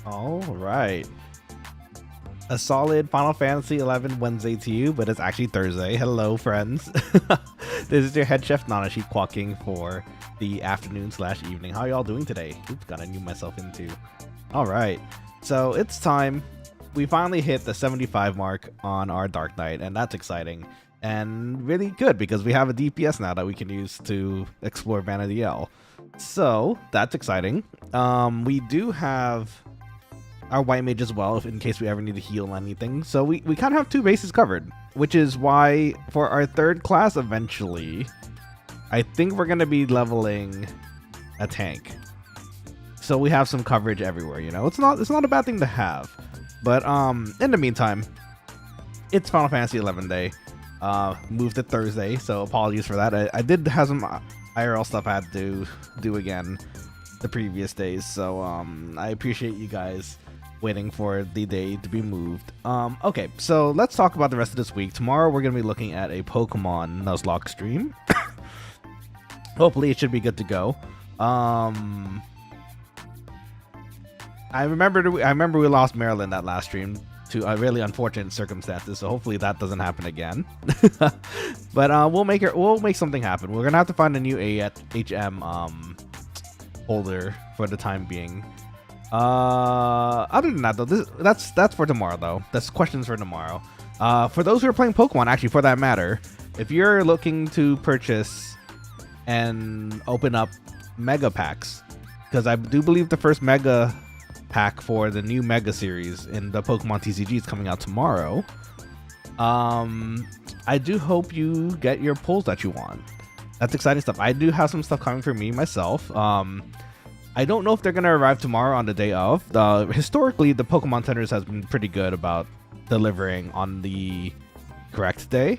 All right. A solid Final Fantasy 11 Wednesday to you, but it's actually Thursday. Hello, friends. This is your head chef Nanashi quacking for the afternoon/evening. How y'all doing today? Oops, gotta new myself into. All right, so it's time. We finally hit the 75 mark on our Dark Knight, and that's exciting and really good because we have a DPS now that we can use to explore Vana'diel. So that's exciting. We do have our white mage as well, if in case we ever need to heal anything. So we kind of have two bases covered, which is why for our third class eventually, I think we're going to be leveling a tank. So we have some coverage everywhere, you know. It's not a bad thing to have. But in the meantime, it's Final Fantasy 11 day. Moved to Thursday, so apologies for that. I did have some IRL stuff I had to do again the previous days, so I appreciate you guys waiting for the day to be moved. Okay, so let's talk about the rest of this week. Tomorrow we're going to be looking at a Pokemon Nuzlocke stream. Hopefully it should be good to go. I remember we lost Maryland that last stream to really unfortunate circumstances, so hopefully that doesn't happen again. But we'll make something happen. We're gonna have to find a new HM holder for the time being. Other than that though, that's for tomorrow though. That's questions for tomorrow. For those who are playing Pokemon, actually, for that matter, if you're looking to purchase and open up mega packs, because I do believe the first mega pack for the new mega series in the Pokemon TCG is coming out tomorrow. I do hope you get your pulls that you want. That's exciting stuff. I do have some stuff coming for me myself. I don't know if they're gonna arrive tomorrow on the day of. Historically, the Pokemon centers has been pretty good about delivering on the correct day.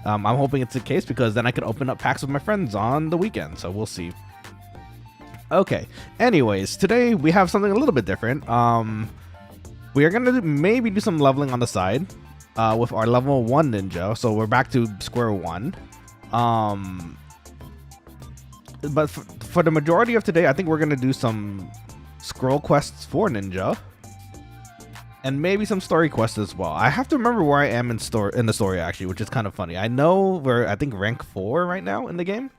I'm hoping it's the case because then I can open up packs with my friends on the weekend. So we'll see. Okay, anyways, today we have something a little bit different. We are gonna maybe do some leveling on the side with our level 1 ninja, so we're back to square one. But for the majority of today, I think we're gonna do some scroll quests for ninja and maybe some story quests as well. I have to remember where I am in the story actually, which is kind of funny. I know we're, I think, rank 4 right now in the game.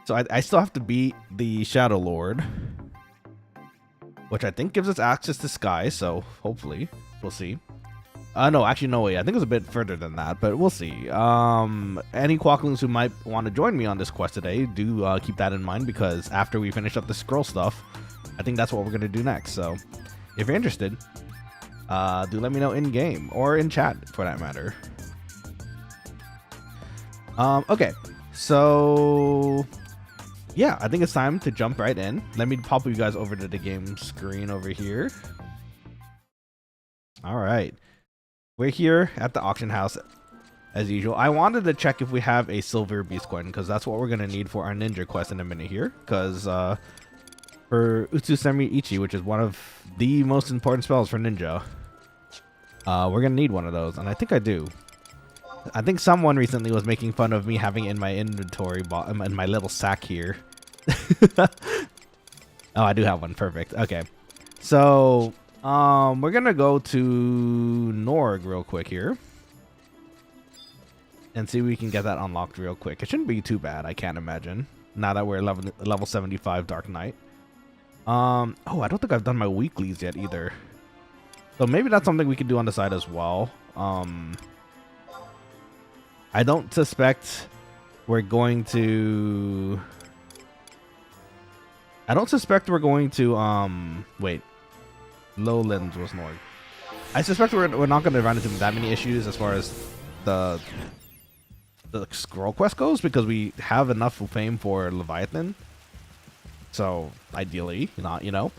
So I still have to beat the Shadow Lord, which I think gives us access to Sky, so hopefully we'll see. No, actually, no way. I think it's a bit further than that, but we'll see. Any Quokkalings who might want to join me on this quest today, do keep that in mind, because after we finish up the scroll stuff, I think that's what we're going to do next. So if you're interested, do let me know in-game, or in chat, for that matter. Okay, so yeah, I think it's time to jump right in. Let me pop you guys over to the game screen over here. All right. We're here at the auction house as usual. I wanted to check if we have a silver beast coin, because that's what we're going to need for our ninja quest in a minute here. Because for Utsusemi Ichi, which is one of the most important spells for ninja, we're going to need one of those. And I think I do. I think someone recently was making fun of me having in my inventory in my little sack here. Oh, I do have one. Perfect. Okay. So, we're going to go to Norg real quick here and see if we can get that unlocked real quick. It shouldn't be too bad, I can't imagine, now that we're level 75 Dark Knight. Oh, I don't think I've done my weeklies yet either. So maybe that's something we can do on the side as well. I don't suspect we're going to... wait. Lowlands was Norg. I suspect we're not going to run into that many issues as far as the scroll quest goes, because we have enough fame for Leviathan. So, ideally, not, you know.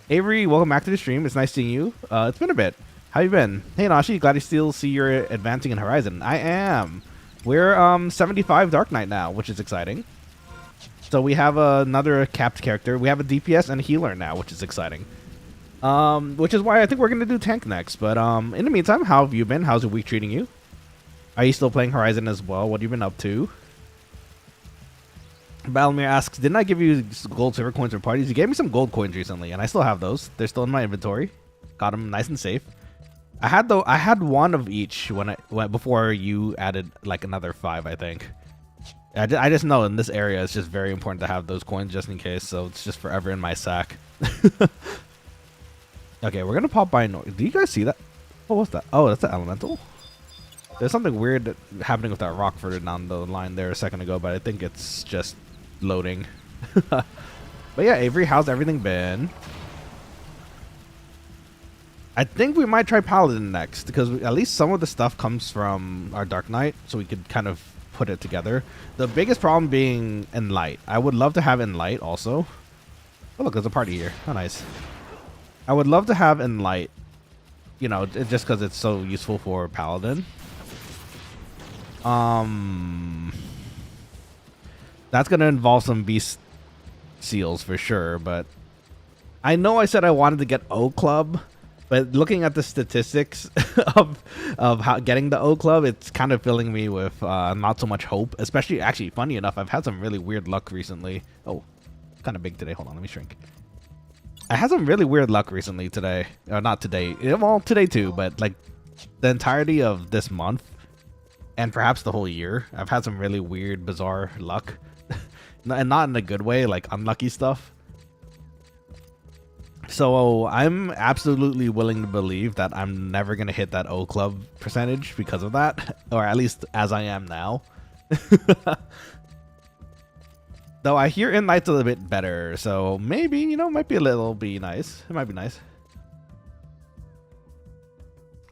Avery, welcome back to the stream. It's nice seeing you. It's been a bit. How you been? Hey, Nanashi, glad to still see you're advancing in Horizon. I am. We're 75 Dark Knight now, which is exciting. So we have another capped character. We have a DPS and a healer now, which is exciting. Which is why I think we're going to do tank next. But in the meantime, how have you been? How's your week treating you? Are you still playing Horizon as well? What have you been up to? Balmir asks, didn't I give you gold silver coins for parties? You gave me some gold coins recently, and I still have those. They're still in my inventory. Got him nice and safe. I had one of each before you added like another 5, I think. I just know in this area it's just very important to have those coins just in case, so it's just forever in my sack. Okay, we're gonna pop by. Do you guys see that? What was that? Oh, that's the elemental. There's something weird happening with that rock further down the line there a second ago, but I think it's just loading. But yeah, Avery, how's everything been? I think we might try Paladin next, because at least some of the stuff comes from our Dark Knight, so we could kind of put it together. The biggest problem being Enlight. I would love to have Enlight also. Oh look, there's a party here. Oh nice. I would love to have Enlight, you know, just because it's so useful for Paladin. That's gonna involve some beast seals for sure, but I know I said I wanted to get O Club. But looking at the statistics of how getting the O Club, it's kind of filling me with not so much hope. Especially, actually, funny enough, I've had some really weird luck recently. Oh, kind of big today. Hold on, let me shrink. I had some really weird luck recently today. Or not today. Well, today too, but like the entirety of this month and perhaps the whole year, I've had some really weird, bizarre luck. And not in a good way, like unlucky stuff. So I'm absolutely willing to believe that I'm never going to hit that O Club percentage because of that. Or at least as I am now. Though I hear Enlight's a little bit better. So maybe, you know, might be nice. It might be nice.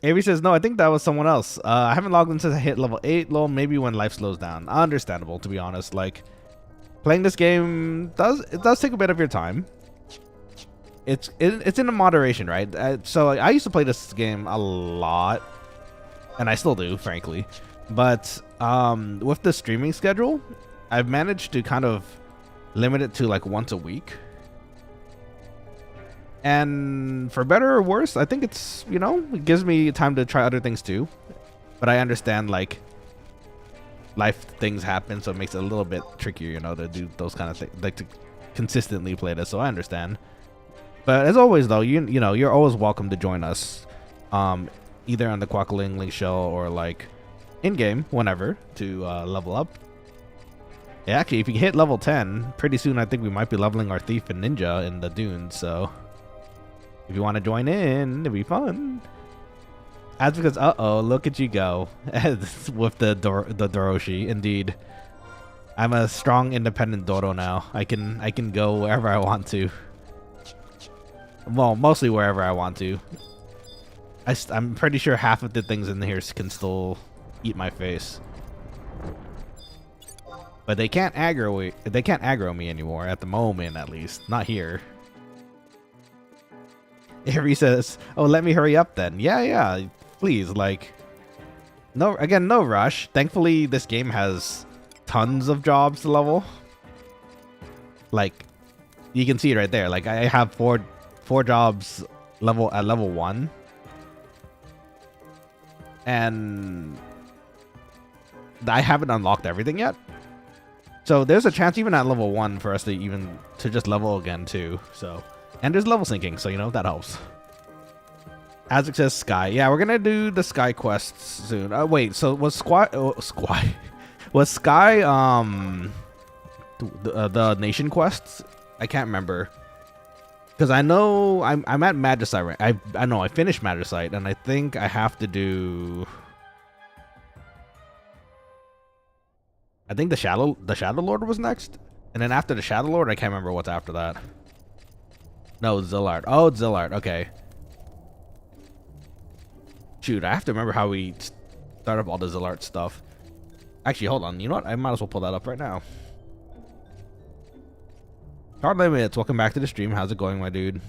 Avery says, no, I think that was someone else. I haven't logged in since I hit level 8. Lol, maybe when life slows down. Understandable, to be honest. Like, playing this game does take a bit of your time. It's in a moderation, right? So I used to play this game a lot, and I still do, frankly. But with the streaming schedule, I've managed to kind of limit it to like once a week. And for better or worse, I think it's, you know, it gives me time to try other things too. But I understand like life things happen, so it makes it a little bit trickier, you know, to do those kind of things, like to consistently play this. So I understand. But as always, though, you know, you're always welcome to join us, either on the Quokkalings link shell or like in game whenever to level up. Yeah, actually, if you hit level 10, pretty soon I think we might be leveling our thief and ninja in the dunes. So if you want to join in, it'll be fun. As because, look at you go with the Doroshi. Indeed, I'm a strong, independent Doro now. I can go wherever I want to. Well, mostly wherever I want to. I'm pretty sure half of the things in here can still eat my face. But they can't aggro me anymore at the moment, at least. Not here. Avery says, oh, let me hurry up then. Yeah, please, like, no rush. Thankfully, this game has tons of jobs to level. Like, you can see it right there. Like, I have four jobs at level 1. And I haven't unlocked everything yet. So there's a chance even at level 1 for us to just level again too. So, and there's level syncing, so you know that helps. As it says Sky. Yeah, we're gonna do the Sky quests soon. Wait, so was Sky the nation quests? I can't remember. Because I know I'm at Magicite right. I know I finished Magicite, and I think I have to do. I think the Shadow Lord was next, and then after the Shadow Lord, I can't remember what's after that. No, Zillard. Oh, it's Zillard. Okay. Shoot, I have to remember how we start up all the Zillard stuff. Actually, hold on. You know what? I might as well pull that up right now. Hard Limits, welcome back to the stream. How's it going, my dude?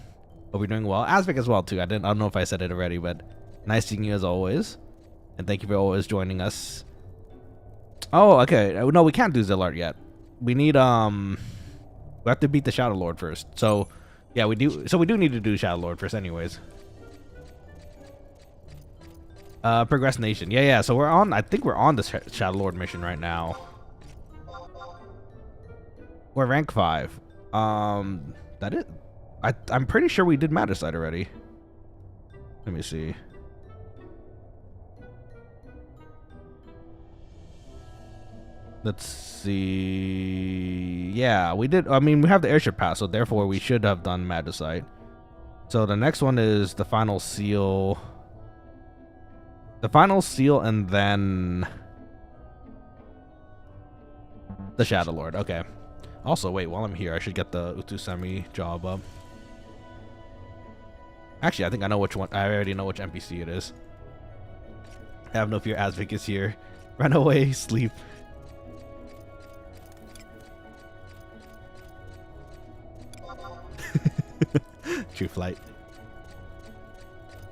Hope you're doing well. Azvik as well, too. I don't know if I said it already, but nice seeing you as always. And thank you for always joining us. Oh, okay. No, we can't do Zillard yet. We need, we have to beat the Shadow Lord first. So, yeah, we do. So we do need to do Shadow Lord first anyways. Progress Nation. Yeah. So I think we're on the Shadow Lord mission right now. We're rank 5. That is, I'm pretty sure we did Magicite already. Let me see. Let's see. Yeah, we did. I mean, we have the airship pass, so therefore we should have done Magicite. So the next one is the final seal. The final seal, and then the Shadow Lord. Okay. Also, wait, while I'm here, I should get the Utusemi job up. Actually, I think I know which one. I already know which NPC it is. Have no fear, Asvik is here. Run away, sleep. True flight.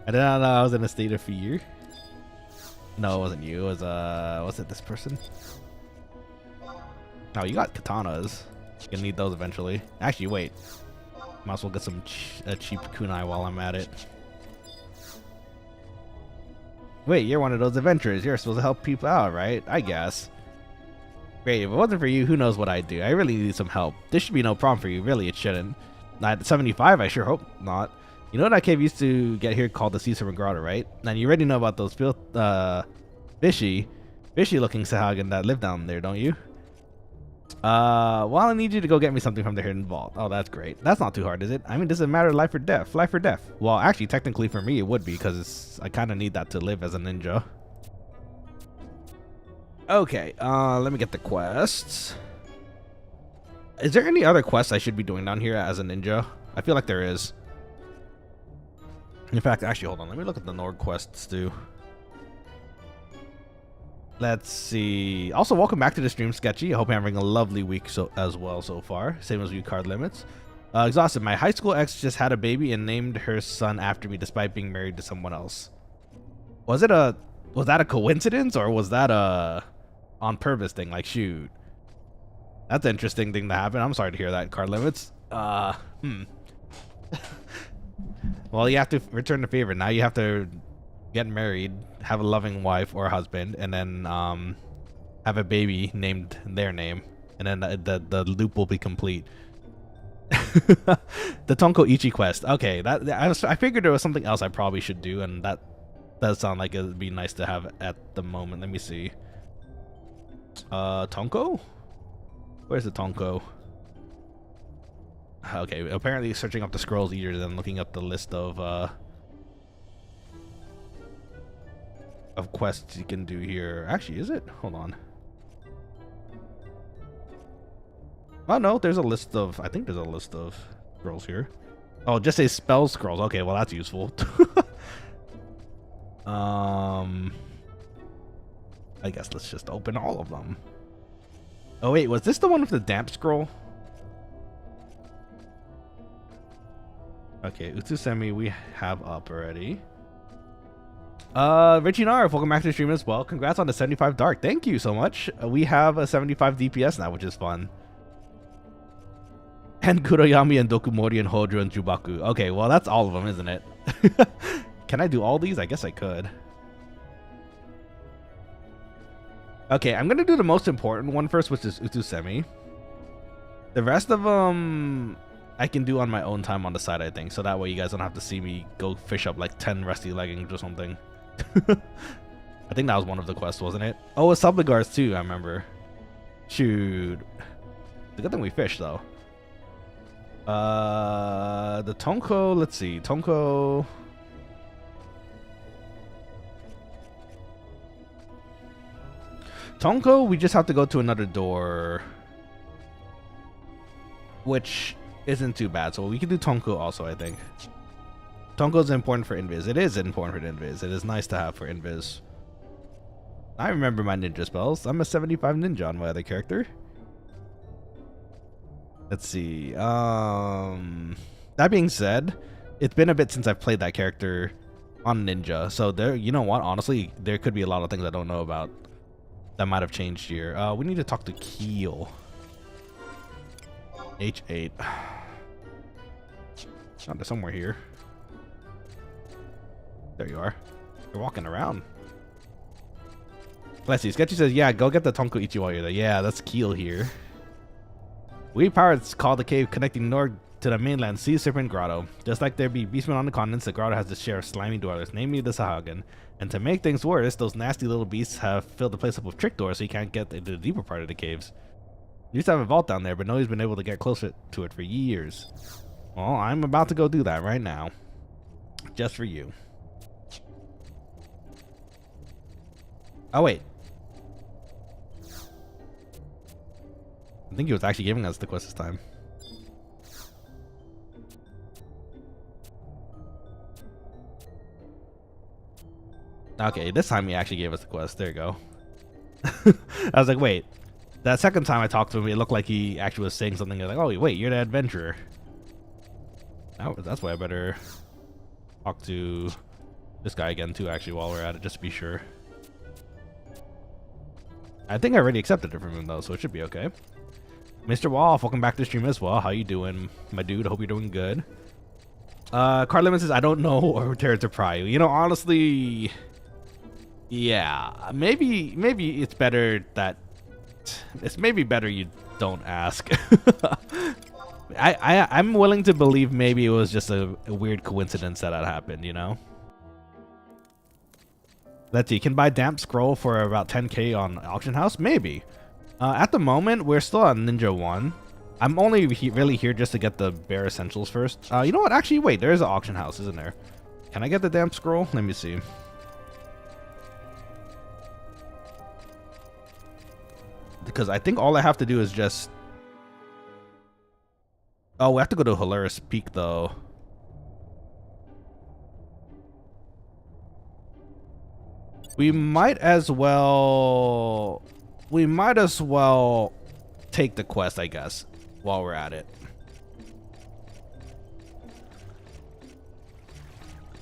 I did not know I was in a state of fear. No, it wasn't you. It was was it this person? Oh, you got katanas. You're gonna need those eventually. Actually, wait. Might as well get some cheap kunai while I'm at it. Wait, you're one of those adventurers. You're supposed to help people out, right? I guess. Great, if it wasn't for you, who knows what I'd do. I really need some help. This should be no problem for you. Really, it shouldn't. At 75, I sure hope not. You know that cave used to get here called the Sea Serpent Grotto, right? And you already know about those fishy looking Sahagin that live down there, don't you? Well, I need you to go get me something from the hidden vault. Oh, that's great. That's not too hard, is it? I mean, does it matter life or death? Life or death? Well, actually, technically for me, it would be, because I kind of need that to live as a ninja. Okay, let me get the quests. Is there any other quests I should be doing down here as a ninja? I feel like there is. In fact, actually, hold on. Let me look at the Nord quests, too. Let's see. Also, welcome back to the stream, Sketchy. I hope you're having a lovely week as well so far. Same as you, Card Limits. Exhausted. My high school ex just had a baby and named her son after me despite being married to someone else. Was that a coincidence, or was that a on purpose thing? Like, shoot. That's an interesting thing to happen. I'm sorry to hear that, Card Limits. Well, you have to return the favor. Now you have to get married, have a loving wife or husband, and then have a baby named their name, and then the loop will be complete. The Tonko Ichi quest. Okay, I figured there was something else I probably should do, and that does sound like it would be nice to have at the moment. Let me see. Tonko? Where's the Tonko? Okay, apparently searching up the scrolls easier than looking up the list of quests you can do here. Actually, is it? Hold on. Oh no, there's a list of, I think there's a list of scrolls here. Oh, it just says spell scrolls. Okay, well that's useful. I guess let's just open all of them. Oh wait, was this the one with the damp scroll? Okay, Utsusemi we have up already. Richie Narf, welcome back to the stream as well. Congrats on the 75 dark. Thank you so much. We have a 75 DPS now, which is fun. And Kuroyami and Dokumori and Hojo and Jubaku. Okay, well that's all of them, isn't it? Can I do all these? I guess I could. Okay, I'm gonna do the most important one first, which is Utsusemi. The rest of them I can do on my own time on the side, I think, so that way you guys don't have to see me go fish up like 10 rusty leggings or something. I think that was one of the quests, wasn't it? Oh, it's Subligars too, I remember. Shoot. It's a good thing we fished though. The Tonko, let's see. Tonko. Tonko, we just have to go to another door, which isn't too bad. So we can do Tonko also, I think. Tonko is important for Invis. It is important for Invis. It is nice to have for Invis. I remember my ninja spells. I'm a 75 ninja on my other character. Let's see. That being said, it's been a bit since I've played that character on ninja. So there, you know what? Honestly, there could be a lot of things I don't know about that might have changed here. We need to talk to Keel. H8. Oh, there's somewhere here. There you are. You're walking around. Let's see. Sketchy says, yeah, go get the Tonko Ichi while you're there. Yeah, that's Keel here. We pirates call the cave connecting Nord to the mainland Sea Serpent Grotto. Just like there be beastmen on the continents, the grotto has its share of slimy dwellers, namely the Sahagin. And to make things worse, those nasty little beasts have filled the place up with trick doors so you can't get into the deeper part of the caves. You used to have a vault down there, but nobody's been able to get closer to it for years. Well, I'm about to go do that right now. Just for you. Oh, wait. I think he was actually giving us the quest this time. Okay, this time he actually gave us the quest. There you go. I was like, wait. That second time I talked to him, it looked like he actually was saying something like, oh, wait, you're the adventurer. That's why I better talk to this guy again, too, actually, while we're at it, just to be sure. I think I already accepted it from him, though, so it should be okay. Mr. Wolf, welcome back to the stream as well. How you doing, my dude? I hope you're doing good. Carlin says, I don't know or dare to pry you. You know, honestly, yeah, maybe it's better that it's maybe better you don't ask. I'm willing to believe maybe it was just a weird coincidence that happened, you know? Let's see, you can buy Damp Scroll for about 10k on Auction House? Maybe. At the moment, we're still on Ninja 1. I'm only really here just to get the bare essentials first. You know what? Actually, wait, there is an Auction House, isn't there? Can I get the Damp Scroll? Let me see. Because I think all I have to do is just... Oh, we have to go to Hilarious Peak, though. We might as well take the quest, I guess, while we're at it.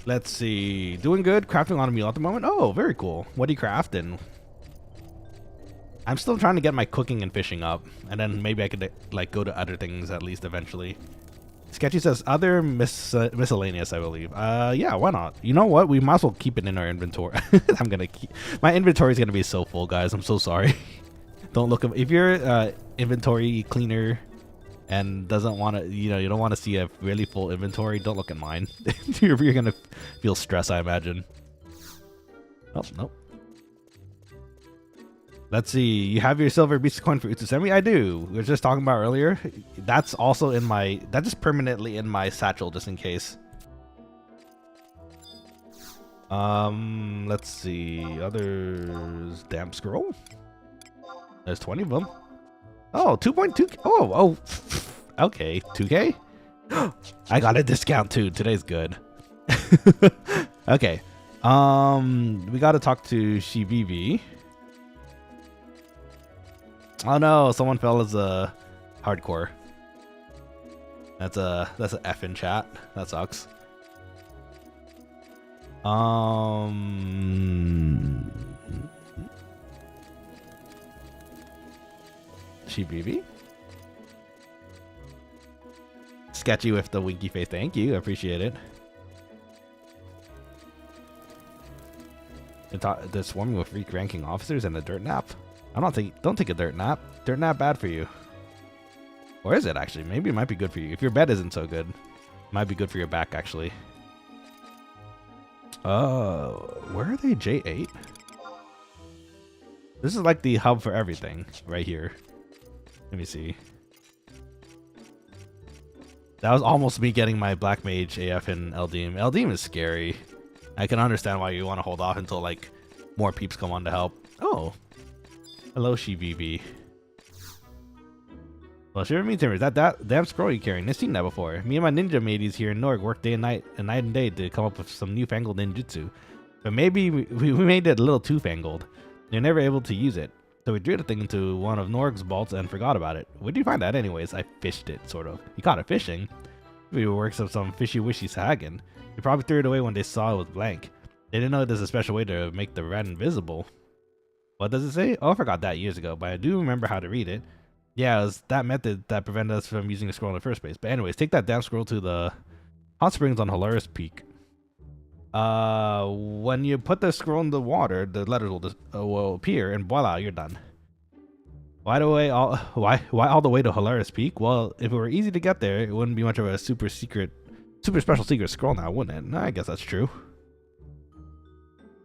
Let's see. Doing good. Crafting on a meal at the moment. Oh, very cool. What are you crafting? I'm still trying to get my cooking and fishing up, and then maybe I could like go to other things at least eventually. Sketchy says other miscellaneous, I believe. Yeah, why not? You know what? We might as well keep it in our inventory. My inventory is gonna be so full, guys. I'm so sorry. Don't look if you're inventory cleaner and doesn't want to, you don't want to see a really full inventory. Don't look at mine. you're gonna feel stress, I imagine. Oh, nope. Let's see. You have your silver beast coin for Utsusemi? I do. We were just talking about earlier. That's also in my... That's just permanently in my satchel, just in case. Let's see. Others... Damp Scroll? There's 20 of them. Oh, 2.2... Oh. Okay. 2K? I got a discount, too. Today's good. Okay. We gotta talk to Shibibi. Oh no, someone fell as a hardcore. That's a F in chat. That sucks. Shibibi? Sketchy with the winky face. Thank you. I appreciate it. They're swarming with weak ranking officers and a dirt nap. Don't take a dirt nap. Dirt nap bad for you. Or is it actually? Maybe it might be good for you. If your bed isn't so good, it might be good for your back actually. Where are they? J8? This is like the hub for everything right here. Let me see. That was almost me getting my Black Mage AF in Eldim. Eldim is scary. I can understand why you want to hold off until like more peeps come on to help. Oh. Hello, Shibibi. Well, shiver me timbers. That damn scroll you carrying. I've seen that before. Me and my ninja mateys here in Norg work day and night and day to come up with some newfangled ninjutsu. But maybe we made it a little too fangled. You're never able to use it. So we drew the thing into one of Norg's vaults and forgot about it. Where did you find that anyways? I fished it, sort of. You caught it fishing? Maybe it works of some fishy-wishy Sahagin. They probably threw it away when they saw it was blank. They didn't know there's a special way to make the rat invisible. What does it say? Oh, I forgot that years ago, but I do remember how to read it. Yeah, it was that method that prevented us from using the scroll in the first place. But anyways, take that damn scroll to the hot springs on Hilarious Peak. When you put the scroll in the water, the letters will appear, and voila, you're done. Why all the way to Hilarious Peak? Well, if it were easy to get there, it wouldn't be much of a super special secret scroll now, wouldn't it? I guess that's true.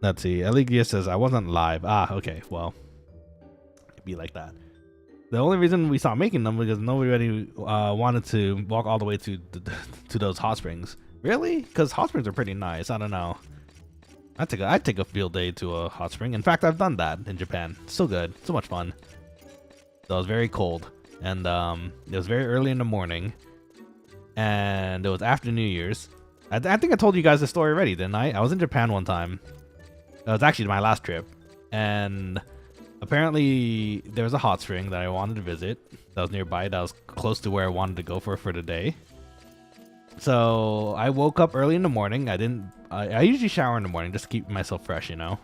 Let's see. Eligia says I wasn't live. Ah, okay. Well, it'd be like that. The only reason we stopped making them was because nobody wanted to walk all the way to those hot springs. Really? Because hot springs are pretty nice. I don't know. I'd take a field day to a hot spring. In fact, I've done that in Japan. So good. So much fun. So it was very cold. And it was very early in the morning. And it was after New Year's. I think I told you guys the story already, didn't I? I was in Japan one time. It was actually my last trip. And apparently there was a hot spring that I wanted to visit. That was nearby. That was close to where I wanted to go for the day. So I woke up early in the morning. I usually shower in the morning just to keep myself fresh, you know.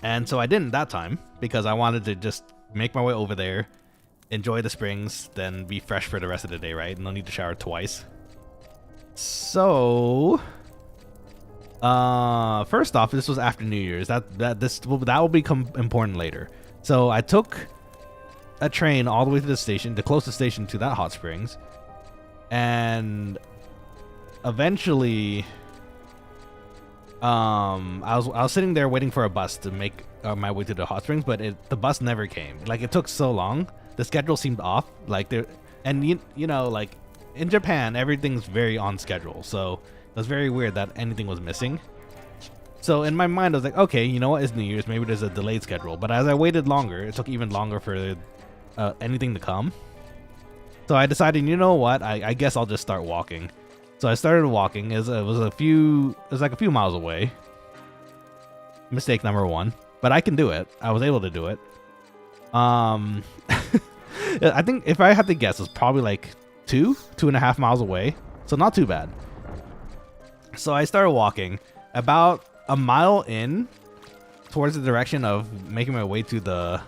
And so I didn't that time because I wanted to just make my way over there, enjoy the springs, then be fresh for the rest of the day, right? No need to shower twice. So first off, this was after New Year's. That will become important later. So I took a train all the way to the station, the closest station to that hot springs. And eventually I was sitting there waiting for a bus to make my way to the hot springs, but the bus never came. Like, it took so long. The schedule seemed off. Like, you know, like in Japan, everything's very on schedule, so it was very weird that anything was missing. So in my mind I was like, okay, you know what, it's New Year's, maybe there's a delayed schedule. But as I waited longer, it took even longer for anything to come. So I decided, you know what, I guess I'll just start walking. So I started walking. It was like a few miles away. Mistake number one, but I can do it. I was able to do it. I think if I had to guess, it's probably like 2.5 miles away. So not too bad. So I started walking about a mile in towards the direction of making my way to the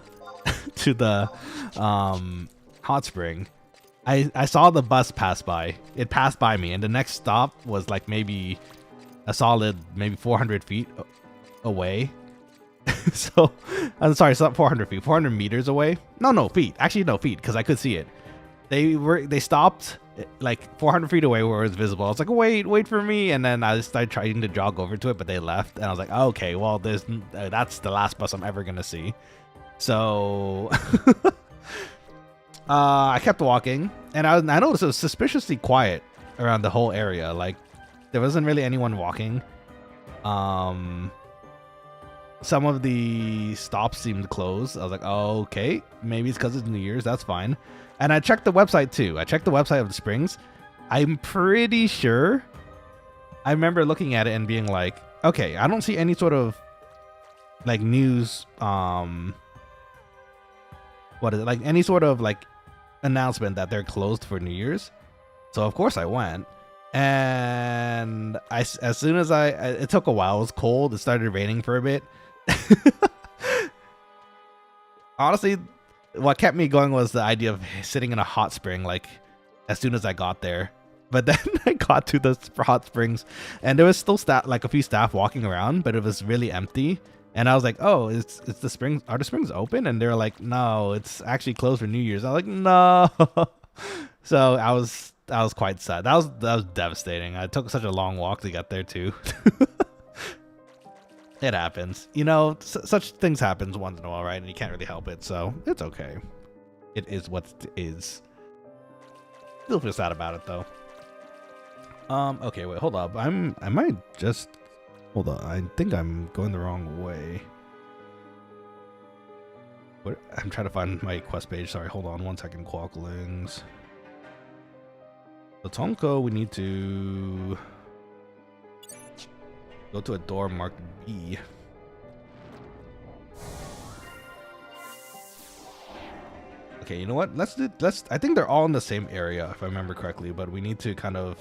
hot spring. I saw the bus pass by. It passed by me, and the next stop was like maybe a solid 400 feet away. So I'm sorry, it's not 400 feet, 400 meters away. No, feet. Actually, no, feet, because I could see it. They stopped like 400 feet away where it was visible. I was like, wait for me, and then I started trying to jog over to it, but they left, and I was like, okay, well, that's the last bus I'm ever gonna see. So I kept walking, and I noticed it was suspiciously quiet around the whole area. Like, there wasn't really anyone walking. Some of the stops seemed closed. I was like, oh, okay, maybe it's because it's New Year's. That's fine. And I checked the website too. I checked the website of the springs. I'm pretty sure I remember looking at it and being like, okay, I don't see any sort of like news. What is it, like any sort of like announcement that they're closed for New Year's? So of course I went. And as soon as it took a while. It was cold. It started raining for a bit. Honestly, what kept me going was the idea of sitting in a hot spring, like as soon as I got there. But then I got to the hot springs, and there was still like a few staff walking around, but it was really empty. And I was like, oh, it's the springs. Are the springs open? And they're like, no, it's actually closed for New Year's. I was like, no. So I was quite sad. That was devastating. I took such a long walk to get there too. It happens, you know. Such things happens once in a while, right? And you can't really help it, so it's okay. It is what it is. Still feel sad about it though. Okay, wait, hold up. I might just hold on. I think I'm going the wrong way. What? I'm trying to find my quest page. Sorry, hold on 1 second. Quokkalings. The Tonko, we need to go to a door marked B. Okay, you know what? Let's I think they're all in the same area if I remember correctly, but we need to kind of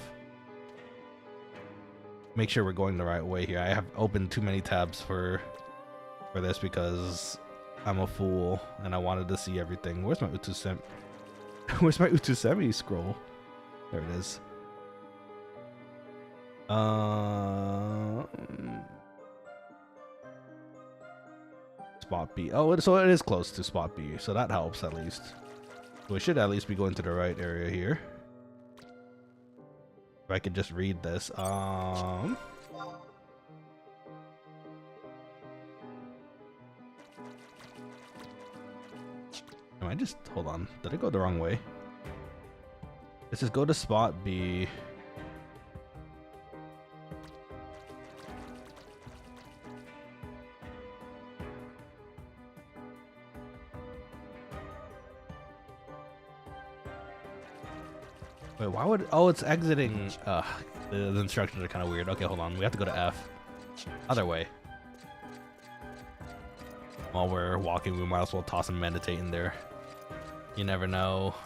make sure we're going the right way here. I have opened too many tabs for this because I'm a fool and I wanted to see everything. Where's my Utusemi scroll? There it is. spot B. Oh, so it is close to spot B, so that helps at least. We should at least be going to the right area here. If I could just read this. Am I just... hold on. Did I go the wrong way? Let's just go to spot B. Wait, why would... oh, it's exiting. The instructions are kind of weird. Okay, hold on. We have to go to F. Other way. While we're walking, we might as well toss and meditate in there. You never know.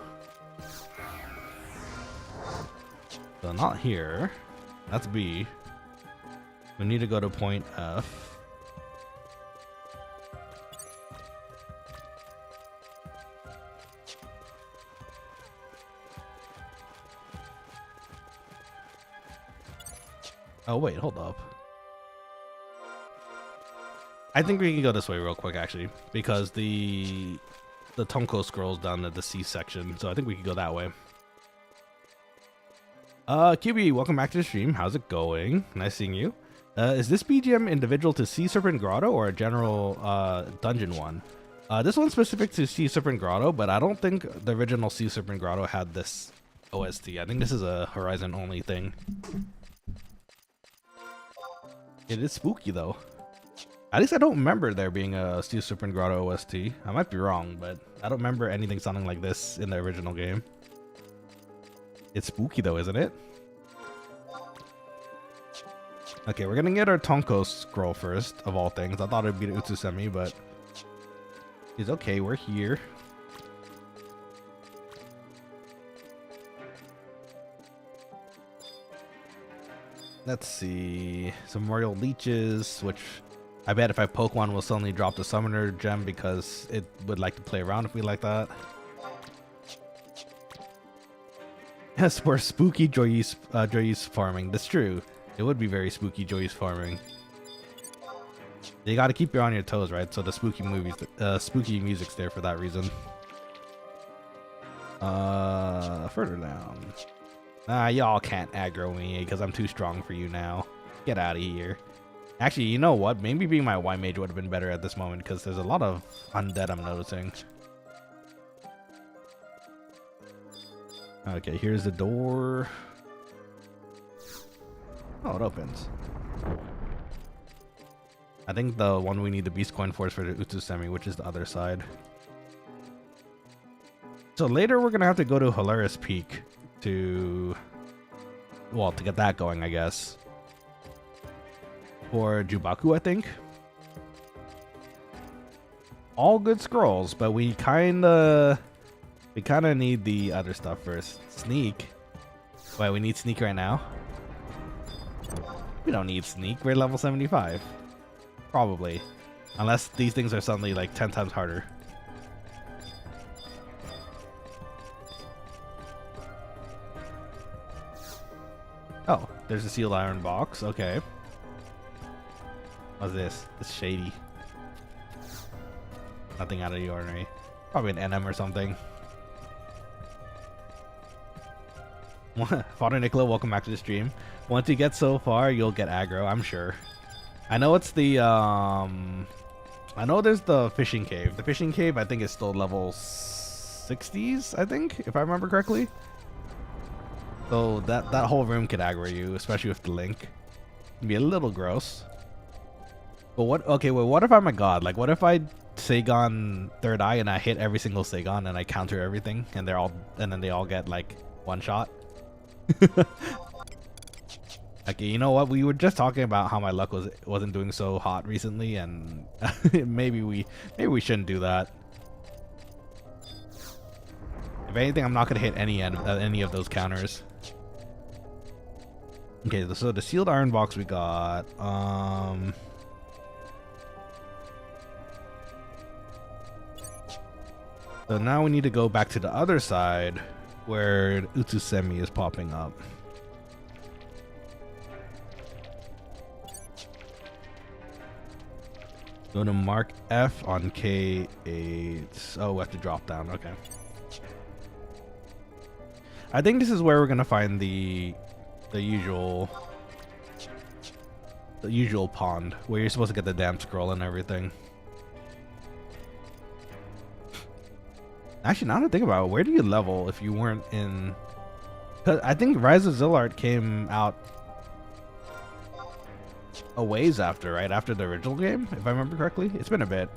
So not here. That's B. We need to go to point F. Oh wait, hold up. I think we can go this way real quick actually, because the Tonko scrolls down to the C section, so I think we can go that way. QB, welcome back to the stream. How's it going? Nice seeing you. Is this BGM individual to Sea Serpent Grotto or a general dungeon one? This one's specific to Sea Serpent Grotto, but I don't think the original Sea Serpent Grotto had this OST. I think this is a Horizon only thing. It is spooky though. At least I don't remember there being a Sea Serpent Grotto OST. I might be wrong, but I don't remember anything sounding like this in the original game. It's spooky though, isn't it? Okay, we're gonna get our Tonko scroll first, of all things. I thought it'd be the Utsusemi, but it's okay, we're here. Let's see. Some Royal Leeches, which I bet if I poke one, we'll suddenly drop the Summoner gem because it would like to play around if we like that. Yes, we're spooky Joyeuse farming. That's true. It would be very spooky Joyeuse farming. You gotta keep you on your toes, right? So the spooky spooky music's there for that reason. Further down. Y'all can't aggro me because I'm too strong for you now. Get out of here. Actually, you know what? Maybe being my Y mage would have been better at this moment because there's a lot of undead I'm noticing. Okay, here's the door. Oh, it opens. I think the one we need the beast coin for is for the Utsusemi, which is the other side. So later we're gonna have to go to Hilarious Peak to, well, to get that going, I guess. For Jubaku, I think. All good scrolls, but we kinda need the other stuff first. Sneak. Wait, we need sneak right now? We don't need sneak. We're level 75. Probably. Unless these things are suddenly like 10 times harder. Oh, there's a sealed iron box. Okay. What's this? It's shady. Nothing out of the ordinary. Probably an NM or something. Father Nicola, welcome back to the stream. Once you get so far, you'll get aggro, I'm sure. I know it's the, I know there's the fishing cave. The fishing cave, I think, is still level 60s, I think, if I remember correctly. So that whole room could aggro you, especially with the link. It'd be a little gross. But what, okay, well, what if I'm a god? Like, what if I Seigan Third Eye and I hit every single Seigan and I counter everything and then they all get like one shot? Okay, you know what? We were just talking about how my luck wasn't doing so hot recently, and maybe we shouldn't do that. If anything, I'm not gonna hit any of those counters. Okay, so the sealed iron box we got. So now we need to go back to the other side where Utsusemi is popping up. Go to mark F on K8. Oh, we have to drop down. Okay. I think this is where we're gonna find the usual pond where you're supposed to get the damn scroll and everything. Actually, now that I think about it, where do you level if you weren't in? Cause I think Rise of Zillard came out a ways after, right? After the original game, if I remember correctly. It's been a bit.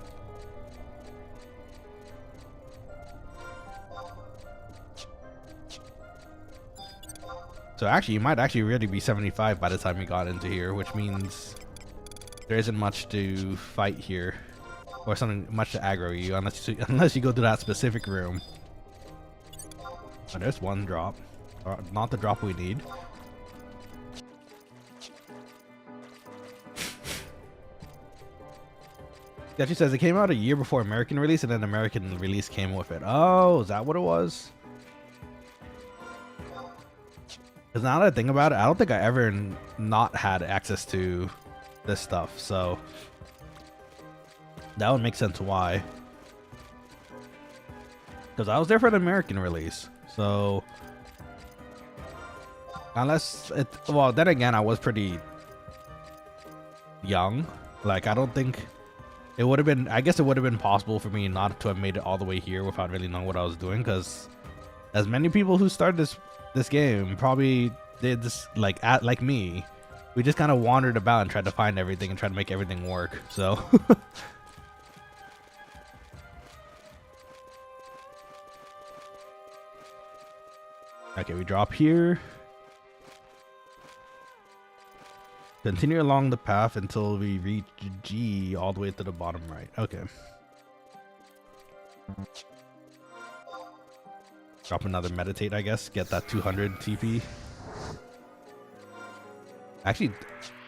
So actually, you might actually really be 75 by the time you got into here, which means there isn't much to fight here, or something much to aggro you, unless you go to that specific room. Oh, there's one drop, not the drop we need. Yeah, she says it came out a year before American release, and then American release came with it. Oh, is that what it was? Because now that I think about it, I don't think I ever not had access to this stuff, so that would make sense why. Because I was there for the American release, so unless it, well, then again, I was pretty young. Like, I don't think it would have been, I guess it would have been possible for me not to have made it all the way here without really knowing what I was doing, because as many people who started this game probably did this like me. We just kind of wandered about and tried to find everything and tried to make everything work. So okay, we drop here. Continue along the path until we reach G all the way to the bottom right. Okay. Drop another meditate, I guess. Get that 200 TP. Actually,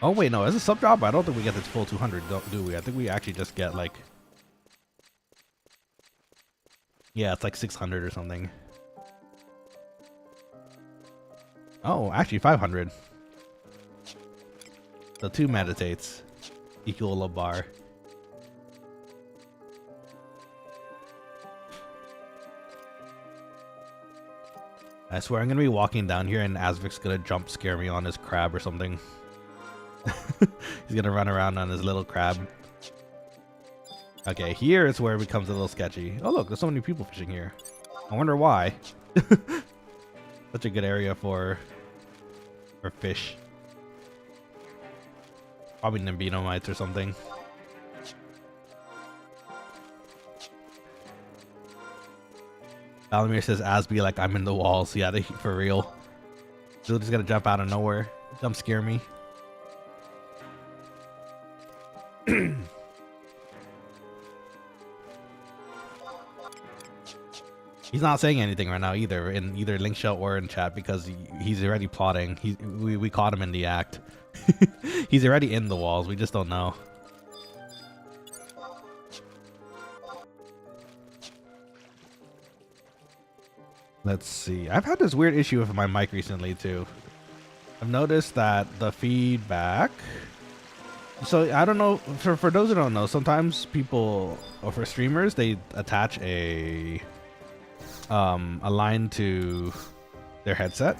oh wait, no, as a sub job, I don't think we get this full 200, do we? I think we actually just get like, yeah, it's like 600 or something. Oh, actually 500. So 2 meditates equal a bar. I swear I'm gonna be walking down here and Asvik's gonna jump scare me on his crab or something. He's gonna run around on his little crab. Okay, here is where it becomes a little sketchy. Oh look, there's so many people fishing here. I wonder why. Such a good area for fish. Probably Nimbino-mites or something. Valamir says Asby like I'm in the walls. Yeah, for real. Dude just gonna jump out of nowhere. Jump scare me. He's not saying anything right now either, in either link shell or in chat, because he's already plotting. We caught him in the act. He's already in the walls. We just don't know. Let's see. I've had this weird issue with my mic recently too. I've noticed that the feedback. So I don't know, for those who don't know, sometimes people, or for streamers, they attach a line to their headset,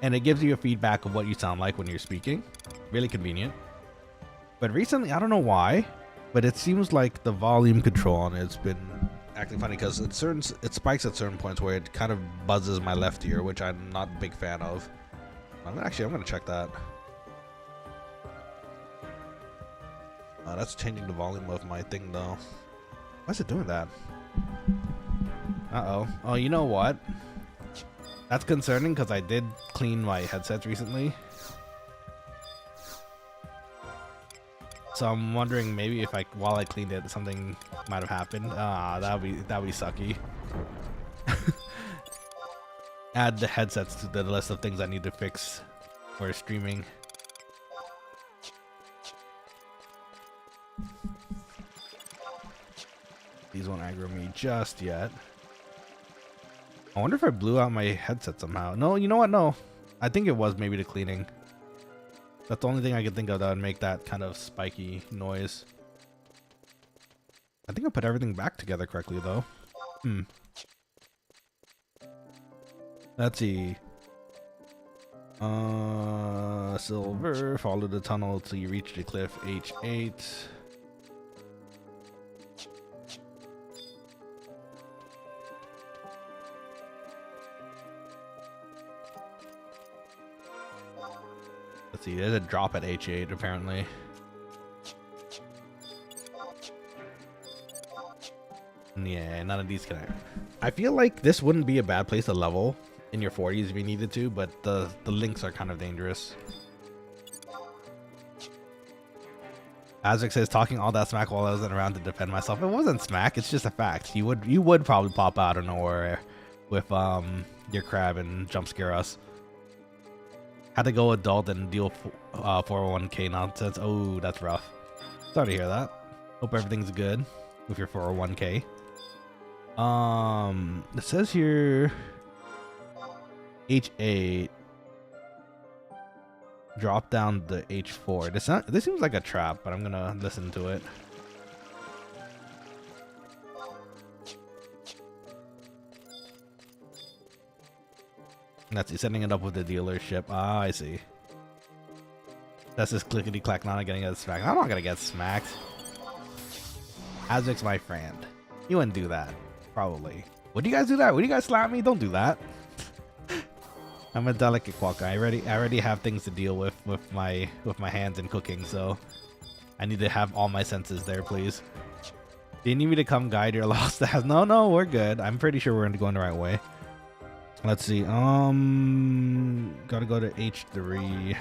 and it gives you a feedback of what you sound like when you're speaking. Really convenient. But recently, I don't know why, but it seems like the volume control on it's been acting funny, because it spikes at certain points where it kind of buzzes my left ear, which I'm not a big fan of. I'm gonna check that. That's changing the volume of my thing though. Why is it doing that? Uh-oh. Oh, you know what? That's concerning, because I did clean my headsets recently. So I'm wondering maybe if while I cleaned it, something might have happened. That'd be sucky. Add the headsets to the list of things I need to fix for streaming. These won't aggro me just yet. I wonder if I blew out my headset somehow. No, you know what? No. I think it was maybe the cleaning. That's the only thing I can think of that would make that kind of spiky noise. I think I put everything back together correctly though. Let's see. Silver, follow the tunnel till you reach the cliff H8. Let's see, there's a drop at H8 apparently. Yeah, none of these connect. I feel like this wouldn't be a bad place to level in your 40s if you needed to, but the links are kind of dangerous. Azric says, talking all that smack while I wasn't around to defend myself. It wasn't smack, it's just a fact. You would probably pop out of nowhere with your crab and jump scare us. Had to go adult and deal 401k nonsense. Oh, that's rough. Sorry to hear that. Hope everything's good with your 401k. It says here H8 drop down the H4. This seems like a trap, but I'm gonna listen to it. That's setting it up with the dealership. Ah, I see. That's just clickety clack, not getting get smacked. I'm not gonna get smacked. Azric's my friend. You wouldn't do that, probably. Would you guys do that? Would you guys slap me? Don't do that. I'm a delicate quokka. I already have things to deal with my hands and cooking, so I need to have all my senses there, please. Do you need me to come guide your lost ass? No, we're good. I'm pretty sure we're going the right way. Let's see. Gotta go to H3.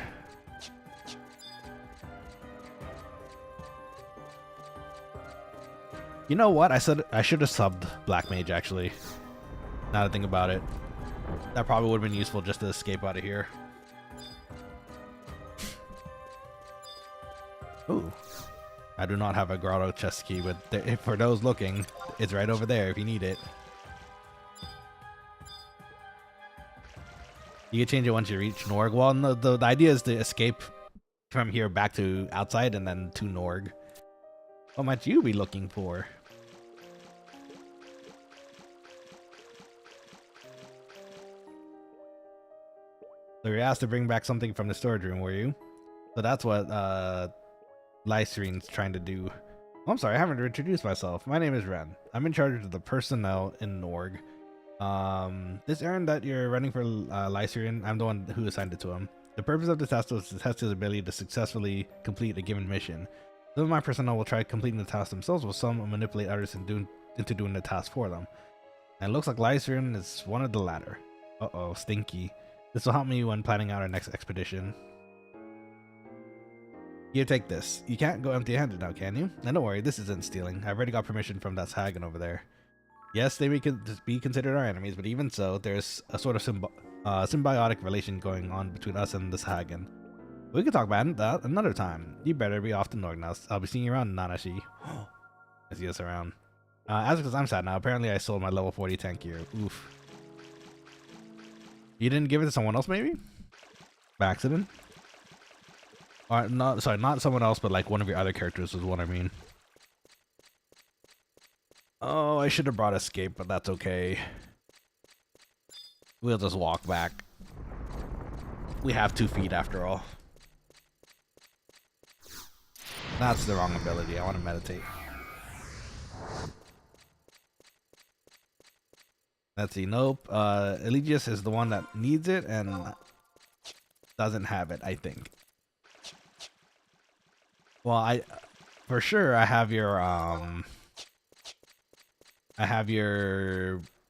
You know what? I should have subbed Black Mage actually. Now that I think about it. That probably would have been useful just to escape out of here. Ooh. I do not have a grotto chest key, but for those looking, it's right over there if you need it. You can change it once you reach Norg. Well, no, the idea is to escape from here back to outside and then to Norg. What might you be looking for? So you're asked to bring back something from the storage room, were you? So that's what Lyserene's trying to do. Oh, I'm sorry, I haven't introduced myself. My name is Ren. I'm in charge of the personnel in Norg. This errand that you're running for Lyserene, I'm the one who assigned it to him. The purpose of the test was to test his ability to successfully complete a given mission. Some of my personnel will try completing the task themselves, while some will manipulate others into doing the task for them. And it looks like Lyserene is one of the latter. Uh-oh, stinky. This will help me when planning out our next expedition. Here, take this. You can't go empty-handed now, can you? And don't worry, this isn't stealing. I've already got permission from that Hagen over there. Yes, they may be considered our enemies, but even so, there's a sort of symbiotic relation going on between us and this Hagen. We can talk about that another time. You better be off to Norg now. I'll be seeing you around Nanashi. I see us around. As because I'm sad now, apparently I sold my level 40 tank gear. Oof. You didn't give it to someone else, maybe? By accident? Or not? Sorry, not someone else, but like one of your other characters is what I mean. Oh, I should have brought escape, but that's okay. We'll just walk back. We have 2 feet after all. That's the wrong ability. I want to meditate. Let's see. Nope. Eligius is the one that needs it and doesn't have it, I think. Well, for sure I have your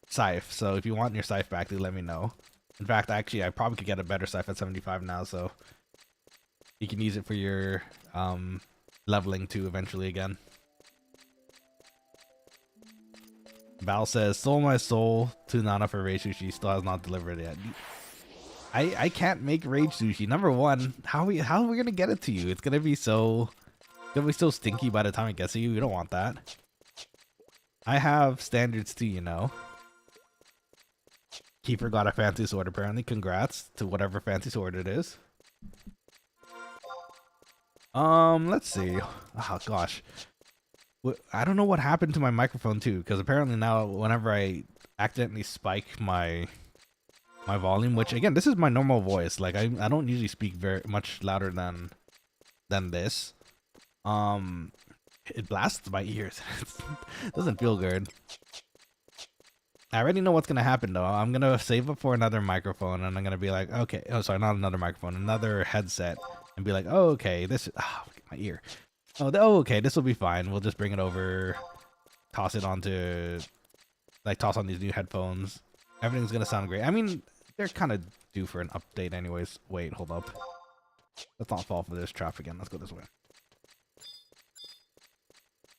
scythe, so if you want your scythe back, do let me know. In fact, actually, I probably could get a better scythe at 75 now, so you can use it for your leveling too eventually again. Val says, sold my soul to Nana for rage sushi, still has not delivered yet. I can't make rage sushi. Number one, how are we gonna get it to you? It's gonna be so stinky by the time it gets to you. You don't want that. I have standards too, you know. Keeper got a fancy sword apparently. Congrats to whatever fancy sword it is. Let's see. Oh gosh, I don't know what happened to my microphone too, because apparently now whenever I accidentally spike my volume, which again, this is my normal voice. Like I don't usually speak very much louder than this. It blasts my ears. It doesn't feel good. I already know what's gonna happen though. I'm gonna save up for another microphone, and I'm gonna be like, okay, oh sorry, not another microphone, another headset, and be like, oh okay, this, my ear. Oh okay, this will be fine. We'll just bring it over, toss it onto, like toss on these new headphones. Everything's gonna sound great. I mean, they're kind of due for an update anyways. Wait, hold up. Let's not fall for this trap again. Let's go this way.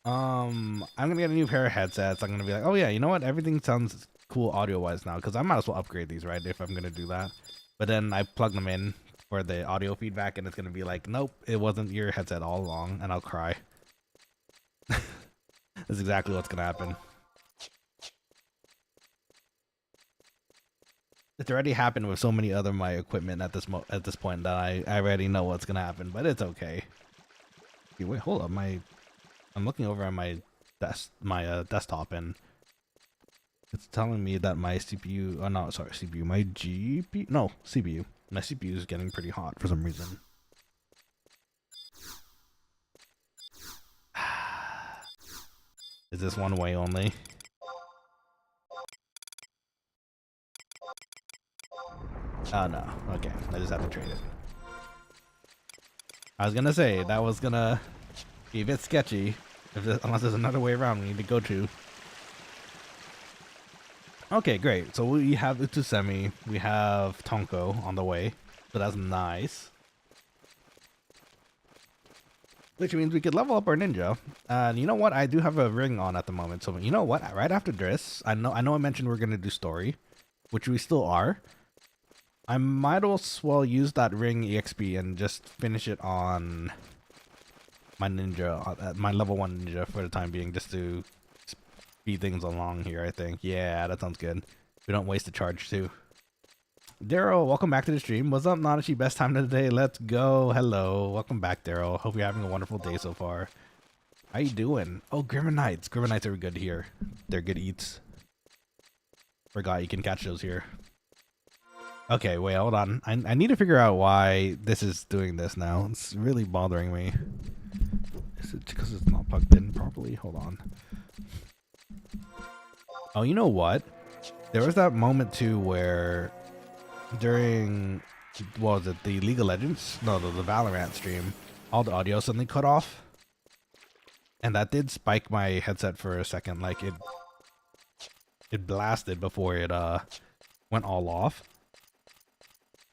I'm gonna get a new pair of headsets. I'm gonna be like, oh yeah, you know what? Everything sounds cool audio-wise now, because I might as well upgrade these, right? If I'm gonna do that. But then I plug them in for the audio feedback, and it's gonna be like, nope, it wasn't your headset all along, and I'll cry. That's exactly what's gonna happen. It's already happened with so many other my equipment at this point that I already know what's gonna happen, but it's okay. Hey, wait, hold up, I'm looking over at my desktop, and it's telling me that my CPU, oh no, sorry, CPU, my GPU, no, CPU, my CPU is getting pretty hot for some reason. Is this one way only? Oh no, okay, I just have to trade it. I was gonna say, that was gonna be a bit sketchy, unless there's another way around we need to go to. Okay, great. So we have Utusemi, we have Tonko on the way, so that's nice. Which means we could level up our ninja. And you know what? I do have a ring on at the moment. So you know what? Right after this, I know I mentioned we're gonna do story, which we still are. I might as well use that ring EXP and just finish it on my ninja, my level 1 ninja for the time being, just to speed things along here, I think. Yeah, that sounds good. We don't waste the charge too. Daryl, welcome back to the stream. What's up, Nanashi? Best time of the day. Let's go. Hello. Welcome back, Daryl. Hope you're having a wonderful day so far. How you doing? Oh, Grimmonites. Grimmonites are good here. They're good eats. Forgot you can catch those here. Okay, wait, hold on. I need to figure out why this is doing this now. It's really bothering me. Is it because it's not plugged in properly? Hold on. Oh, you know what? There was that moment too where during, what was it, the League of Legends? No, the Valorant stream, all the audio suddenly cut off. And that did spike my headset for a second. Like it blasted before it went all off.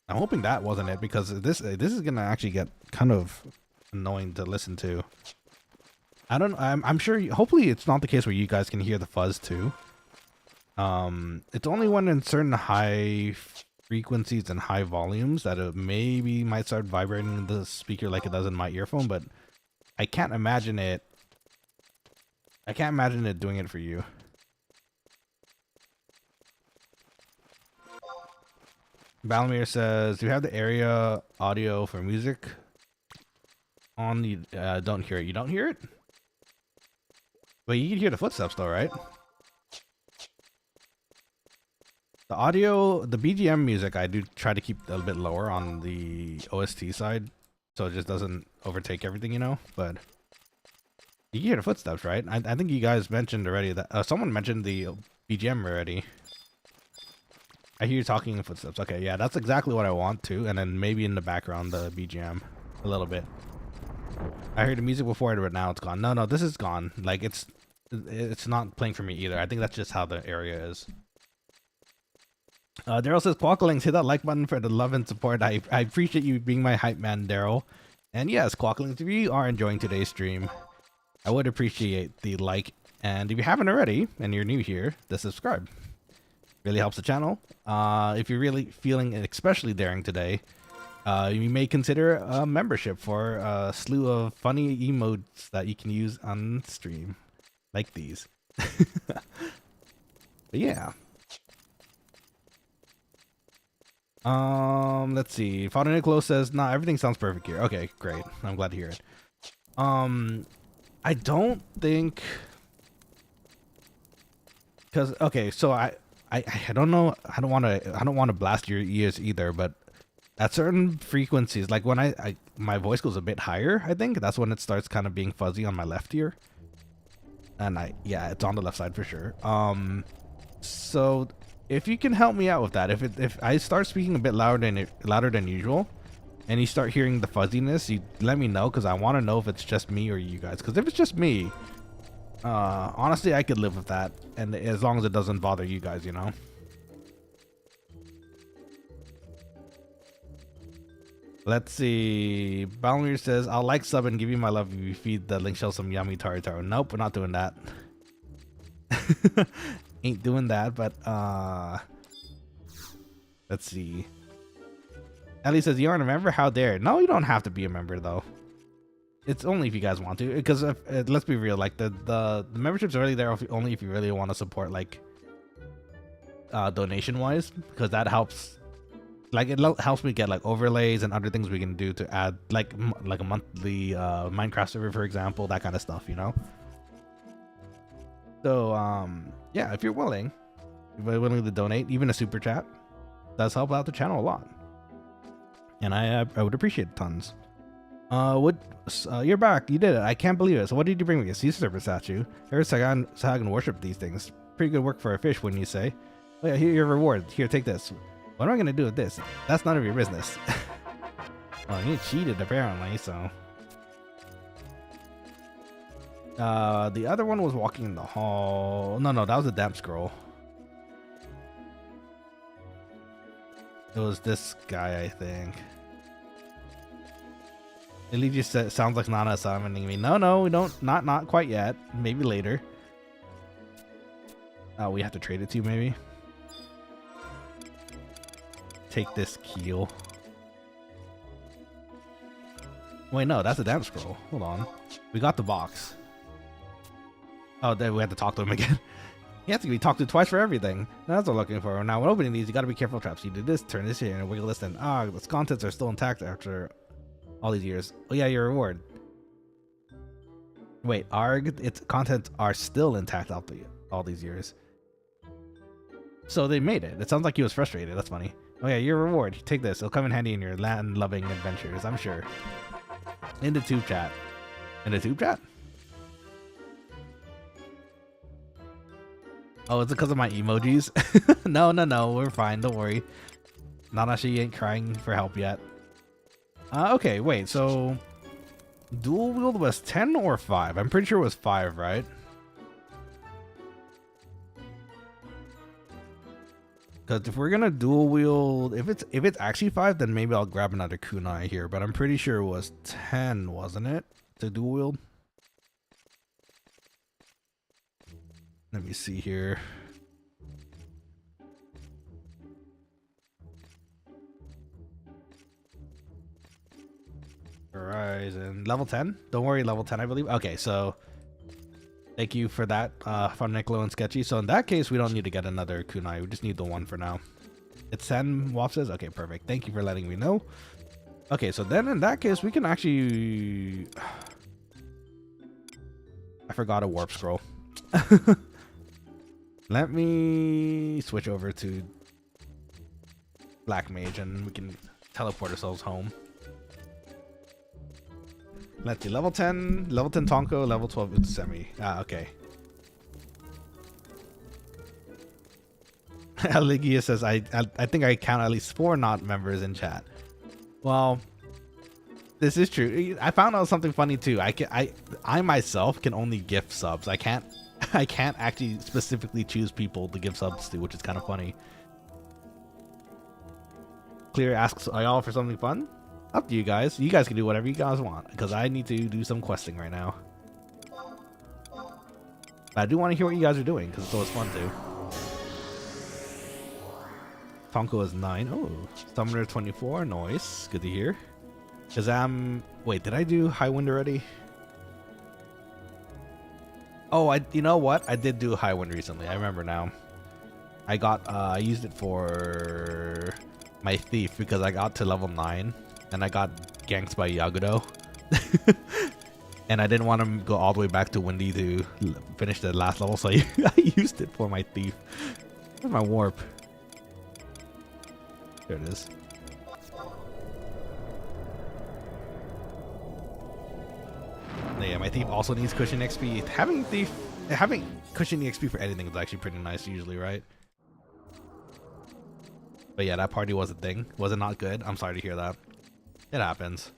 I'm hoping that wasn't it, because this is gonna actually get kind of annoying to listen to. I'm sure, hopefully it's not the case where you guys can hear the fuzz too. It's only when in certain high frequencies and high volumes that it maybe might start vibrating the speaker like it does in my earphone, but I can't imagine it doing it for you. Valamir says, do you have the area audio for music on the, don't hear it. You don't hear it? But you can hear the footsteps though, right? The audio, the BGM music, I do try to keep a little bit lower on the OST side, so it just doesn't overtake everything, you know? But you can hear the footsteps, right? I think you guys mentioned already that, someone mentioned the BGM already. I hear you talking in footsteps. Okay, yeah, that's exactly what I want to. And then maybe in the background, the BGM a little bit. I heard the music before, but now it's gone. No, this is gone. Like it's not playing for me either. I think that's just how the area is. Daryl says, Quokkalings, hit that like button for the love and support. I appreciate you being my hype man, Daryl. And yes, Quokkalings, if you are enjoying today's stream, I would appreciate the like. And if you haven't already, and you're new here, the subscribe. Really helps the channel. If you're really feeling especially daring today, you may consider a membership for a slew of funny emotes that you can use on stream, like these. But yeah. Let's see. Father Nicholas says, "Nah, everything sounds perfect here." Okay, great. I'm glad to hear it. I don't think, because okay, so I don't know. I don't want to blast your ears either, but at certain frequencies, like when my voice goes a bit higher, I think that's when it starts kind of being fuzzy on my left ear. And yeah, it's on the left side for sure. So if you can help me out with that, if I start speaking a bit louder than usual, and you start hearing the fuzziness, you let me know, because I want to know if it's just me or you guys. Because if it's just me, honestly, I could live with that, and as long as it doesn't bother you guys, you know. Let's see. Balmir says, "I'll like, sub, and give you my love if you feed the link shell some yummy tartaro." Nope, we're not doing that. Ain't doing that, but let's see. Ellie says, "You aren't a member? How dare?" No, you don't have to be a member though. It's only if you guys want to, because let's be real, like the membership's already there only if you really want to support, like donation wise, because that helps. Like it helps me get like overlays and other things we can do to add, like a monthly Minecraft server, for example, that kind of stuff, you know. So yeah, if you're willing to donate, even a super chat does help out the channel a lot, and I would appreciate it tons. You're back. You did it. I can't believe it. So what did you bring me? A sea serpent statue. Here's Sagan worship these things. Pretty good work for a fish, wouldn't you say? Oh yeah, here your reward. Here, take this. What am I gonna do with this? That's none of your business. Well, you cheated apparently, so. The other one was walking in the hall. No, that was a damp scroll. It was this guy, I think. It just sounds like Nana summoning me. No, we don't. Not quite yet. Maybe later. Oh, we have to trade it to you, maybe. Take this keel. Wait, no, that's a damn scroll. Hold on. We got the box. Oh, then we have to talk to him again. You have to be talked to twice for everything. That's what I'm looking for. Now, when opening these, you got to be careful of traps. You do this, turn this here, and wiggle this, and the contents are still intact after all these years. Oh yeah, your reward. Wait, its contents are still intact after all these years. So they made it. It sounds like he was frustrated. That's funny. Oh yeah, your reward. Take this. It'll come in handy in your land-loving adventures, I'm sure. In the tube chat. In the tube chat? Oh, is it because of my emojis? No, we're fine. Don't worry. Nanashi ain't crying for help yet. Okay, wait. So, dual wield was 10 or 5? I'm pretty sure it was 5, right? Because if we're gonna dual wield, if it's actually 5, then maybe I'll grab another kunai here. But I'm pretty sure it was 10, wasn't it? To dual wield. Let me see here. Horizon level 10. Don't worry, level 10, I believe. Okay, so thank you for that, Fun Niccolo and Sketchy. So in that case, we don't need to get another kunai. We just need the one for now. It's 10, Wop says. Okay, perfect. Thank you for letting me know. Okay, so then in that case, we can actually... I forgot a warp scroll. Let me switch over to Black Mage and we can teleport ourselves home. Let's see, level 10 Tonko, level 12 Utsemi. Okay. Aligia says, I think I count at least 4 not members in chat. Well, this is true. I found out something funny too. I myself can only gift subs. I can't actually specifically choose people to give subs to, which is kind of funny. Clear asks, are y'all for something fun? Up to you guys. You guys can do whatever you guys want, because I need to do some questing right now. But I do want to hear what you guys are doing, because it's always fun too. Tonko is 9. Oh, Summoner 24. Nice. Good to hear. Shazam. Wait, did I do High Wind already? Oh, you know what? I did do High Wind recently. I remember now. I used it for my thief because I got to level 9 and I got ganked by Yagudo. And I didn't want to go all the way back to Windy to finish the last level, so I used it for my thief. Where's my warp? There it is. Yeah, my thief also needs cushion XP. Having cushion XP for anything is actually pretty nice usually, right? But yeah, that party was a thing. Was it not good? I'm sorry to hear that. It happens.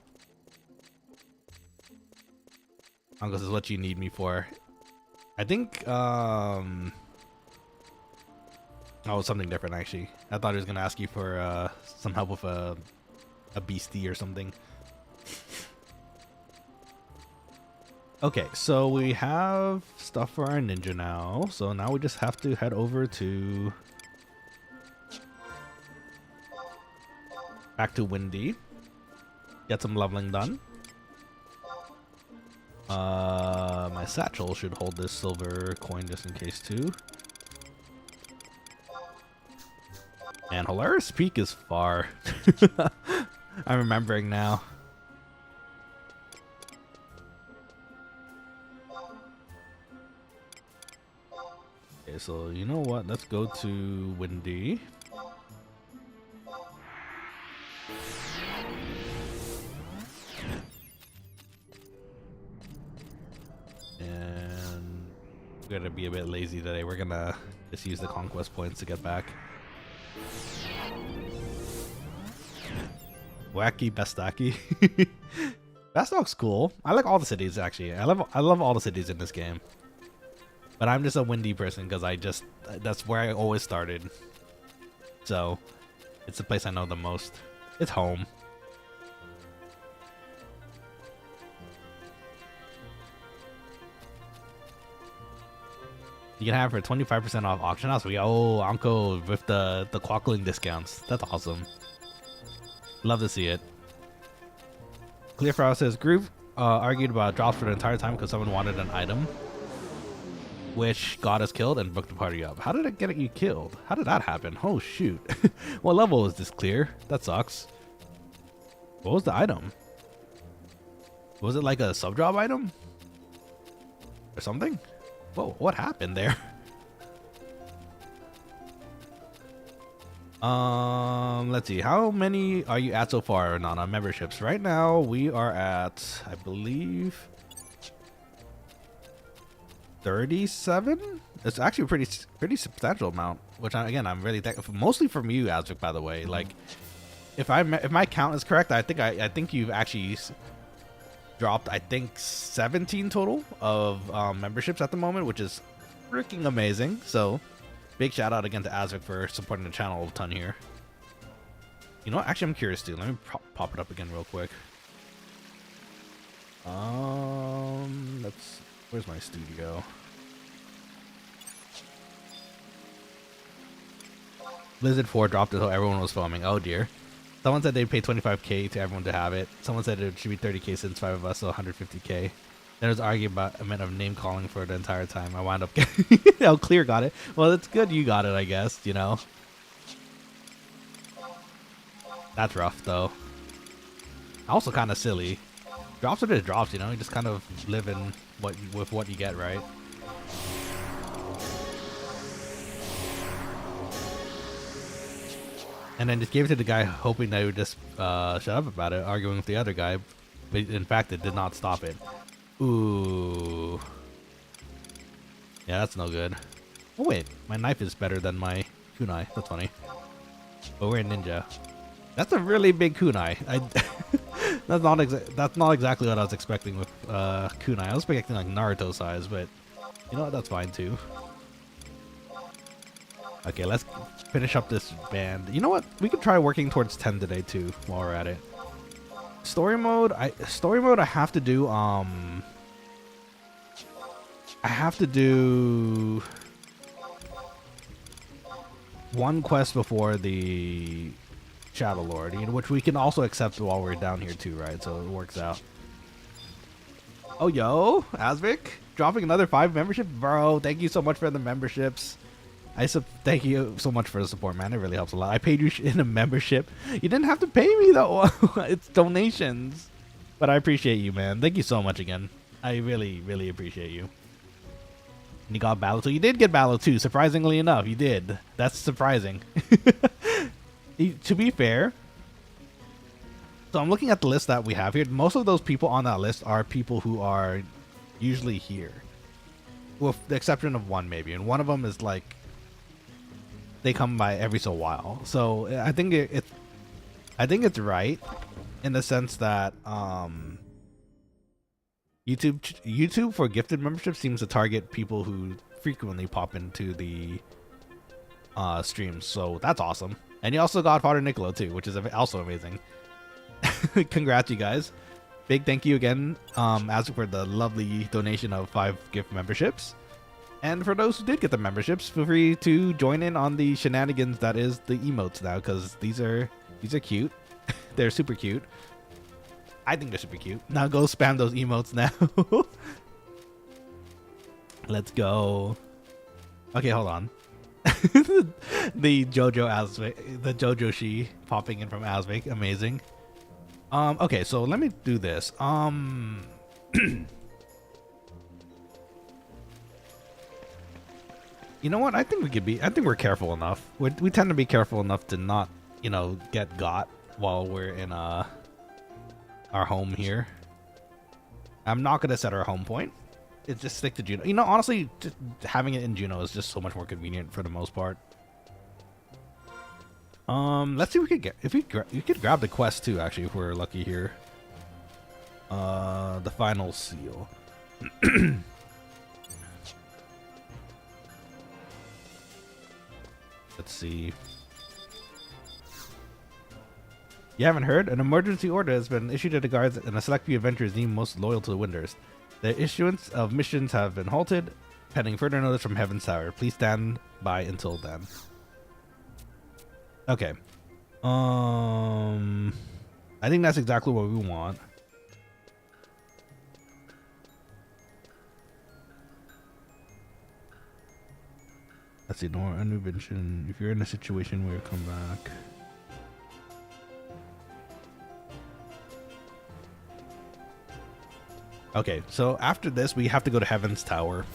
Uncles is what you need me for. I think oh, something different actually. I thought he was gonna ask you for some help with a beastie or something. Okay, so we have stuff for our ninja now. So now we just have to head over to back to Windy. Get some leveling done. My satchel should hold this silver coin just in case too. And Hilarious Peak is far. I'm remembering now. Okay, so you know what? Let's go to Windy. And we're gonna be a bit lazy today. We're gonna just use the conquest points to get back. Wacky Bestaki. Bestok's cool. I like all the cities actually. I love all the cities in this game. But I'm just a Windy person because that's where I always started. So it's the place I know the most. It's home. You can have it for 25% off auction house. Oh, Anko with the Quokkaling discounts. That's awesome. Love to see it. Clearfrow says group argued about drops for the entire time because someone wanted an item, which got us killed and booked the party up. How did it get you killed? How did that happen? Oh shoot! What level is this clear? That sucks. What was the item? Was it like a sub-job item or something? Whoa, what happened there? Let's see. How many are you at so far, Nana? Memberships. Right now, we are at, I believe, 37. It's actually a pretty substantial amount. Which, I'm really thankful. Mostly from you, Azvik, by the way. Like, if my count is correct, I think you've actually dropped, I think, 17 total of memberships at the moment, which is freaking amazing. So big shout out again to Azvik for supporting the channel a ton here. You know what? Actually, I'm curious too. Let me pop it up again real quick. Where's my studio? Blizzard 4 dropped it so everyone was foaming. Oh dear. Someone said they'd pay 25k to everyone to have it. Someone said it should be 30k since 5 of us, so 150k. There was arguing about a minute of name calling for the entire time. I wound up getting oh, Clear got it. Well, it's good you got it, I guess, you know. That's rough though. Also kind of silly. Drops are just drops, you know. You just kind of live in with what you get, right? And then just gave it to the guy hoping they would just shut up about it, arguing with the other guy. But in fact, it did not stop it. Ooh. Yeah, that's no good. Oh wait, my knife is better than my kunai. That's funny. But we're a ninja. That's a really big kunai. That's not exactly what I was expecting with kunai. I was expecting like Naruto size, but you know what? That's fine too. Okay, let's finish up this band. You know what? We could try working towards 10 today too while we're at it. Story mode, I have to do one quest before the Shadow Lord, which we can also accept while we're down here too, right? So it works out. Oh yo, Azvik, dropping another 5 membership, bro. Thank you so much for the memberships. Thank you so much for the support, man. It really helps a lot. I paid you in a membership. You didn't have to pay me though. It's donations. But I appreciate you, man. Thank you so much again. I really, really appreciate you. And you got Battle 2. You did get Battle 2, surprisingly enough. You did. That's surprising. To be fair, so I'm looking at the list that we have here. Most of those people on that list are people who are usually here. With the exception of one, maybe. And one of them is like, they come by every so while. So I think it's right in the sense that YouTube for gifted membership seems to target people who frequently pop into the streams. So that's awesome. And you also got Father Niccolo too, which is also amazing. Congrats, you guys. Big thank you again, as for the lovely donation of 5 gift memberships. And for those who did get the memberships, feel free to join in on the shenanigans that is the emotes now, because these are cute. They're super cute. I think they're super cute. Now go spam those emotes now. Let's go. Okay, hold on. The JoJo Asvik, the JoJo Shi popping in from Asvik, amazing. Okay, so let me do this. You know what? I think we're careful enough. We tend to be careful enough to not, you know, get got while we're in our home here. I'm not gonna set our home point. It's just stick to Juno. You know, honestly, just having it in Juno is just so much more convenient for the most part. Let's see if we could grab the quest too, actually, if we're lucky here. The final seal. Let's see. You haven't heard? An emergency order has been issued to the guards and a select few adventurers deemed most loyal to the Winders. The issuance of missions have been halted, pending further notice from Heaven's Tower. Please stand by until then. Okay. I think that's exactly what we want. Let's see, no intervention. If you're in a situation where you come back. Okay, so after this, we have to go to Heaven's Tower,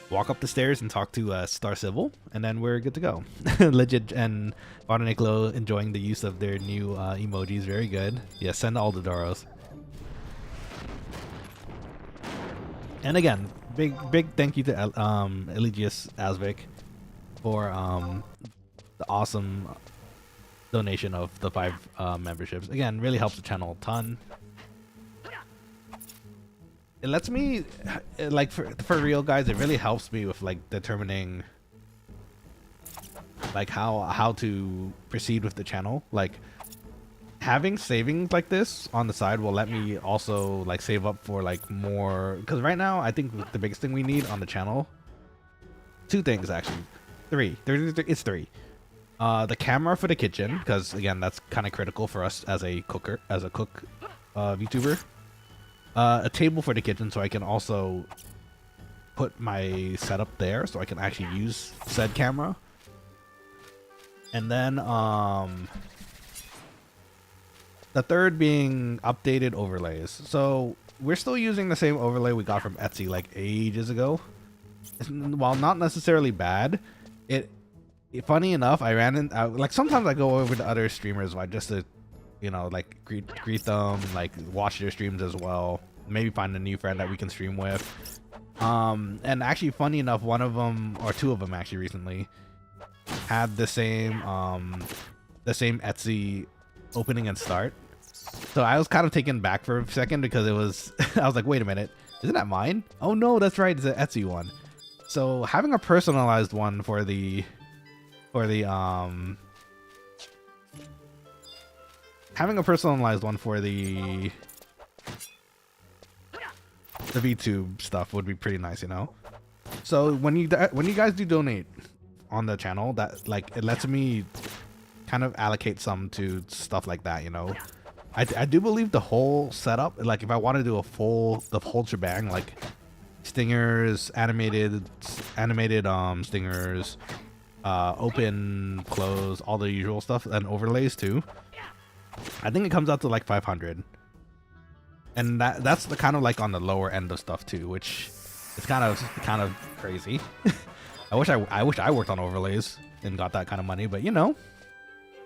walk up the stairs and talk to Star Civil, and then we're good to go. Legit and Father Niccolo enjoying the use of their new emojis. Very good. Yeah, send all the Doros. And again, big thank you to Eligius Asvik for the awesome donation of the 5 memberships. Again, really helps the channel a ton. It lets me, like, for real, guys, it really helps me with, like, determining, like, how to proceed with the channel. Like, having savings like this on the side will let me also, like, save up for, like, more, because right now, I think the biggest thing we need on the channel, 2 things, actually. 3. It's 3. The camera for the kitchen, because, again, that's kind of critical for us as a cook VTuber. A table for the kitchen so I can also put my setup there so I can actually use said camera. And then the third being updated overlays. So we're still using the same overlay we got from Etsy like ages ago. While not necessarily bad, funny enough, I ran in like sometimes I go over to other streamers just to, you know, like greet them, like watch their streams as well. Maybe find a new friend that we can stream with. And actually, funny enough, one of them or 2 of them actually recently had the same Etsy opening and start. So I was kind of taken back for a second because it was I was like, wait a minute, isn't that mine? Oh no, that's right, it's an Etsy one. So having a personalized one for the VTube stuff would be pretty nice, you know. So when you guys do donate on the channel, that like it lets me kind of allocate some to stuff like that, you know. I do believe the whole setup, like if I want to do the whole shebang, like stingers, animated stingers, open, close, all the usual stuff, and overlays too. I think it comes out to like 500, and that's the kind of like on the lower end of stuff too, which is kind of crazy. I wish I worked on overlays and got that kind of money, but you know,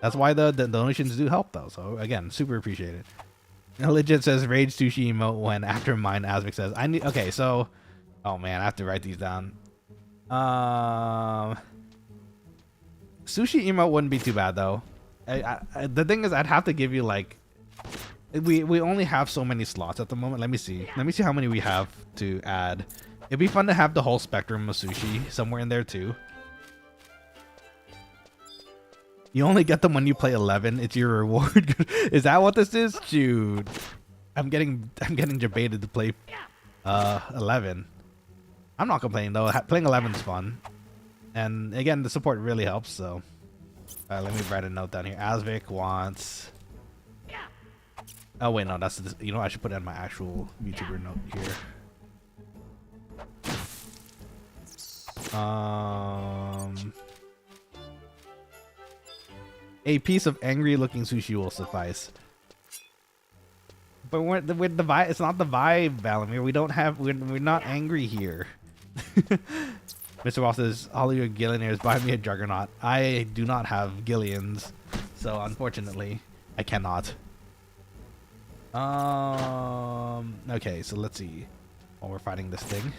that's why the donations do help though. So again, super appreciate it. Legit says rage sushi emote when after mine. Asvic says I need. Okay, so oh man, I have to write these down. Sushi emote wouldn't be too bad though. The thing is, I'd have to give you like, we only have so many slots at the moment. Let me see how many we have to add. It'd be fun to have the whole spectrum of sushi somewhere in there too. You only get them when you play 11. It's your reward. Is that what this is? Dude, I'm getting debated to play 11. I'm not complaining though. Playing 11 is fun, and again, the support really helps. So let me write a note down here. Asvic wants. Oh wait, no, that's you know, I should put it in my actual VTuber note here. A piece of angry-looking sushi will suffice. But with the vibe, it's not the vibe, Valamir. We don't have. We're not angry here. Mr. Wall says, all of your Gillionaires buy me a Juggernaut. I do not have Gillions, so unfortunately, I cannot. Okay, so let's see. While we're fighting this thing.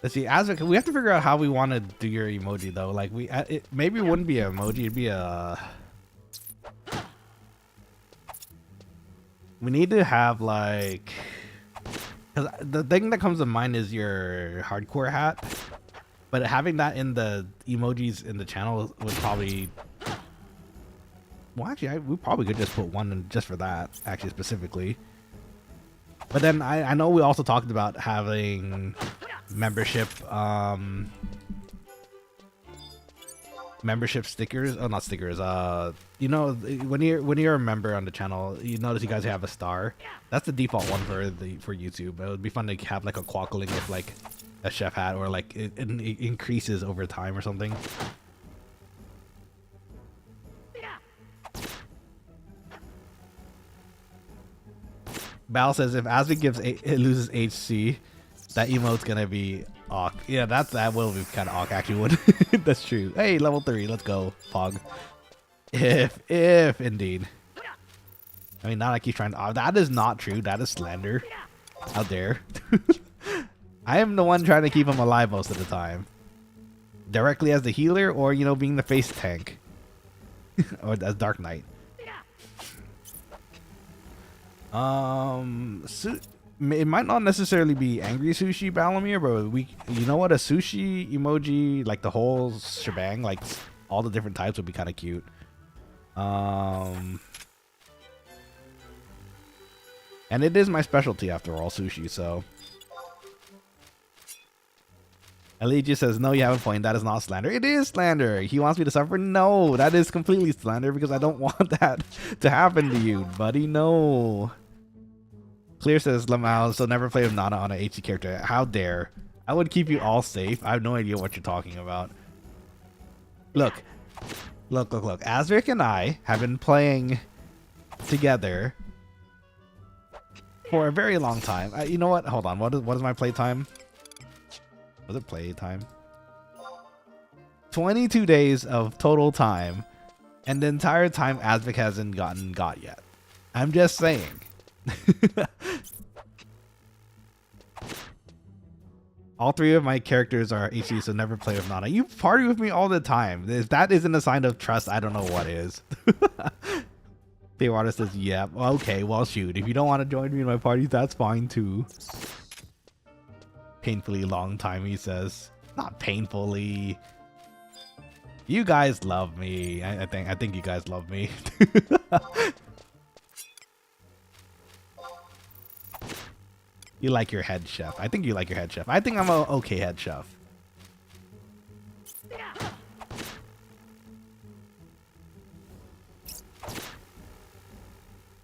Let's see, as we have to figure out how we want to do your emoji though. Like maybe it wouldn't be an emoji, it'd be a. We need to have like, because the thing that comes to mind is your hardcore hat, but having that in the emojis in the channel would probably. Well, actually, we probably could just put one in just for that, actually specifically. But then I know we also talked about having membership membership stickers. Oh, not stickers. You know, when you're a member on the channel, you notice you guys have a star. That's the default one for YouTube. It would be fun to have like a Quokkaling with like a chef hat, or like it increases over time or something. Bal says if Asvic gives it loses HC, that emote's gonna be awk. Yeah, that will be kind of awk actually. Would that's true. Hey, level 3, let's go, Pog. If indeed. I mean, not like he's trying to. That is not true. That is slander. How dare. I am the one trying to keep him alive most of the time. Directly as the healer, or you know, being the face tank, or as Dark Knight. It might not necessarily be angry sushi, Balamir, but you know what, a sushi emoji, like the whole shebang, like all the different types, would be kind of cute. And it is my specialty after all, sushi. So Eligia says, no, you have a point. That is not slander. It is slander. He wants me to suffer. No, that is completely slander, because I don't want that to happen to you, buddy. No. Clear says, Lamau, so never play with Nana on an HC character. How dare. I would keep you all safe. I have no idea what you're talking about. Look. Asric and I have been playing together for a very long time. You know what? Hold on. What is my playtime? Was it playtime? 22 days of total time. And the entire time Asvic hasn't gotten got yet. I'm just saying. All 3 of my characters are HC, so never play with Nana. You party with me all the time. If that isn't a sign of trust, I don't know what is. Theowater says, yeah, okay, well shoot. If you don't want to join me in my parties, that's fine too. Painfully long time, he says. Not painfully. You guys love me. I think you guys love me. You like your head chef. I think you like your head chef. I think I'm a okay head chef.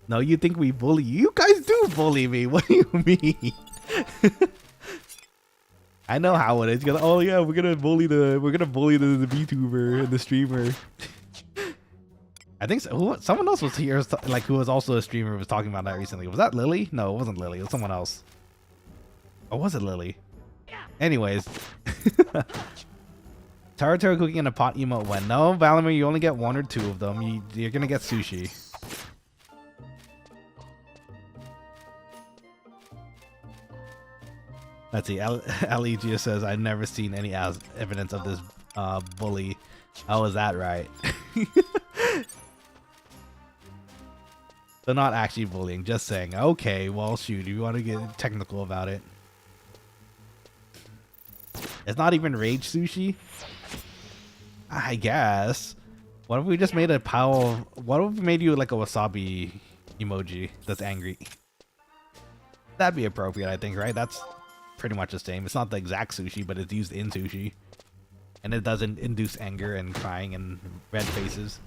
No, you think we bully you? You guys do bully me. What do you mean? I know how it is. You're gonna, oh yeah, we're gonna bully the VTuber and the streamer. I think so. Someone else was here, like who was also a streamer, was talking about that recently. Was that Lily? No, it wasn't Lily. It was someone else. Or was it Lily? Anyways. Taro cooking in a pot emote when? No, Valamir, you only get 1 or 2 of them. You're gonna get sushi. Let's see. Legia says, I've never seen any evidence of this bully. Oh, is that right? So not actually bullying, just saying, okay, well, shoot, you want to get technical about it. It's not even rage sushi? I guess. What if we just made a pile of, what if we made you like a wasabi emoji that's angry? That'd be appropriate, I think, right? That's pretty much the same. It's not the exact sushi, but it's used in sushi. And it doesn't induce anger and crying and red faces.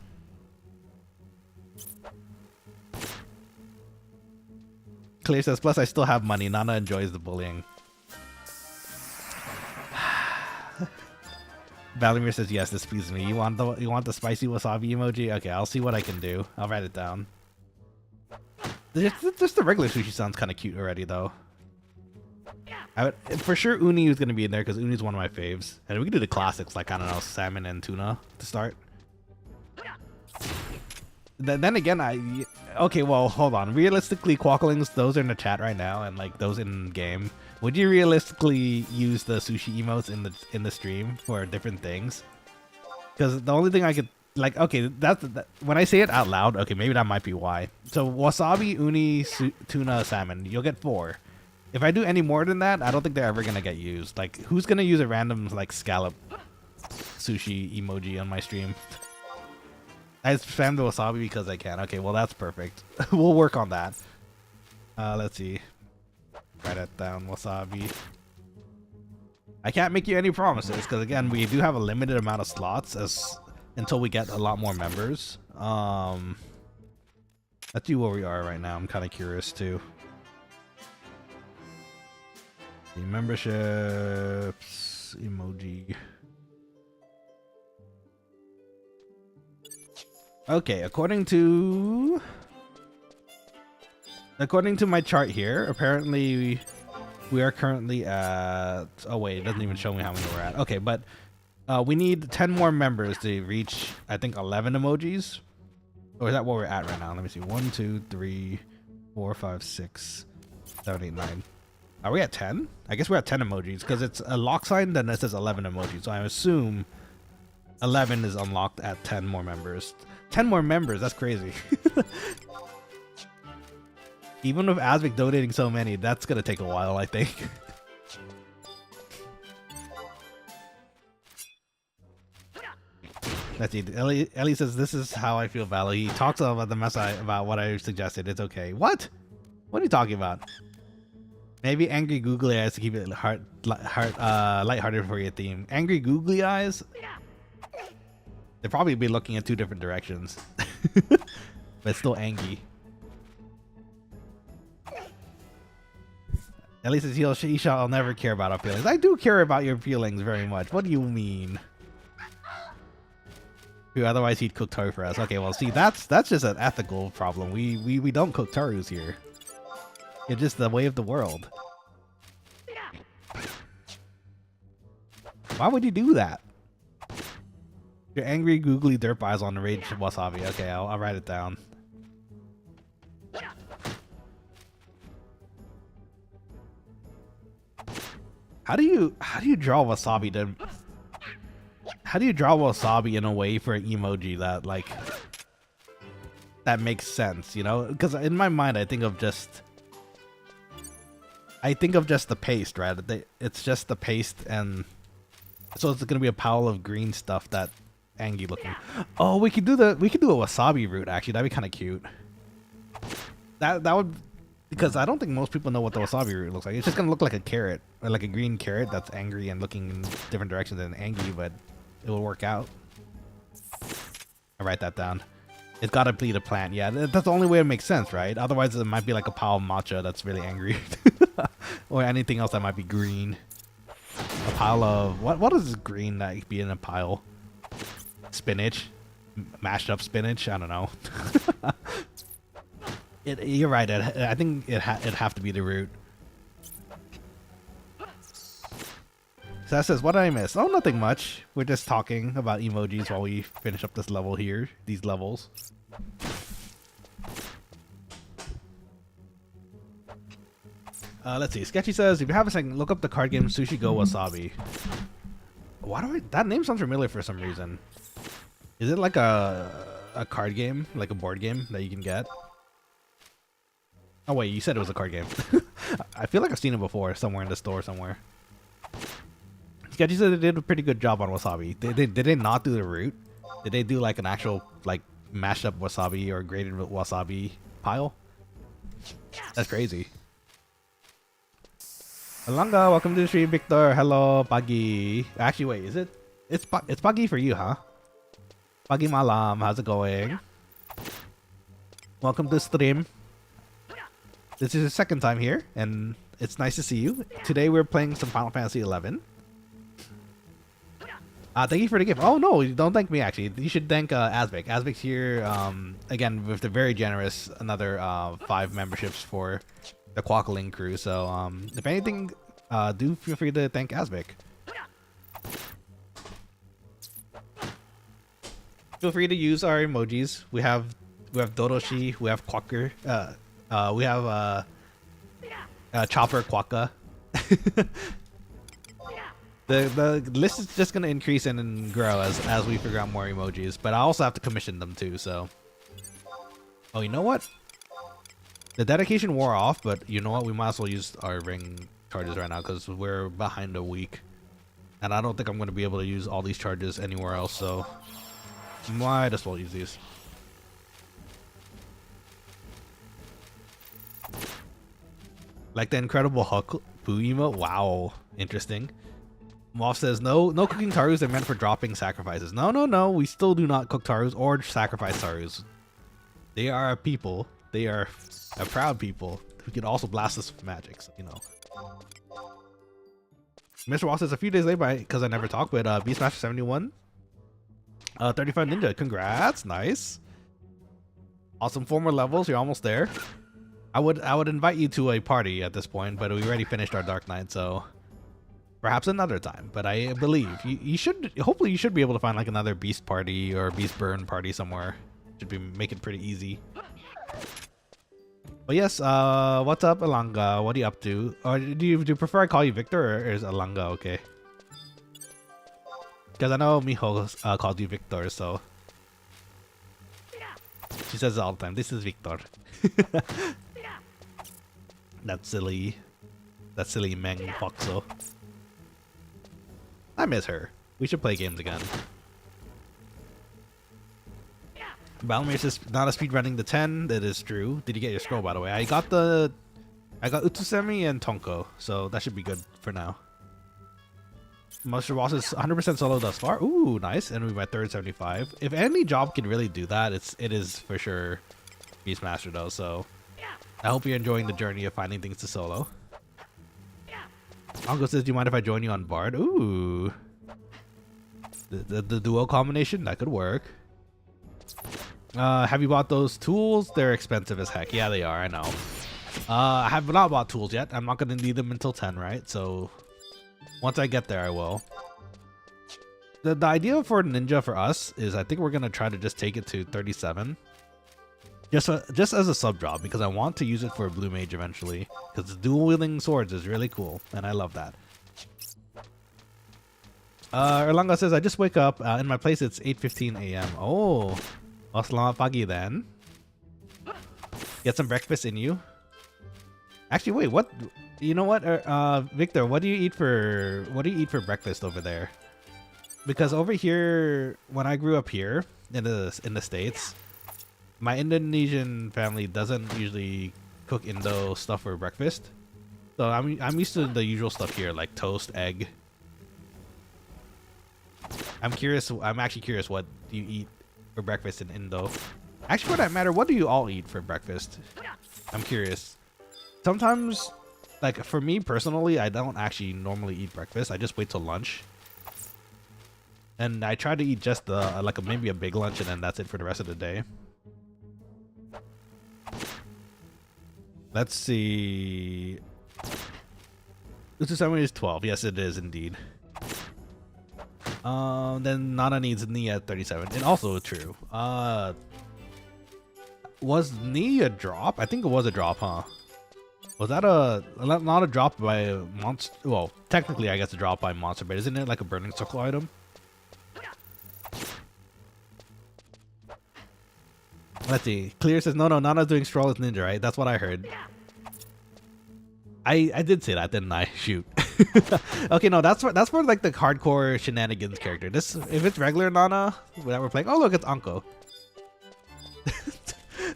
Clear says, plus I still have money. Nana enjoys the bullying. Valimir says, yes, this pleases me. You want the spicy wasabi emoji? Okay, I'll see what I can do. I'll write it down. Just the regular sushi sounds kind of cute already, though. For sure, uni is going to be in there because uni is one of my faves. And we can do the classics like, I don't know, salmon and tuna to start. Then again, okay, well, hold on. Realistically, Quokkalings, those are in the chat right now, and like those in game. Would you realistically use the sushi emotes in the stream for different things? Because the only thing I could like, okay, when I say it out loud, okay, maybe that might be why. So wasabi, uni, tuna, salmon, you'll get 4. If I do any more than that, I don't think they're ever gonna get used. Like, who's gonna use a random like scallop sushi emoji on my stream? I spam the wasabi because I can. Okay, well that's perfect. We'll work on that. Let's see. Write that down, wasabi. I can't make you any promises because again, we do have a limited amount of slots until we get a lot more members. Let's see where we are right now. I'm kind of curious too. The memberships emoji. Okay, according to my chart here, apparently we are currently at, oh wait, it doesn't even show me how many we're at. Okay, but we need 10 more members to reach, I think, 11 emojis. Or is that what we're at right now? Let me see. 1, 2, 3, 4, 5, 6, 7, 8, 9. Are we at 10? I guess we're at 10 emojis because it's a lock sign, then it says 11 emojis. So I assume 11 is unlocked at 10 more members. 10 more members, that's crazy. Even with Asvik donating so many, that's gonna take a while, I think. Let's see. Ellie says, this is how I feel, Val. He talks about the mess about what I suggested. It's okay. What? What are you talking about? Maybe angry googly eyes to keep it lighthearted for your theme. Angry googly eyes? They'll probably be looking in 2 different directions. But still angry. At least he shall never care about our feelings. I do care about your feelings very much. What do you mean? Otherwise he'd cook tofu for us. Okay, well see, that's just an ethical problem. We don't cook torus here. It's just the way of the world. Why would you do that? Your angry googly derp eyes on the rage wasabi. Okay, I'll write it down. How do you draw wasabi to? How do you draw wasabi in a way for an emoji that like that makes sense? You know, because in my mind I think of just the paste, right? It's just the paste, and so it's gonna be a pile of green stuff that angry looking. Oh, we could do a wasabi root actually. That'd be kind of cute. That would, because I don't think most people know what the wasabi root looks like. It's just gonna look like a carrot, or like a green carrot that's angry and looking in different directions than angry, but it will work out. I'll write that down. It's gotta be the plant. Yeah, that's the only way it makes sense, right? Otherwise, it might be like a pile of matcha that's really angry, or anything else that might be green. A pile of what is green that be in a pile? Spinach, mashed up spinach. I don't know. You're right. I think it'd have to be the root. So that says, what did I miss? Oh, nothing much. We're just talking about emojis while we finish up this level here. These levels. Let's see. Sketchy says, if you have a second, look up the card game Sushi Go Wasabi. Why do that name sounds familiar for some reason? Is it like a card game, like a board game that you can get? Oh wait, you said it was a card game. I feel like I've seen it before somewhere in the store somewhere. Sketchy said they did a pretty good job on wasabi. Did they not do the root? Did they do like an actual like mashed up wasabi or grated wasabi pile? That's crazy. Alanga, welcome to the stream, Victor. Hello, Pagi. Actually, wait, is it? It's Pagi for you, huh? Pagi malam, how's it going? Welcome to the stream. This is the second time here, and it's nice to see you. Today we're playing some Final Fantasy 11. Thank you for the gift. Oh no, don't thank me actually. You should thank Asvik. Asvik's here again with the very generous another 5 memberships for the Quokkaling crew. So if anything, do feel free to thank Asvik. Feel free to use our emojis. We have Dodoshi, we have Quacker, we have Chopper Quokka. The list is just gonna increase and grow as we figure out more emojis, but I also have to commission them too. So, oh, you know what? The dedication wore off, but you know what? We might as well use our ring charges right now because we're behind a week, and I don't think I'm gonna be able to use all these charges anywhere else. So, might as well use these. Like the Incredible Hulk Boo emote. Wow, interesting. Moff says, no cooking tarus are meant for dropping sacrifices. No. We still do not cook tarus or sacrifice tarus. They are a people. They are a proud people who can also blast us with magic, so, you know. Mr. Wall says, a few days late because I never talked with Beastmaster 71. 35 Ninja. Congrats. Nice. Awesome. 4 more levels. You're almost there. I would invite you to a party at this point, but we already finished our Dark Knight, so... perhaps another time, but I believe you should. Hopefully, you should be able to find like another Beast party or Beast Burn party somewhere. Should make it pretty easy. But yes, what's up, Alanga? What are you up to? Or do you prefer I call you Victor, or is Alanga okay? Because I know Miho called you Victor, so she says it all the time. This is Victor. That silly Meng Foxo. I miss her. We should play games again. Balmir says not a speed running the 10. That is true. Did you get your scroll, by the way? I got Utsusemi and Tonko, so that should be good for now. Monster Boss is 100% solo thus far. Ooh, nice. And we're at third 75. If any job can really do that, it is for sure Beastmaster though. So I hope you're enjoying the journey of finding things to solo. Uncle says, do you mind if I join you on Bard? Ooh. The duo combination? That could work. Have you bought those tools? They're expensive as heck. Yeah, they are. I know. I have not bought tools yet. I'm not going to need them until 10, right? So once I get there, I will. The idea for Ninja for us is I think we're going to try to just take it to 37. Just as a sub job, because I want to use it for a blue mage eventually, because dual wielding swords is really cool and I love that. Erlanga says, I just wake up in my place. It's 8:15 a.m. Oh, selamat pagi then. Get some breakfast in you. Actually, wait, what? You know what, Victor? What do you eat for breakfast over there? Because over here, when I grew up here in the States, my Indonesian family doesn't usually cook Indo stuff for breakfast, so I'm used to the usual stuff here, like toast, egg. I'm actually curious what you eat for breakfast in Indo. Actually, for that matter, what do you all eat for breakfast? I'm curious. Sometimes, like for me personally, I don't actually normally eat breakfast. I just wait till lunch. And I try to eat just like maybe a big lunch, and then that's it for the rest of the day. Let's see. This is 12. Yes, it is indeed. Then Nana needs knee at 37, and also true. Was knee a drop? I think it was a drop, huh? Was that not a drop by monster? Well, technically, I guess a drop by monster, but isn't it like a burning circle item? Let's see. Clear says no, Nana's doing Strawless Ninja, right? That's what I heard. I did say that, didn't I? Shoot. Okay, no, that's for like the hardcore shenanigans character. This, if it's regular Nana that we're playing. Oh look, it's Anko.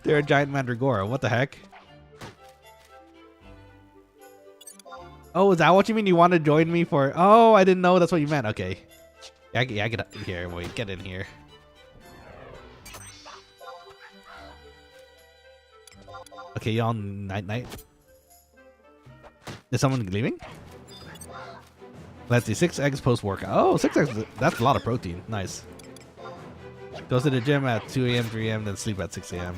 They're a giant Mandragora. What the heck? Oh, is that what you mean? You want to join me for? Oh, I didn't know that's what you meant. Okay. Yeah, get here. Wait, get in here. Okay, y'all night. Is someone leaving? Let's see, 6 eggs post-workout. Oh, 6 eggs, that's a lot of protein. Nice. Goes to the gym at 2 a.m., 3 a.m., then sleep at 6 a.m.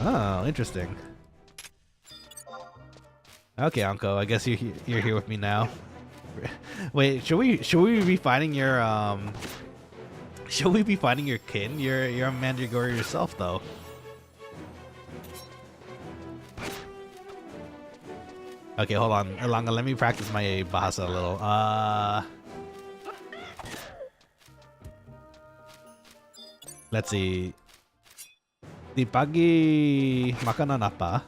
Oh, interesting. Okay, Anko, I guess you're here with me now. Wait, should we be finding your should we be finding your kin? You're a Mandragora yourself though. Okay, hold on. Elanga, let me practice my Bahasa a little. Let's see. Di pagi makanan apa?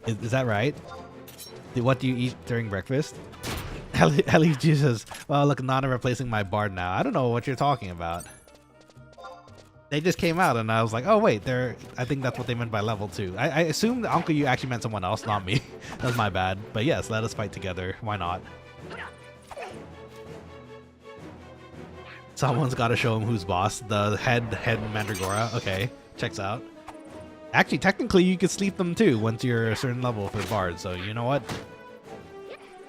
Is that right? What do you eat during breakfast? Ellie Jesus. Well, look, Nana replacing my bard now. I don't know what you're talking about. They just came out and I was like, oh wait, I think that's what they meant by level 2. I assumed, Uncle, you actually meant someone else, not me. That was my bad. But yes, let us fight together. Why not? Someone's got to show him who's boss. The head Mandragora. Okay, checks out. Actually, technically, you could sleep them too once you're a certain level for Bard. So you know what?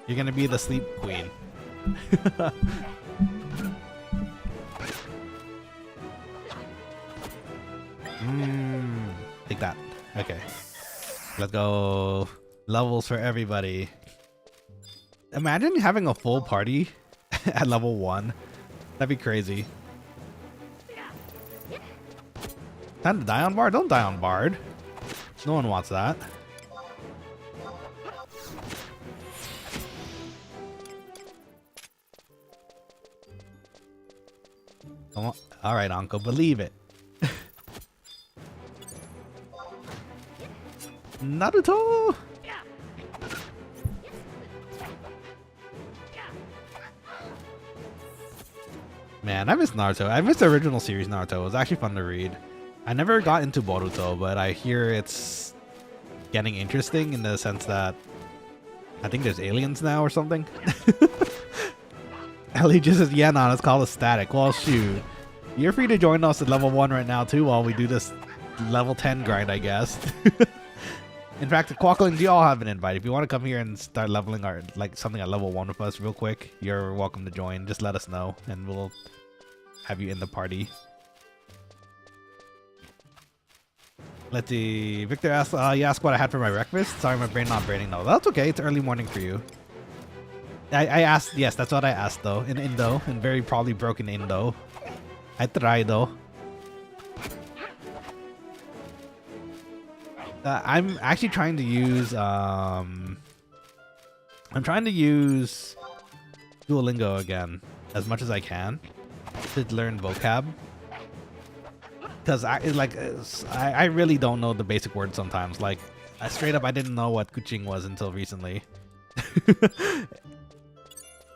You're gonna be the sleep queen. Take that. Okay. Let's go. Levels for everybody. Imagine having a full party at level 1. That'd be crazy. Time to die on Bard? Don't die on Bard. No one wants that. Alright, Anko, believe it. Naruto! Man, I miss Naruto. I miss the original series Naruto. It was actually fun to read. I never got into Boruto, but I hear it's getting interesting in the sense that I think there's aliens now or something. Ellie just says, yeah, no, it's called a static. Well, shoot. You're free to join us at level 1 right now, too, while we do this level 10 grind, I guess. In fact, the Quokkalings, you all have an invite. If you want to come here and start leveling our something at level 1 with us real quick, you're welcome to join. Just let us know, and we'll have you in the party. Let's see. Victor asked, you asked what I had for my breakfast? Sorry, my brain not braining. No, that's okay. It's early morning for you. I asked, yes, that's what I asked though, in Indo, in very probably broken Indo. I tried though. I'm actually trying to use, I'm trying to use Duolingo again, as much as I can, to learn vocab. Because I really don't know the basic words sometimes. Like, straight up, I didn't know what kuching was until recently.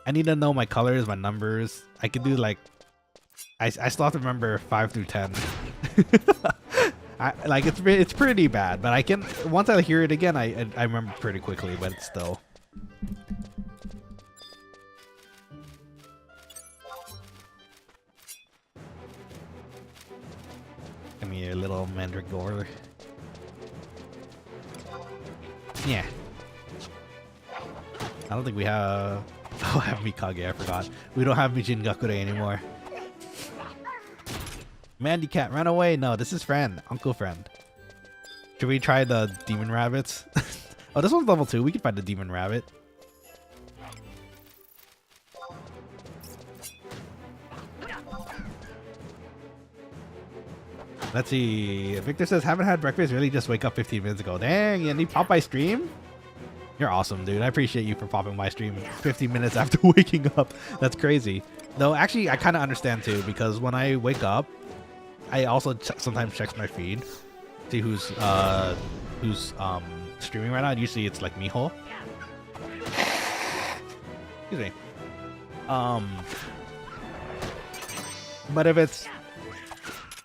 I need to know my colors, my numbers. I could do like, I still have to remember 5 through 10. It's pretty bad, but I can, once I hear it again, I remember pretty quickly, but it's still. Come here, little mandragora. Yeah. I don't think we have... Oh, I have Mikage, I forgot. We don't have Mijin Gakure anymore. Mandy Cat, run away! No, this is friend. Uncle friend. Should we try the demon rabbits? Oh, this one's level 2. We can find the demon rabbit. Let's see. Victor says, haven't had breakfast. Really just wake up 15 minutes ago. Dang, you need pop my stream? You're awesome, dude. I appreciate you for popping my stream 15 minutes after waking up. That's crazy. Though, actually, I kind of understand too, because when I wake up, I also sometimes check my feed, see who's streaming right now. Usually it's like Miho. Excuse me.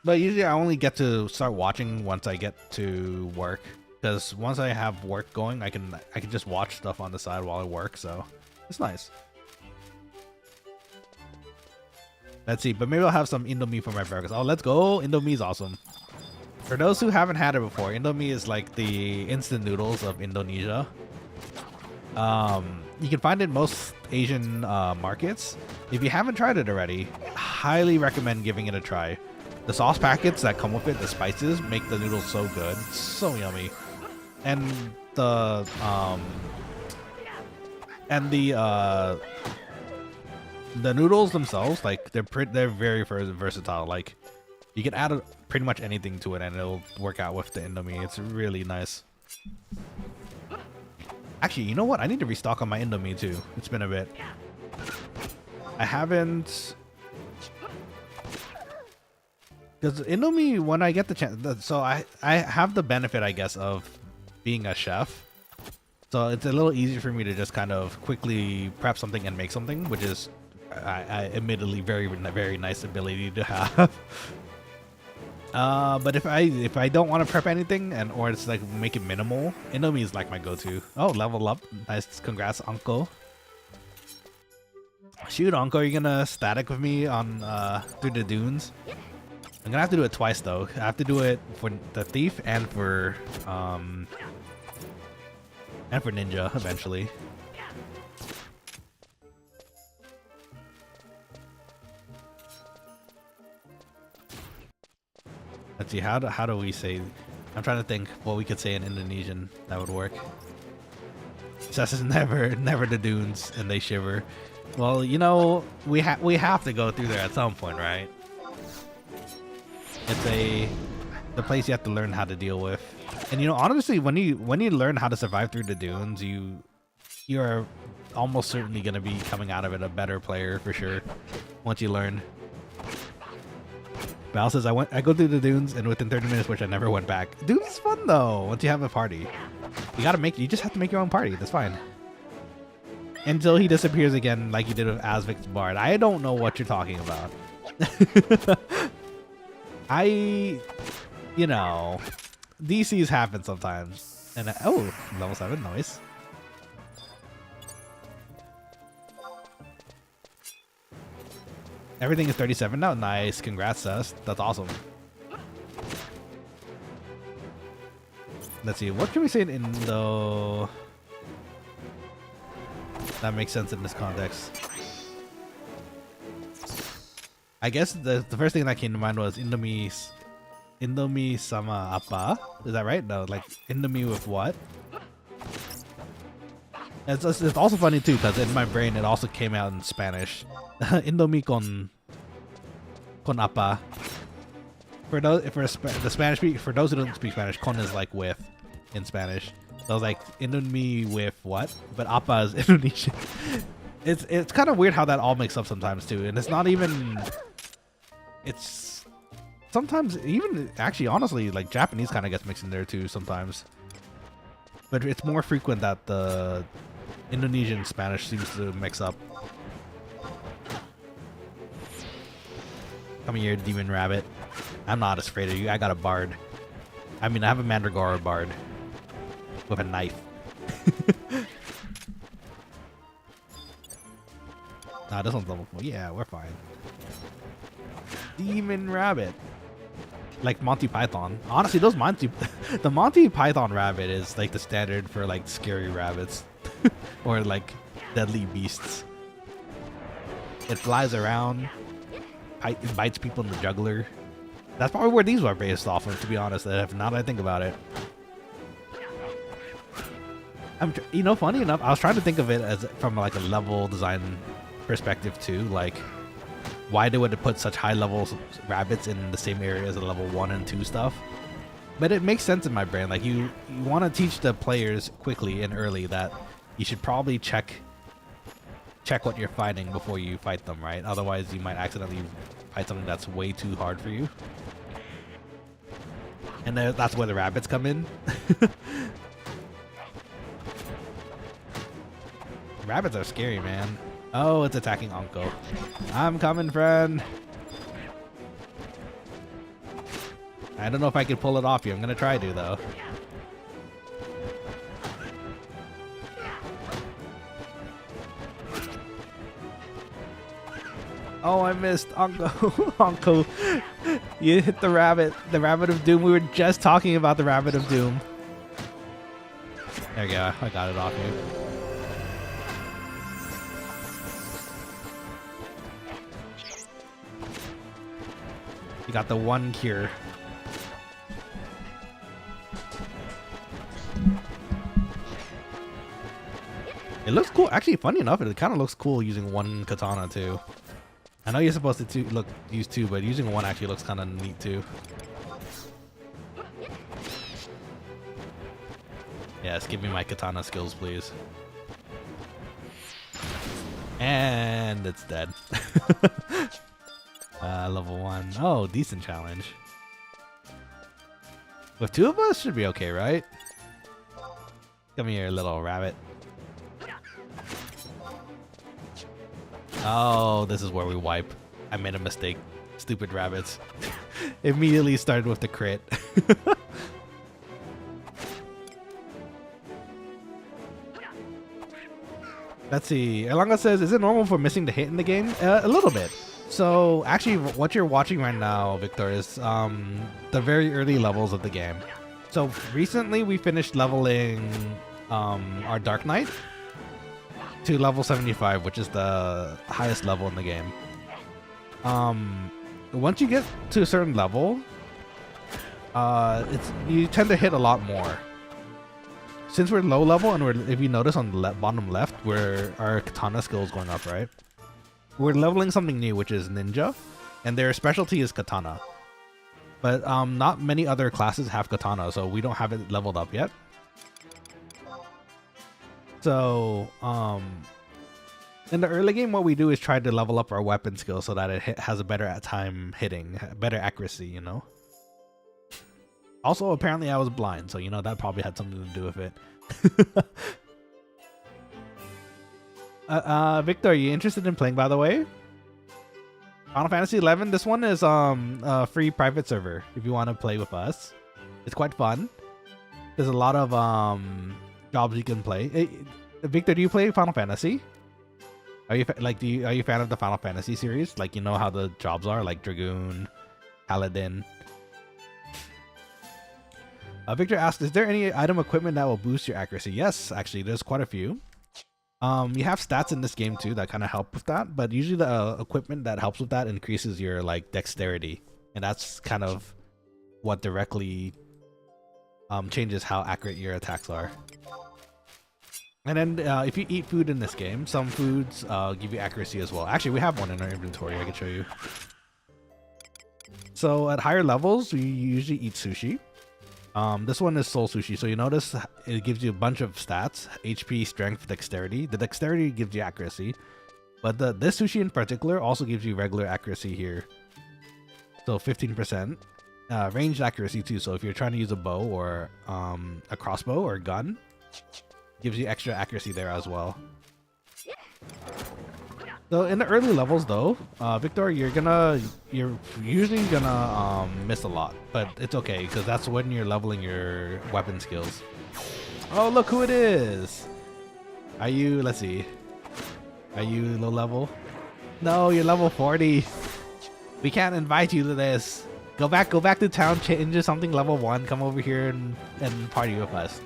But usually I only get to start watching once I get to work, because once I have work going, I can just watch stuff on the side while I work. So it's nice. Let's see, but maybe I'll have some Indomie for my breakfast. Oh, let's go! Indomie's awesome. For those who haven't had it before, Indomie is like the instant noodles of Indonesia. You can find it in most Asian markets. If you haven't tried it already, highly recommend giving it a try. The sauce packets that come with it, the spices, make the noodles so good. It's so yummy. And the noodles themselves, like they're very versatile. Like you can add pretty much anything to it and it'll work out with the Indomie. It's really nice. Actually, you know what? I need to restock on my Indomie too. It's been a bit. I haven't, because Indomie, when I get the chance, so I have the benefit, I guess, of being a chef. So it's a little easier for me to just kind of quickly prep something and make something, which is, I admittedly very nice ability to have. But if I don't want to prep anything or it's like make it minimal, Indomie is like my go-to. Oh, level up. Nice. Congrats, Uncle. Shoot, Uncle, you're gonna static with me on through the dunes. I'm gonna have to do it twice though. I have to do it for the thief and for ninja eventually. Let's see, how do we say? I'm trying to think what we could say in Indonesian that would work. Says never the dunes and they shiver. Well, you know, we have to go through there at some point, right? It's the place you have to learn how to deal with. And you know, honestly, when you learn how to survive through the dunes, you're almost certainly gonna be coming out of it a better player for sure. Once you learn. Val says, I go through the dunes and within 30 minutes, which I never went back. Dunes is fun though. Once you have a party, you just have to make your own party. That's fine. Until he disappears again, like you did with Asvik's Bard. I don't know what you're talking about. You know, DCs happen sometimes. And oh, level 7, nice. Everything is 37 now. Nice, congrats, Seth. That's awesome. Let's see, what can we say in Indo that makes sense in this context? I guess the first thing that came to mind was Indomie sama apa? Is that right? No, like Indomie with what? It's also funny too, because in my brain it also came out in Spanish. Indomie con apa? For those for those who don't speak Spanish, con is like with in Spanish. So I was like, Indomie with what? But apa is Indonesian. It's kind of weird how that all makes up sometimes too, and it's not even. It's sometimes even actually honestly like Japanese kind of gets mixed in there too sometimes. But it's more frequent that the Indonesian Spanish seems to mix up. Come here, demon rabbit. I'm not as afraid of you. I got a bard. I mean, I have a mandragora bard with a knife. Nah, this one's level 4. Yeah, we're fine. Demon rabbit. like Monty Python. Honestly, those the Monty Python rabbit is like the standard for like scary rabbits or like deadly beasts. It flies around, it bites people in the jugular. That's probably where these were based off of, to be honest. Now that I think about it, you know, funny enough, I was trying to think of it as from like a level design perspective too, like. Why they would put such high level rabbits in the same area as the level 1 and 2 stuff. But it makes sense in my brain. Like you want to teach the players quickly and early that you should probably check what you're fighting before you fight them, right? Otherwise you might accidentally fight something that's way too hard for you. And that's where the rabbits come in. Rabbits are scary, man. Oh, it's attacking Anko. I'm coming, friend. I don't know if I can pull it off you. I'm gonna try to, though. Oh, I missed Anko. Anko, you hit the rabbit. The rabbit of doom. We were just talking about the rabbit of doom. There you go. I got it off you. You got the one cure. It looks cool. Actually, funny enough, it kind of looks cool using one katana too. I know you're supposed to use two, but using one actually looks kind of neat too. Yes, give me my katana skills, please. And it's dead. Level 1. Oh, decent challenge. With two of us, should be okay, right? Come here, little rabbit. Oh, this is where we wipe. I made a mistake. Stupid rabbits. Immediately started with the crit. Let's see. Erlanga says, is it normal for missing the hit in the game? A little bit. So actually what you're watching right now, Victor, is the very early levels of the game. So recently we finished leveling our Dark Knight to level 75, which is the highest level in the game. Once you get to a certain level, you tend to hit a lot more. Since we're low level, and if you notice on the bottom left, where our katana skill is going up, right? We're leveling something new, which is ninja, and their specialty is katana. But not many other classes have katana, so we don't have it leveled up yet. So in the early game, what we do is try to level up our weapon skill so that it has a better time hitting, better accuracy, you know? Also, apparently I was blind, so you know that probably had something to do with it. Victor, are you interested in playing, by the way? Final Fantasy 11, this one is a free private server if you want to play with us. It's quite fun. There's a lot of jobs you can play. Hey, Victor, do you play Final Fantasy? Are you are you a fan of the Final Fantasy series? Like, you know how the jobs are, like Dragoon, Paladin. Victor asks, is there any item equipment that will boost your accuracy? Yes, actually, there's quite a few. You have stats in this game too that kind of help with that, but usually the equipment that helps with that increases your like dexterity, and that's kind of what directly changes how accurate your attacks are. And then if you eat food in this game, some foods give you accuracy as well. Actually, we have one in our inventory. I can show you. So at higher levels, we usually eat sushi. This one is soul sushi, so you notice it gives you a bunch of stats: HP, strength, dexterity. The dexterity gives you accuracy, but this sushi in particular also gives you regular accuracy here. So 15%. Ranged accuracy too, so if you're trying to use a bow or a crossbow or a gun, gives you extra accuracy there as well. So in the early levels though, Victor, you're usually gonna miss a lot, but it's okay because that's when you're leveling your weapon skills. Oh, look who it is! Are you? Let's see. Are you low level? No, you're level 40. We can't invite you to this. Go back to town, change to something level 1, come over here and party with us.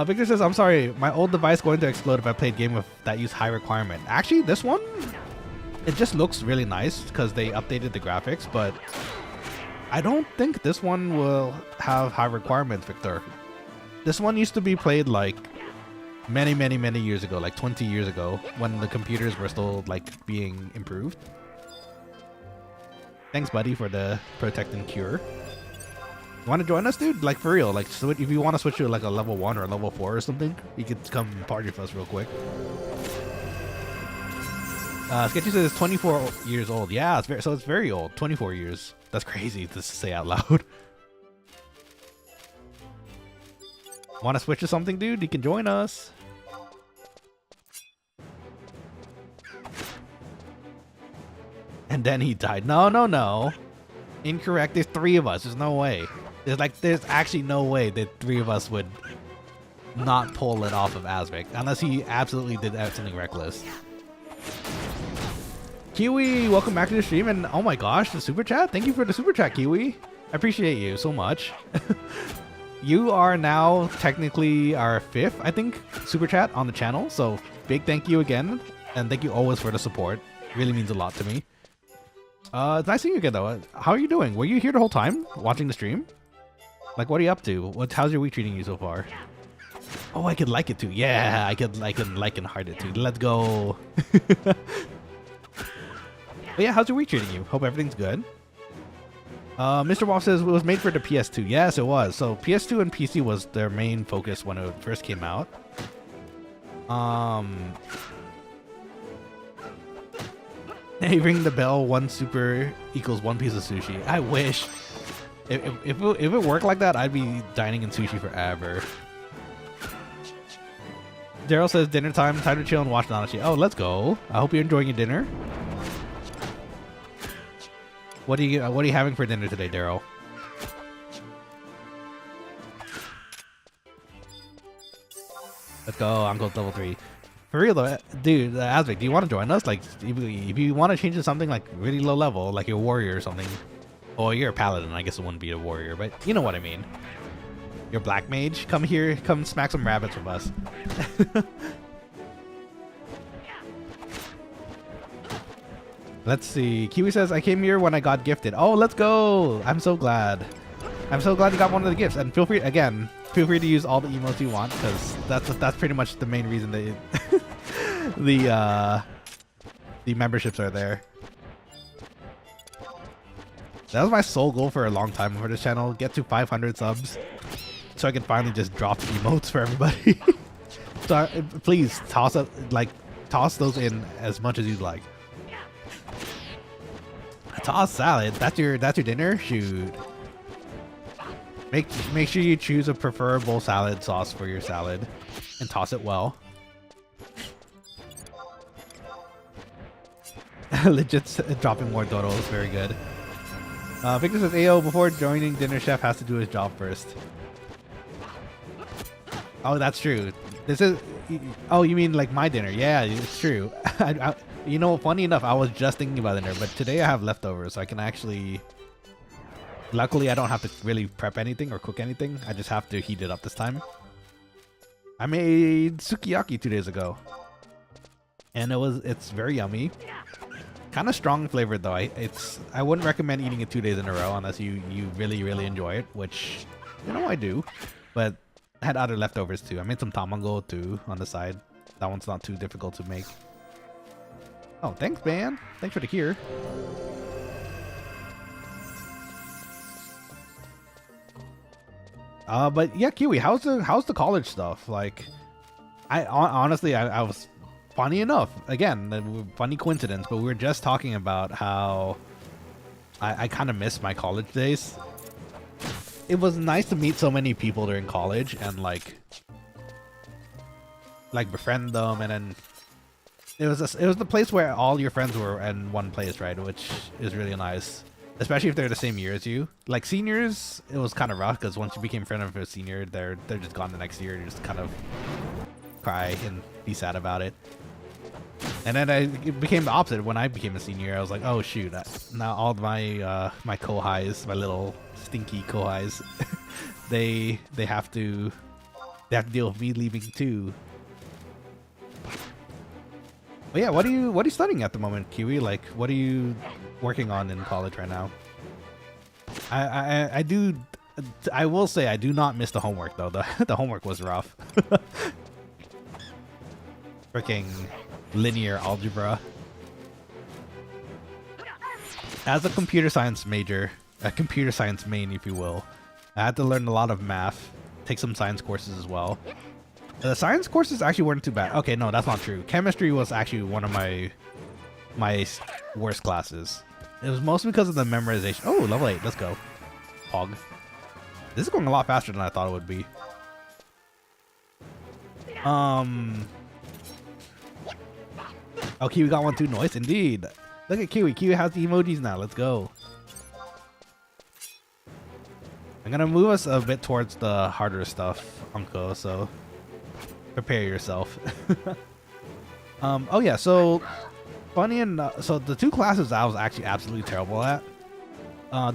Victor says, I'm sorry, my old device going to explode if I played game with that use high requirement. Actually, this one, it just looks really nice because they updated the graphics, but I don't think this one will have high requirements, Victor. This one used to be played like many years ago, like 20 years ago, when the computers were still like being improved. Thanks, buddy, for the protect and cure. You want to join us, dude? Like, for real. Like, so if you want to switch to like a level 1 or a level 4 or something, you could come party with us real quick. Sketchy says it's 24 years old. Yeah, it's very old. 24 years. That's crazy to say out loud. Want to switch to something, dude? You can join us. And then he died. No. Incorrect. There's 3 of us. There's no way. There's actually no way that 3 of us would not pull it off of Asvik unless he absolutely did something reckless. Kiwi, welcome back to the stream, and oh my gosh, the super chat. Thank you for the super chat, Kiwi. I appreciate you so much. You are now technically our 5th, I think, super chat on the channel. So big thank you again, and thank you always for the support. Really means a lot to me. It's nice seeing you again though. How are you doing? Were you here the whole time watching the stream? Like, what are you up to? How's your week treating you so far? Oh, I could like it too. Yeah, I can like and heart it too. Let's go. But yeah, how's your week treating you? Hope everything's good. Mr. Wolf says it was made for the PS2. Yes, it was. So PS2 and PC was their main focus when it first came out. Hey, ring the bell. 1 super equals 1 piece of sushi. I wish. If it worked like that, I'd be dining in sushi forever. Daryl says dinner time to chill and watch Nanashi. Oh, let's go. I hope you're enjoying your dinner. What are you having for dinner today, Daryl? Let's go, Uncle Level 3. For real though, dude, Asvik, do you want to join us? Like, if you want to change to something like really low level, like a warrior or something. Oh, you're a paladin. I guess it wouldn't be a warrior, but you know what I mean. You're black mage. Come here, come smack some rabbits with us. Let's see. Kiwi says, I came here when I got gifted. Oh, let's go. I'm so glad. I'm so glad you got one of the gifts. And feel free to use all the emotes you want, because that's pretty much the main reason that the memberships are there. That was my sole goal for a long time for this channel. Get to 500 subs so I can finally just drop emotes for everybody. So please toss those in as much as you'd like. Toss salad. That's your dinner? Shoot. Make sure you choose a preferable salad sauce for your salad and toss it well. Legit dropping more dodos. Very good. Victor says, Ayo, before joining dinner, chef has to do his job first. Oh, that's true. This is... Oh, you mean like my dinner? Yeah, it's true. You know, funny enough, I was just thinking about dinner, but today I have leftovers, so I can actually... Luckily, I don't have to really prep anything or cook anything. I just have to heat it up this time. I made sukiyaki 2 days ago. And it's very yummy. Kind of strong flavored though. I wouldn't recommend eating it 2 days in a row unless you really enjoy it, which, you know, I do. But I had other leftovers too. I made some tamago too on the side. That one's not too difficult to make. Oh, thanks, man. Thanks for the cure. But yeah, Kiwi, how's the college stuff? Like, honestly, I was... Funny enough, again, funny coincidence, but we were just talking about how I kind of miss my college days. It was nice to meet so many people during college and like befriend them, and then it was the place where all your friends were in one place, right? Which is really nice, especially if they're the same year as you. Like seniors, it was kind of rough because once you became friend of a senior, they're just gone the next year. You just kind of cry and be sad about it. And then it became the opposite when I became a senior. I was like, oh shoot, now all my my kohais, my little stinky kohais, they have to deal with me leaving too. But yeah, what are you studying at the moment, Kiwi? Like, what are you working on in college right now? I will say I do not miss the homework though. The homework was rough. Freaking linear algebra. As a computer science major, a computer science main, if you will, I had to learn a lot of math, take some science courses as well. The science courses actually weren't too bad. Okay, no, that's not true. Chemistry was actually one of my worst classes. It was mostly because of the memorization. Oh, level 8. Let's go. Pog. This is going a lot faster than I thought it would be. Oh, Kiwi got one too. Nice indeed. Look at Kiwi. Kiwi has the emojis now. Let's go. I'm gonna move us a bit towards the harder stuff, Unko, so prepare yourself. Oh yeah, so funny enough, so the two classes I was actually absolutely terrible at.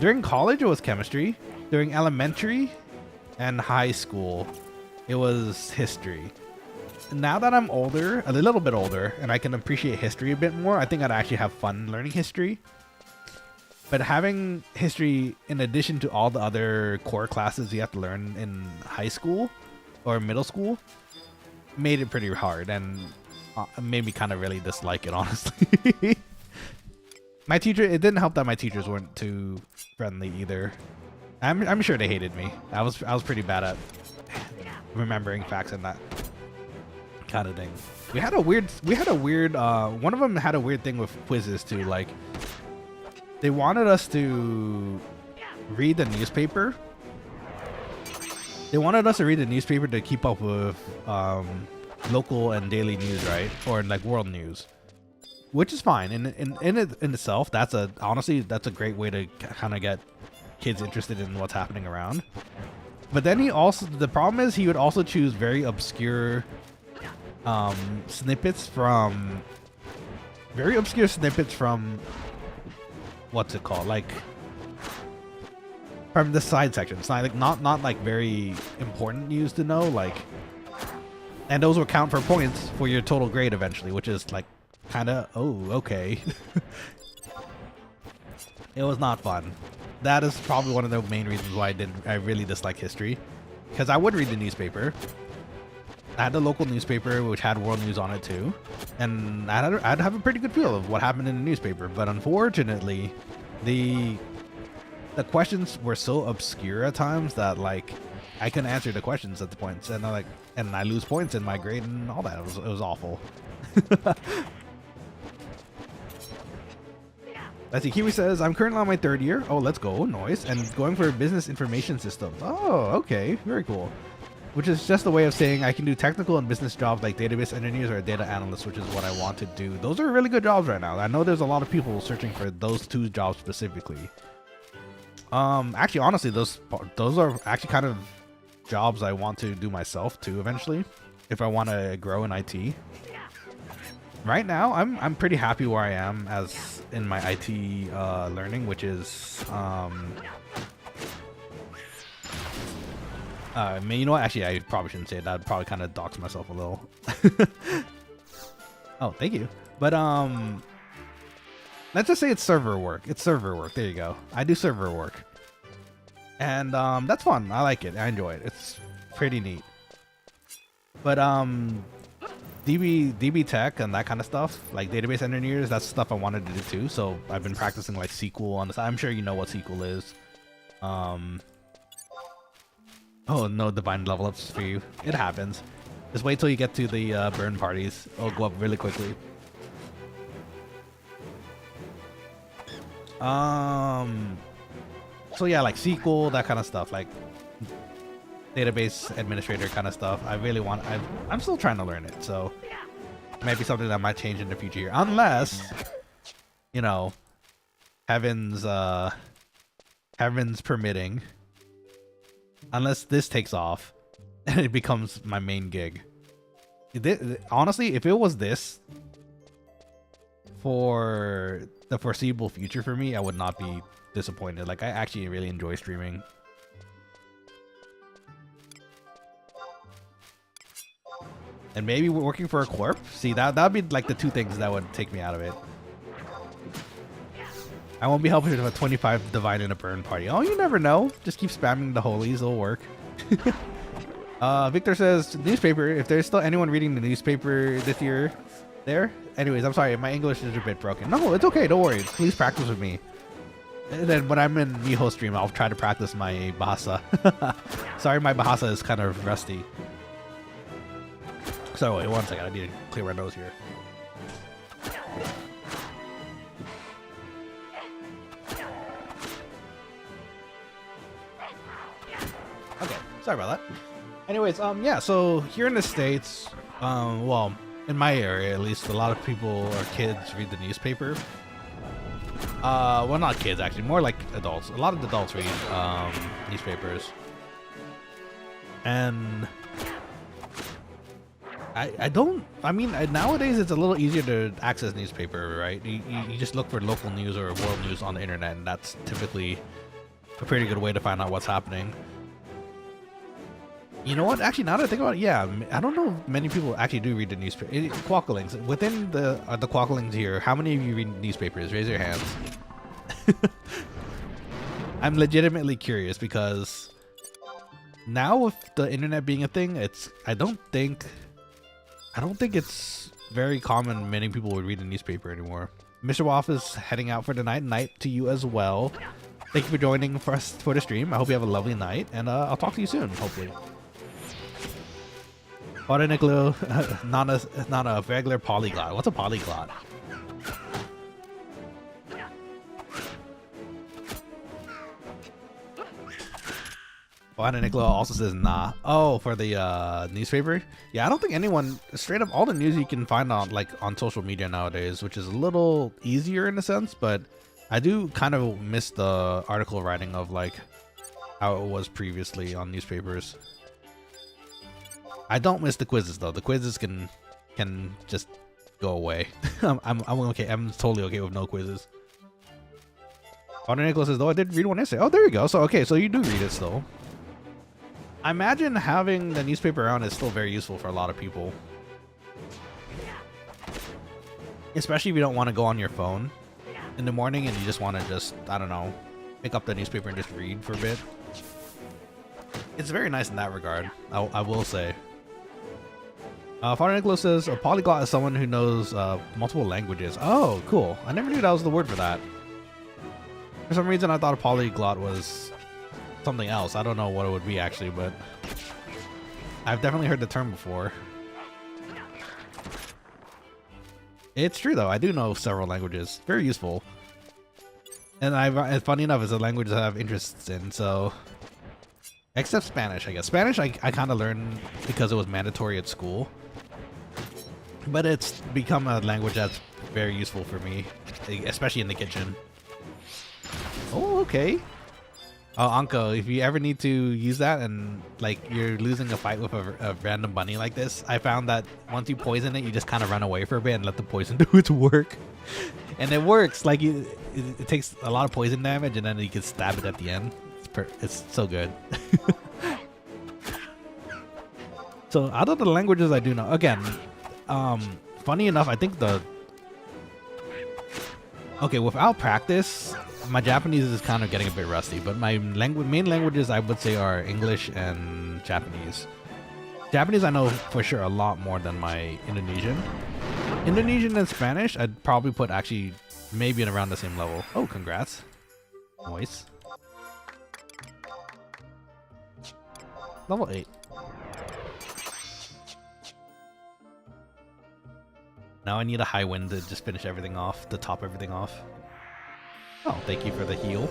During college, it was chemistry. During elementary and high school, it was history. Now that I'm older, a little bit older, and I can appreciate history a bit more, I think I'd actually have fun learning history. But having history in addition to all the other core classes you have to learn in high school or middle school made it pretty hard and made me kind of really dislike it, honestly. My teacher, it didn't help that my teachers weren't too friendly either. I'm sure they hated me. I was pretty bad at remembering facts and that kind of thing. We had a weird one of them had a weird thing with quizzes too. Like, they wanted us to read the newspaper. They wanted us to read the newspaper to keep up with local and daily news, right? Or like world news, which is fine. In itself, honestly that's a great way to kind of get kids interested in what's happening around. But then the problem is he would also choose very obscure snippets from what's it called, like from the side section. It's like not like very important news to know, like, and those will count for points for your total grade eventually, which is like kind of, oh, okay. It was not fun. That is probably one of the main reasons why I really dislike history, because I would read the newspaper. I had the local newspaper, which had world news on it too, and I'd have a pretty good feel of what happened in the newspaper. But unfortunately, the questions were so obscure at times that like I couldn't answer the questions at the points, and I lose points in my grade and all that. It was awful. Let's see. Kiwi says, I'm currently on my 3rd year. Oh, let's go. Nice. And going for business information systems. Oh, okay. Very cool. Which is just a way of saying I can do technical and business jobs like database engineers or data analyst, which is what I want to do. Those are really good jobs right now. I know there's a lot of people searching for those 2 jobs specifically. Actually, honestly, those are actually kind of jobs I want to do myself too eventually, if I want to grow in IT. Right now, I'm pretty happy where I am as in my IT learning, which is I mean, you know what? Actually, I probably shouldn't say that. I'd probably kind of dox myself a little. Oh, thank you. But let's just say it's server work. It's server work. There you go. I do server work, and that's fun. I like it. I enjoy it. It's pretty neat. But DB tech and that kind of stuff, like database engineers, that's stuff I wanted to do too. So I've been practicing like SQL on this. I'm sure you know what SQL is. Oh, no divine level ups for you. It happens. Just wait till you get to the burn parties. It'll go up really quickly. So yeah, like SQL, that kind of stuff, like database administrator kind of stuff. I really want. I'm still trying to learn it, so maybe something that might change in the future, unless, you know, heavens permitting. Unless this takes off and it becomes my main gig. Honestly, if it was this, for the foreseeable future for me, I would not be disappointed. Like, I actually really enjoy streaming. And maybe we're working for a corp. See, that'd be like the two things that would take me out of it. I won't be helping with a 25 divine in a burn party. Oh, you never know. Just keep spamming the holies, it'll work. Victor says, newspaper, if there's still anyone reading the newspaper this year, there? Anyways, I'm sorry, my English is a bit broken. No, it's okay, don't worry. Please practice with me. And then when I'm in Miho stream, I'll try to practice my Bahasa. Sorry, my Bahasa is kind of rusty. So wait, 1 second, I need to clear my nose here. Okay, sorry about that. Anyways, yeah, so here in the States, well, in my area at least, a lot of people or kids read the newspaper. Well, not kids actually, more like adults. A lot of adults read newspapers. And I mean, nowadays it's a little easier to access newspaper, right? You just look for local news or world news on the internet, and that's typically a pretty good way to find out what's happening. You know what? Actually, now that I think about it, yeah, I don't know if many people actually do read the newspaper. Quokkalings, within the Quokkalings here, how many of you read newspapers? Raise your hands. I'm legitimately curious because now with the internet being a thing, I don't think it's very common many people would read the newspaper anymore. Mr. Waff is heading out for the night. Night to you as well. Thank you for joining for us for the stream. I hope you have a lovely night, and I'll talk to you soon, hopefully. Vana'diel, not a regular polyglot. What's a polyglot? Vana'diel also says nah. Oh, for the newspaper? Yeah, I don't think anyone, straight up all the news you can find on on social media nowadays, which is a little easier in a sense, but I do kind of miss the article writing of like how it was previously on newspapers. I don't miss the quizzes though. The quizzes can just go away. I'm okay. I'm totally okay with no quizzes. Vana'diel says though I did read one essay. Oh, there you go. So okay, so you do read it still. I imagine having the newspaper around is still very useful for a lot of people. Especially if you don't want to go on your phone in the morning and you just want to I don't know, pick up the newspaper and just read for a bit. It's very nice in that regard, I will say. Vana'diel says a polyglot is someone who knows multiple languages. Oh, cool. I never knew that was the word for that. For some reason, I thought a polyglot was something else. I don't know what it would be actually, but I've definitely heard the term before. It's true though. I do know several languages. Very useful. And funny enough, it's a language that I have interests in. So, except Spanish, I guess. Spanish, I kind of learned because it was mandatory at school. But it's become a language that's very useful for me, especially in the kitchen. Oh, okay. Oh, Anko, if you ever need to use that and like you're losing a fight with a random bunny like this, I found that once you poison it, you just kind of run away for a bit and let the poison do its work. And it works. Like it takes a lot of poison damage and then you can stab it at the end. It's so good. So out of the languages I do know, again, funny enough, I think okay, without practice, my Japanese is kind of getting a bit rusty, but my main languages I would say are English and Japanese. Japanese I know for sure a lot more than my Indonesian. Indonesian and Spanish I'd probably put actually maybe in around the same level. Oh, congrats. Nice. Level 8. Now I need a high wind to just finish everything off, to top everything off. Oh, thank you for the heal.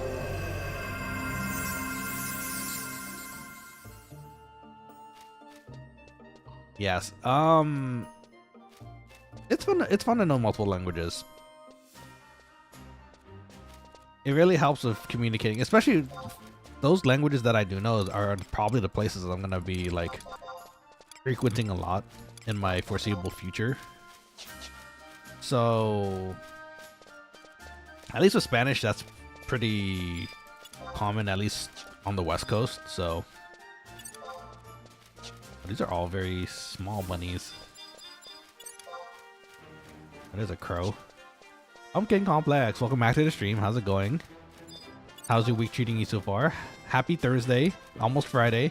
Yes. It's fun to know multiple languages. It really helps with communicating, especially those languages that I do know are probably the places I'm gonna be like frequenting a lot in my foreseeable future. So At least with Spanish, that's pretty common, at least on the West Coast. So these are all very small bunnies. There's a crow. I'm King Complex. Welcome back to the stream. How's it going? How's your week treating you so far? Happy Thursday. Almost Friday.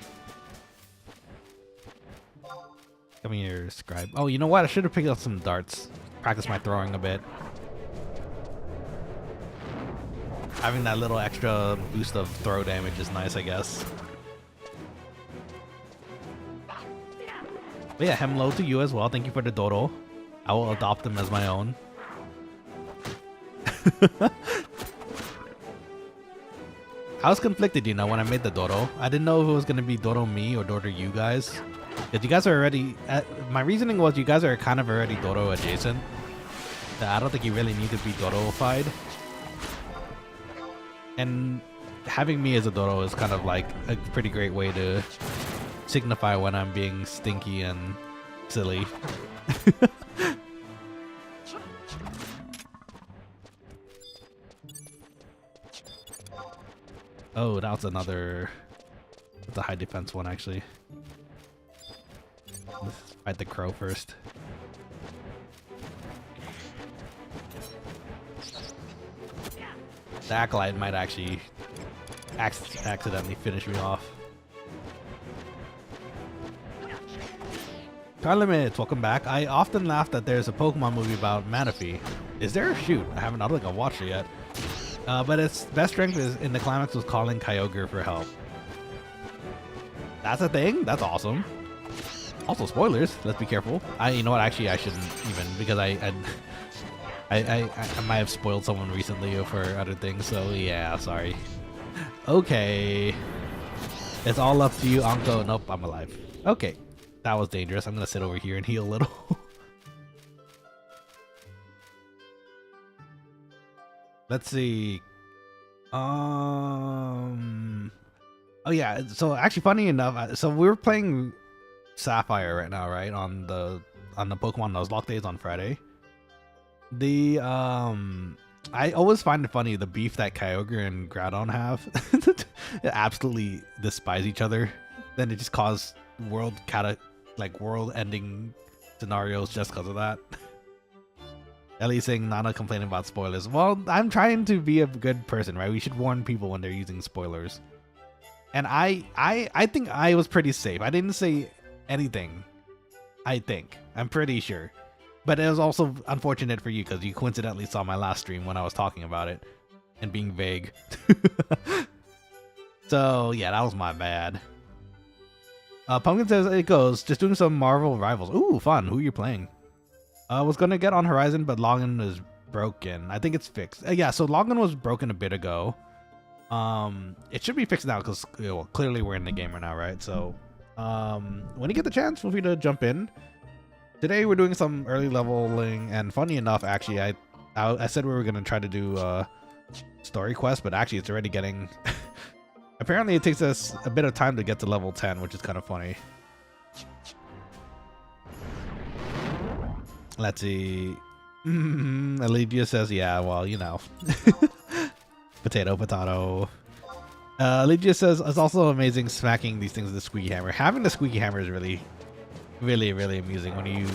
Come here, scribe. Oh, you know what? I should have picked up some darts. Practice my throwing a bit. Having that little extra boost of throw damage is nice, I guess. But yeah, hello to you as well. Thank you for the dodo. I will adopt them as my own. I was conflicted, you know, when I made the dodo. I didn't know if it was going to be dodo me or dodo you guys. Because you guys are already... my reasoning was you guys are kind of already dodo adjacent. I don't think you really need to be dodo-ified. And having me as a dodo is kind of like a pretty great way to signify when I'm being stinky and silly. Oh, that's another... That's a high defense one, actually. Let's fight the crow first. The acolyte might actually accidentally finish me off. Time limits, welcome back. I often laugh that there's a Pokemon movie about Manaphy. Is there? Shoot, I don't think I've watched it yet. But its best strength is in the climax was calling Kyogre for help. That's a thing? That's awesome. Also spoilers, let's be careful. You know what, actually I shouldn't even, because I might have spoiled someone recently for other things, so yeah, sorry. Okay. It's all up to you, Anko. Nope, I'm alive. Okay. That was dangerous. I'm gonna sit over here and heal a little. Let's see. Oh yeah, so actually funny enough, so we're playing Sapphire right now, right? On the Pokemon Nuzlocke days on Friday. I always find it funny the beef that Kyogre and Groudon have. They absolutely despise each other. Then it just caused world-ending scenarios just because of that. Ellie saying Nana complaining about spoilers. Well, I'm trying to be a good person, right? We should warn people when they're using spoilers. And I think I was pretty safe. I didn't say anything. I think. I'm pretty sure. But it was also unfortunate for you because you coincidentally saw my last stream when I was talking about it and being vague. So yeah, that was my bad. Pumpkin says it goes, just doing some Marvel Rivals. Ooh, fun. Who are you playing? I was gonna get on Horizon, but login is broken. I think it's fixed. Yeah, so login was broken a bit ago. It should be fixed now because well, clearly we're in the game right now, right? So when you get the chance, feel free to jump in. Today we're doing some early leveling, and funny enough, actually, I said we were gonna try to do story quest, but actually it's already getting. Apparently, it takes us a bit of time to get to level 10, which is kind of funny. Let's see. Elidia says, "Yeah, well, you know." Potato, potato. Elidia says it's also amazing smacking these things with the squeaky hammer. Having the squeaky hammer is really amusing when you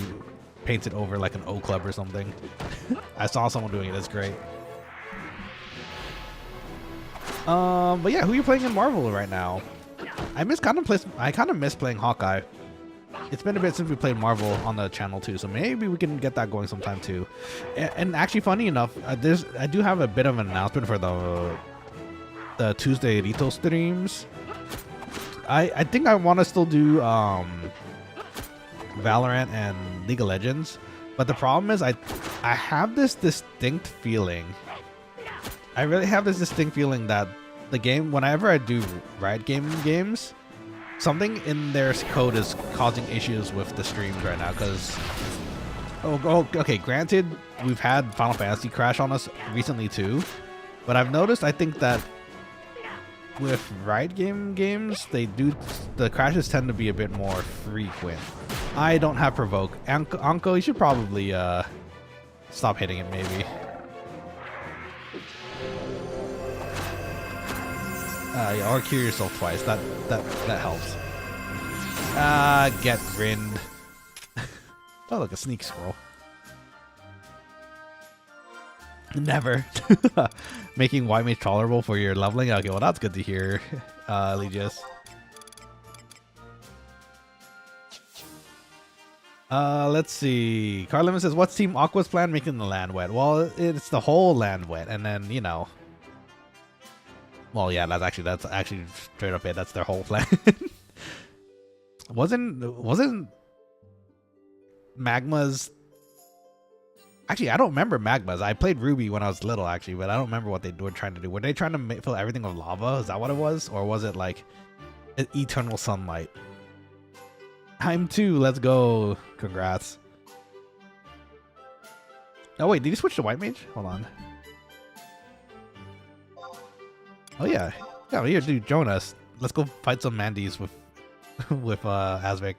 paint it over like an O club or something. I saw someone doing it. That's great. But yeah, who are you playing in Marvel right now? I kind of miss playing Hawkeye. It's been a bit since we played Marvel on the channel too, so maybe we can get that going sometime too. And actually, funny enough, I do have a bit of an announcement for the Tuesday Rito streams. I think I want to still do Valorant and League of Legends, but the problem is I have this distinct feeling. I really have this distinct feeling that the game, whenever I do Riot games, something in their code is causing issues with the streams right now. Because, okay, granted, we've had Final Fantasy crash on us recently too, but I've noticed, I think that with Riot games, the crashes tend to be a bit more frequent. I don't have provoke. Anko, you should probably stop hitting it, maybe. Yeah, or cure yourself twice. That helps. Get grinned. Oh, look, a sneak scroll. Never. Making white mage tolerable for your leveling. Okay, well that's good to hear, Legius. Let's see. Carlin says, "What's Team Aqua's plan? Making the land wet." Well, it's the whole land wet, and then you know. Well, yeah, that's actually straight up it. That's their whole plan. wasn't Magma's? Actually, I don't remember Magma's. I played Ruby when I was little, actually, but I don't remember what they were trying to do. Were they trying to fill everything with lava? Is that what it was, or was it like eternal sunlight? Time 2, let's go. Congrats. Oh wait, did you switch to white mage? Hold on. Oh yeah. Yeah, here, dude, join us. Let's go fight some Mandies with with Asvik.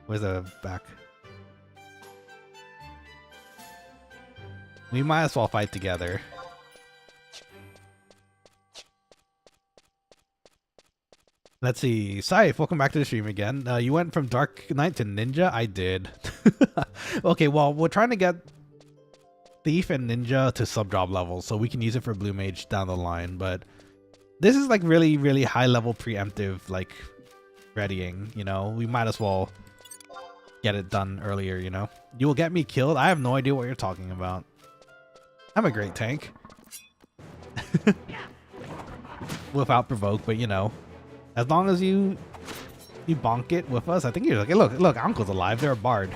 Where's the back? We might as well fight together. Let's see. Saif, welcome back to the stream again. You went from Dark Knight to Ninja? I did. Okay, well, we're trying to get Thief and Ninja to sub-job level, so we can use it for Blue Mage down the line, but this is like really, really high-level preemptive, like, readying, you know? We might as well get it done earlier, you know? You will get me killed? I have no idea what you're talking about. I'm a great tank. Without provoke, but you know. As long as you bonk it with us, I think you're like, look, Uncle's alive. They're a bard.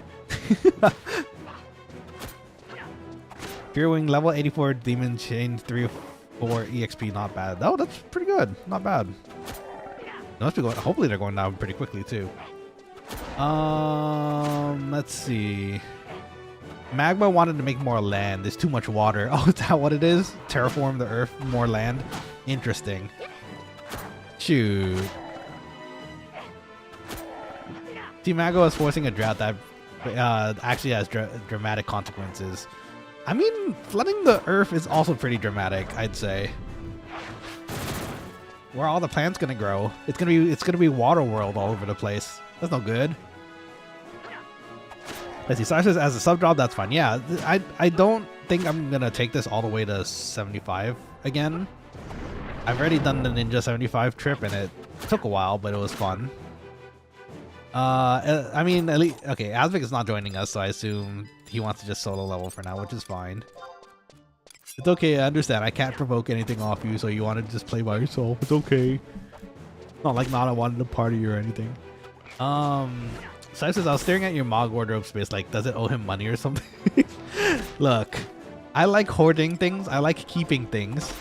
Fear Wing level 84 demon chain 3 or 4 exp, not bad. Oh, that's pretty good. Not bad. They must be going. Hopefully, they're going down pretty quickly too. Let's see. Magma wanted to make more land. There's too much water. Oh, is that what it is? Terraform the earth, more land. Interesting. Shoot. Team Magma is forcing a drought that actually has dramatic consequences. I mean, flooding the earth is also pretty dramatic, I'd say. Where are all the plants gonna grow? It's gonna be water world all over the place. That's no good. Let's see. Slash says as a sub job, that's fine. Yeah, I don't think I'm gonna take this all the way to 75 again. I've already done the Ninja 75 trip and it took a while, but it was fun. I mean, at least, okay, Asvik is not joining us, so I assume he wants to just solo level for now, which is fine. It's okay, I understand. I can't provoke anything off you, so you want to just play by yourself. It's okay. Not like Nana wanted to party or anything. So I says, I was staring at your Mog wardrobe space, like, does it owe him money or something? Look, I like hoarding things. I like keeping things.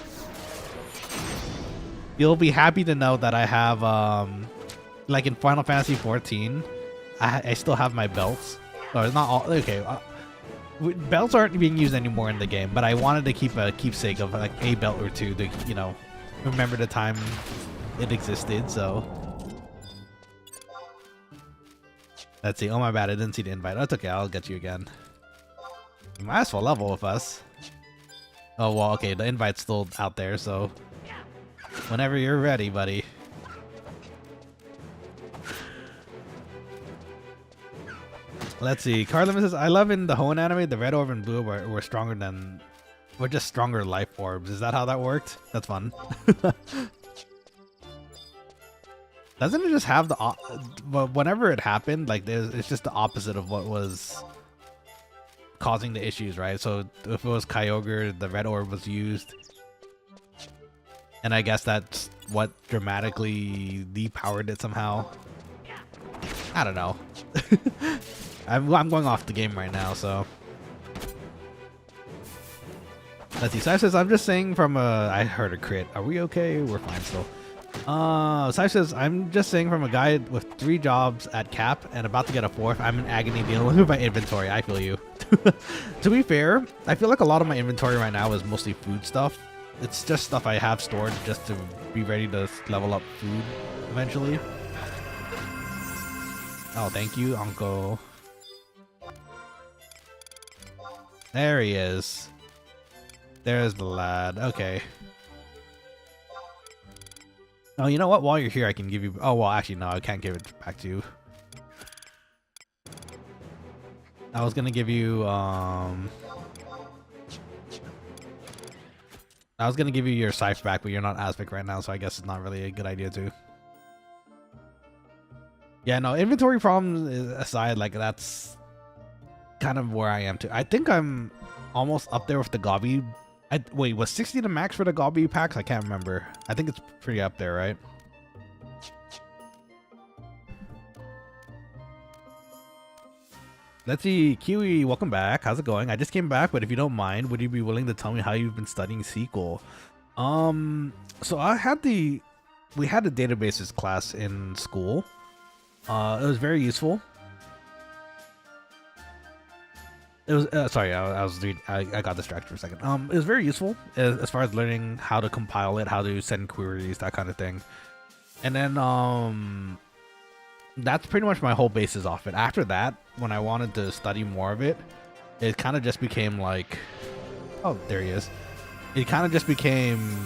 You'll be happy to know that I have, like in Final Fantasy 14, I still have my belts. Or not all, okay. Belts aren't being used anymore in the game, but I wanted to keep a keepsake of like a belt or two to, you know, remember the time it existed, so. Let's see. Oh, my bad. I didn't see the invite. That's okay. I'll get you again. You might as well level with us. Oh, well, okay. The invite's still out there, so whenever you're ready, buddy. Let's see. Carlin says, I love in the Hoenn anime, the red orb and blue were stronger than... We're just stronger life orbs. Is that how that worked? That's fun. Doesn't it just have the... whenever it happened, like, it's just the opposite of what was causing the issues, right? So if it was Kyogre, the red orb was used. And I guess that's what dramatically depowered it somehow. I don't know. I'm going off the game right now, so. Let's see. Sai says, I'm just saying from a... I heard a crit. Are we okay? We're fine still. Sai says, I'm just saying from a guy with 3 jobs at Cap and about to get a 4th, I'm in agony dealing with my inventory. I feel you. To be fair, I feel like a lot of my inventory right now is mostly food stuff. It's just stuff I have stored just to be ready to level up food eventually. Oh, thank you, Uncle. There he is. There's the lad. Okay. Oh, you know what? While you're here, I can give you... Oh, well, actually, no, I can't give it back to you. I was gonna give you, I was gonna give you your scythe back, but you're not Aspic right now, so I guess it's not really a good idea to. Yeah, no, inventory problems aside, like, that's kind of where I am too. I think I'm almost up there with the Gobby. Wait, was 60 the max for the Gobby packs? I can't remember. I think it's pretty up there, right? Let's see, Kiwi, welcome back. How's it going? I just came back, but if you don't mind, would you be willing to tell me how you've been studying SQL? So we had the databases class in school. It was very useful. It was sorry, I got distracted for a second. It was very useful as far as learning how to compile it, how to send queries, that kind of thing. And then that's pretty much my whole basis off it. After that, when I wanted to study more of it, it kind of just became like, oh, there he is. It kind of just became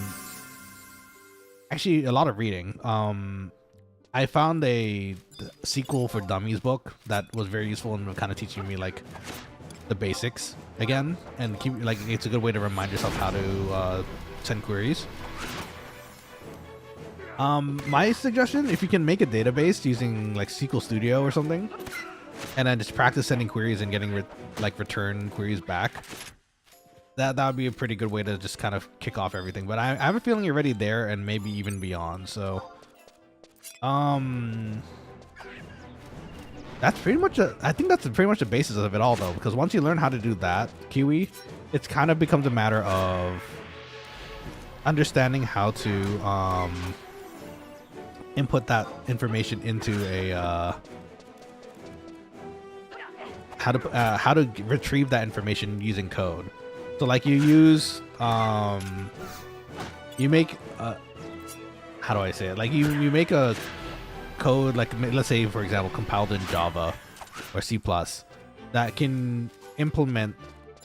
actually a lot of reading. I found a SQL for Dummies book that was very useful in kind of teaching me like the basics again, and keep like it's a good way to remind yourself how to send queries. My suggestion, if you can make a database using like SQL Studio or something, and then just practice sending queries and getting return queries back, that would be a pretty good way to just kind of kick off everything. But I have a feeling you're already there and maybe even beyond. So that's pretty much I think that's pretty much the basis of it all, though, because once you learn how to do that, Kiwi, it kind of becomes a matter of understanding how to input that information into a how to retrieve that information using code. So like you use you make how do I say it? Like you make a code, like let's say for example compiled in Java or C+, that can implement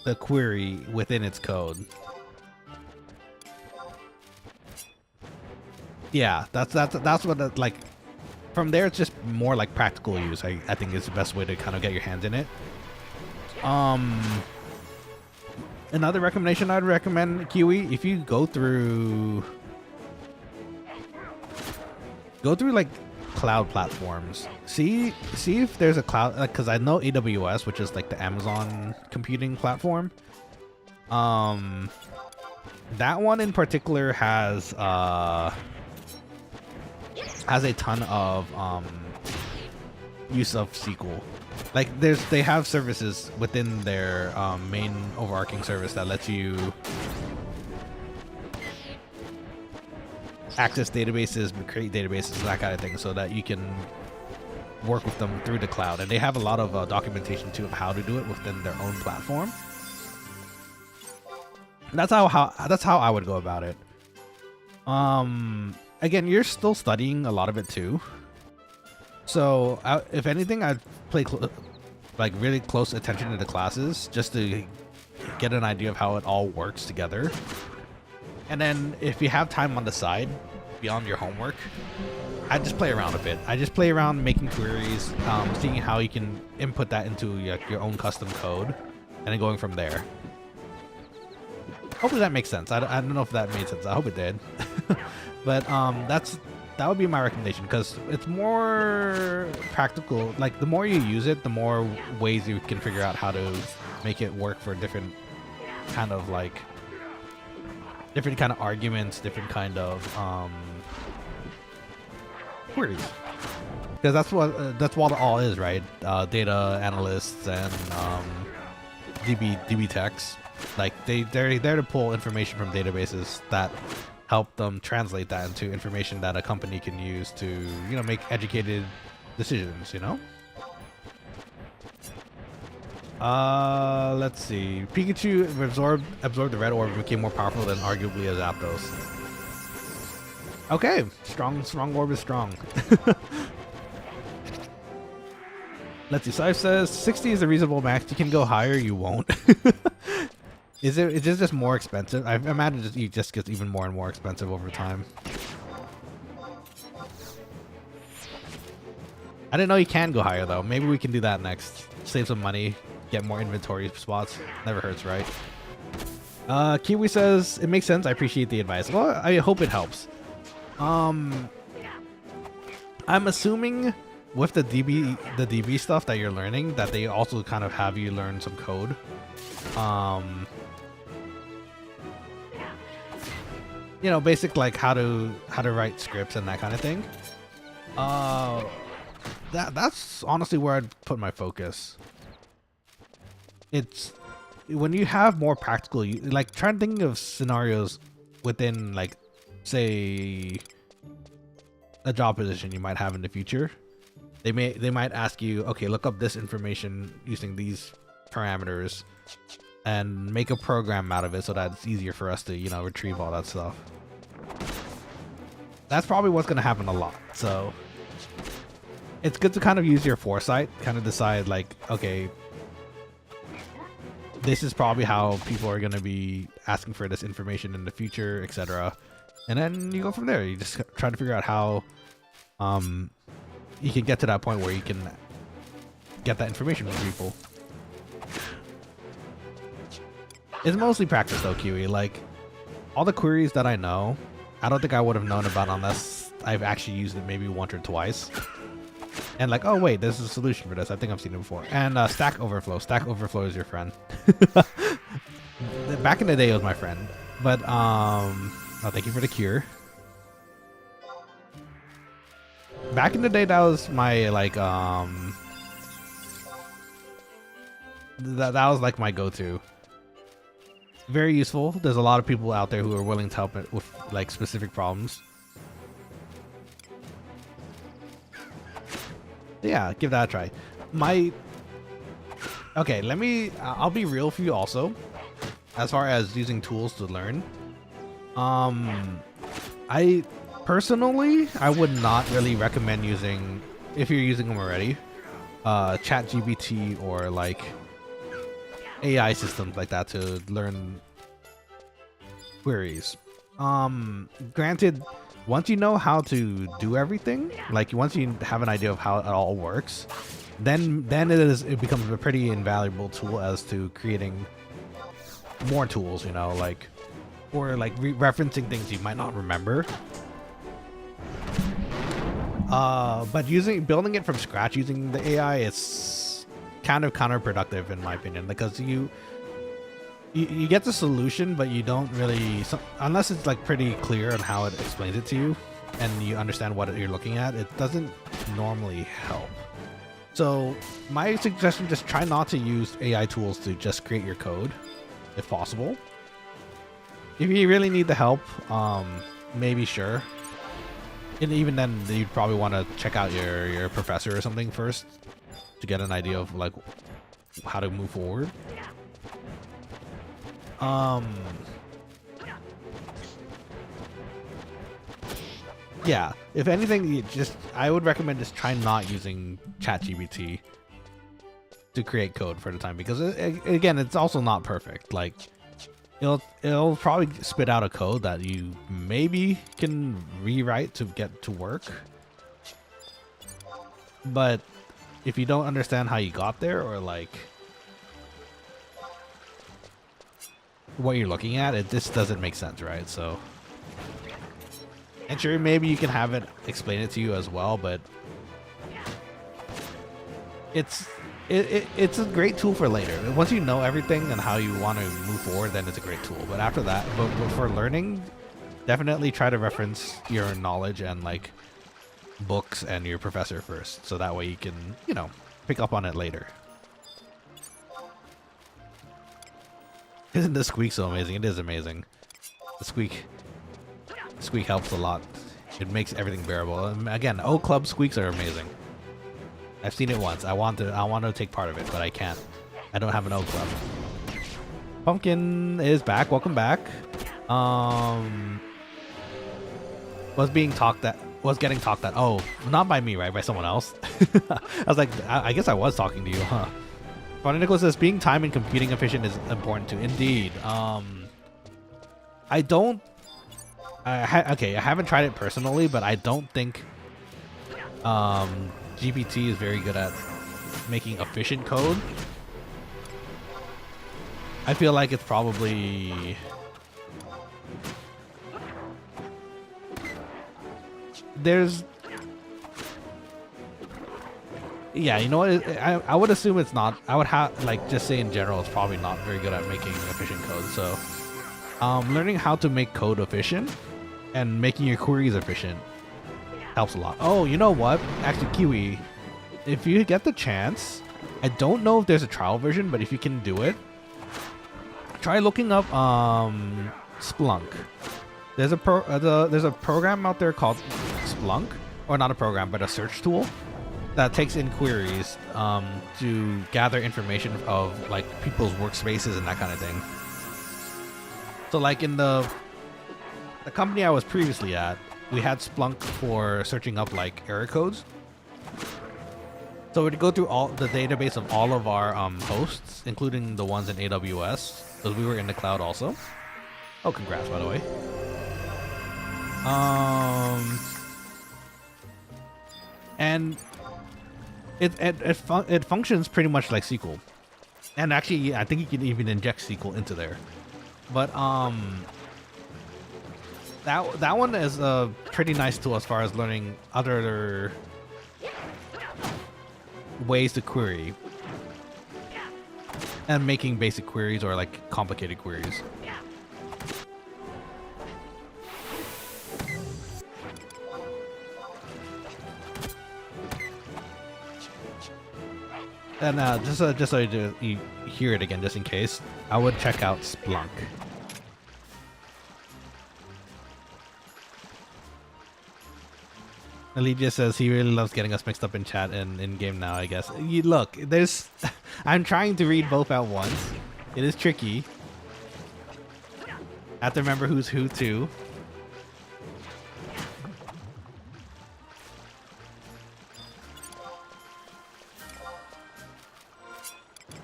the query within its code. Yeah, that's what like from there it's just more like practical use. I think is the best way to kind of get your hands in it. Another recommendation I'd recommend, Kiwi, if you go through like cloud platforms, see if there's a cloud, like, because I know AWS, which is like the Amazon computing platform, that one in particular has a ton of use of SQL. Like they have services within their main overarching service that lets you access databases, create databases, that kind of thing, so that you can work with them through the cloud. And they have a lot of documentation too of how to do it within their own platform. That's how I would go about it. Again, you're still studying a lot of it too. So if anything, I'd play like really close attention to the classes just to get an idea of how it all works together. And then if you have time on the side beyond your homework, I just play around a bit. I just play around making queries, seeing how you can input that into your own custom code, and then going from there. Hopefully that makes sense. I don't know if that made sense. I hope it did. But that would be my recommendation, because it's more practical. Like the more you use it, the more ways you can figure out how to make it work for different kind of like arguments, different kind of queries. Because that's what it all is, right? Data analysts and DB techs, like they're there to pull information from databases that help them translate that into information that a company can use to, you know, make educated decisions, you know? Let's see. Pikachu absorbed the red orb and became more powerful than arguably a Zapdos. Okay, strong orb is strong. Let's see. Scythe says 60 is a reasonable max. You can go higher, you won't. Is it just more expensive? I imagine it just gets even more and more expensive over time. I didn't know you can go higher though. Maybe we can do that next. Save some money, get more inventory spots. Never hurts, right? Kiwi says it makes sense. I appreciate the advice. Well, I hope it helps. I'm assuming with the DB stuff that you're learning that they also kind of have you learn some code. You know, basic like how to write scripts and that kind of thing. That's honestly where I'd put my focus. It's when you have more practical, like try and think of scenarios within, like, say, a job position you might have in the future. They might ask you, okay, look up this information using these parameters and make a program out of it so that it's easier for us to, you know, retrieve all that stuff. That's probably what's going to happen a lot. So it's good to kind of use your foresight, kind of decide like, okay, this is probably how people are going to be asking for this information in the future, etc. And then you go from there. You just try to figure out how you can get to that point where you can get that information from people. It's mostly practice though, Kiwi. Like, all the queries that I know, I don't think I would have known about unless I've actually used it maybe once or twice. And like, oh wait, there's a solution for this. I think I've seen it before. And Stack Overflow. Stack Overflow is your friend. Back in the day, it was my friend. But oh, thank you for the cure. Back in the day, that was my like that was like my go-to. Very useful. There's a lot of people out there who are willing to help it with like specific problems. Yeah, give that a try. Okay, I'll be real for you also. As far as using tools to learn, I personally would not really recommend using, if you're using them already, ChatGPT or like AI systems like that to learn queries. Granted, once you know how to do everything, like once you have an idea of how it all works, then it becomes a pretty invaluable tool as to creating more tools, you know, like, or like referencing things you might not remember. But building it from scratch using the AI, it's kind of counterproductive in my opinion, because you get the solution, but you don't really, unless it's like pretty clear on how it explains it to you and you understand what you're looking at, it doesn't normally help. So my suggestion, just try not to use AI tools to just create your code if possible. If you really need the help, maybe sure. And even then, you'd probably want to check out your professor or something first to get an idea of like how to move forward. Yeah, if anything, I would recommend just try not using ChatGPT to create code for the time, because again, it's also not perfect. Like, it'll probably spit out a code that you maybe can rewrite to get to work, but if you don't understand how you got there, or like what you're looking at, it just doesn't make sense, right? So, and sure, maybe you can have it explain it to you as well, but it's a great tool for later. Once you know everything and how you want to move forward, then it's a great tool. But after that, but for learning, definitely try to reference your knowledge and like books and your professor first, so that way you can, you know, pick up on it later. Isn't the squeak so amazing? It is amazing. The squeak helps a lot. It makes everything bearable. Again, O Club squeaks are amazing. I've seen it once. I want to take part of it, but I can't. I don't have an O Club. Pumpkin is back. Welcome back. Was getting talked at. Oh, not by me, right? By someone else. I was like, I guess I was talking to you, huh? Funny Nicholas says being time and computing efficient is important too. Indeed. I don't. I haven't tried it personally, but I don't think GPT is very good at making efficient code, I feel like it's probably yeah, you know what? I would assume it's not. I would have like just say in general, it's probably not very good at making efficient code. So, learning how to make code efficient and making your queries efficient helps a lot. Oh, you know what? Actually, Kiwi, if you get the chance, I don't know if there's a trial version, but if you can do it, try looking up Splunk. There's a program out there called Splunk, or not a program, but a search tool that takes in queries to gather information of like people's workspaces and that kind of thing. So like in the company I was previously at, we had Splunk for searching up like error codes. So we'd go through all the database of all of our hosts, including the ones in AWS, because we were in the cloud also. Oh, congrats, by the way. And it functions pretty much like SQL, and actually I think you can even inject SQL into there. But that one is a pretty nice tool as far as learning other ways to query and making basic queries or like complicated queries. And just so you hear it again, just in case, I would check out Splunk. Allegia says he really loves getting us mixed up in chat and in game now, I guess. Look, there's... I'm trying to read both at once. It is tricky. I have to remember who's who too.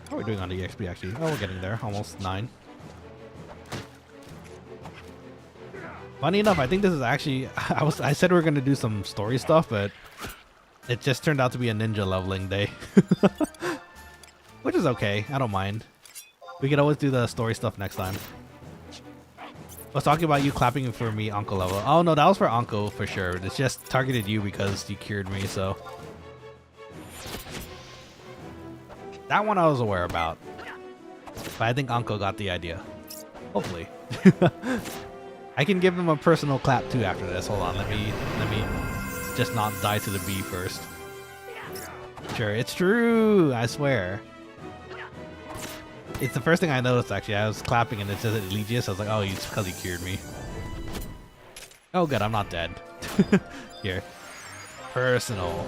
How are we doing on the EXP actually? Oh, we're getting there. Almost 9. Funny enough, I think this is actually... I said we were going to do some story stuff, but it just turned out to be a ninja leveling day. Which is okay. I don't mind. We could always do the story stuff next time. I was talking about you clapping for me, Anko level. Oh no, that was for Anko for sure. It's just targeted you because you cured me, so... That one I was aware about. But I think Anko got the idea. Hopefully. I can give him a personal clap too after this. Hold on, let me just not die to the bee first. Sure, it's true, I swear. It's the first thing I noticed actually. I was clapping and it says Eligius. I was like, oh, it's because he cured me. Oh good, I'm not dead. Here. Personal.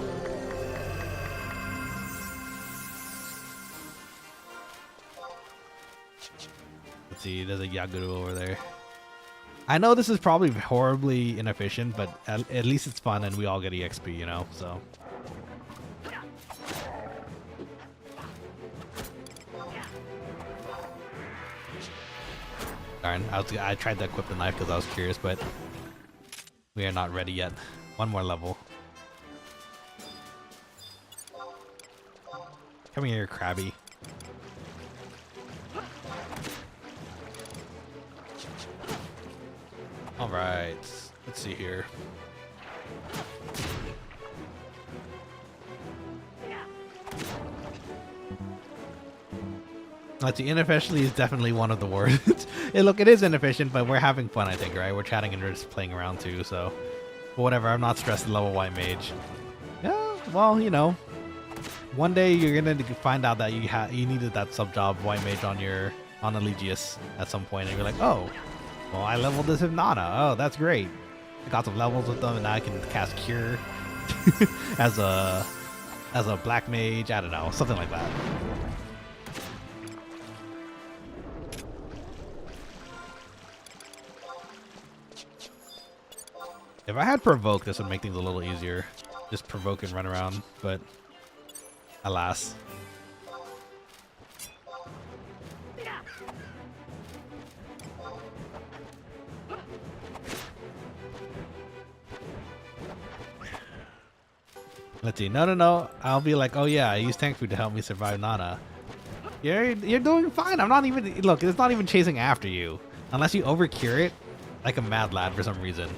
Let's see, there's a Yaguru over there. I know this is probably horribly inefficient, but at least it's fun and we all get EXP, you know, so. Darn, I tried to equip the knife because I was curious, but we are not ready yet. One more level. Come here, Krabby. All right, let's see here. Let's see, inefficiently is definitely one of the words. Look, it is inefficient, but we're having fun, I think, right? We're chatting and we're just playing around too, so. But whatever, I'm not stressed to level white mage. Yeah, well, you know. One day you're gonna find out that you needed that sub-job white mage on Eligius at some point, and you're like, oh. Well, I leveled this with Nana. Oh, that's great. I got some levels with them, and now I can cast Cure as a black mage. I don't know, something like that. If I had Provoke, this would make things a little easier. Just provoke and run around, but alas. Let's see. No. I'll be like, oh yeah, I used tank food to help me survive Nana. You're doing fine. I'm not even, look, it's not even chasing after you. Unless you overcure it like a mad lad for some reason.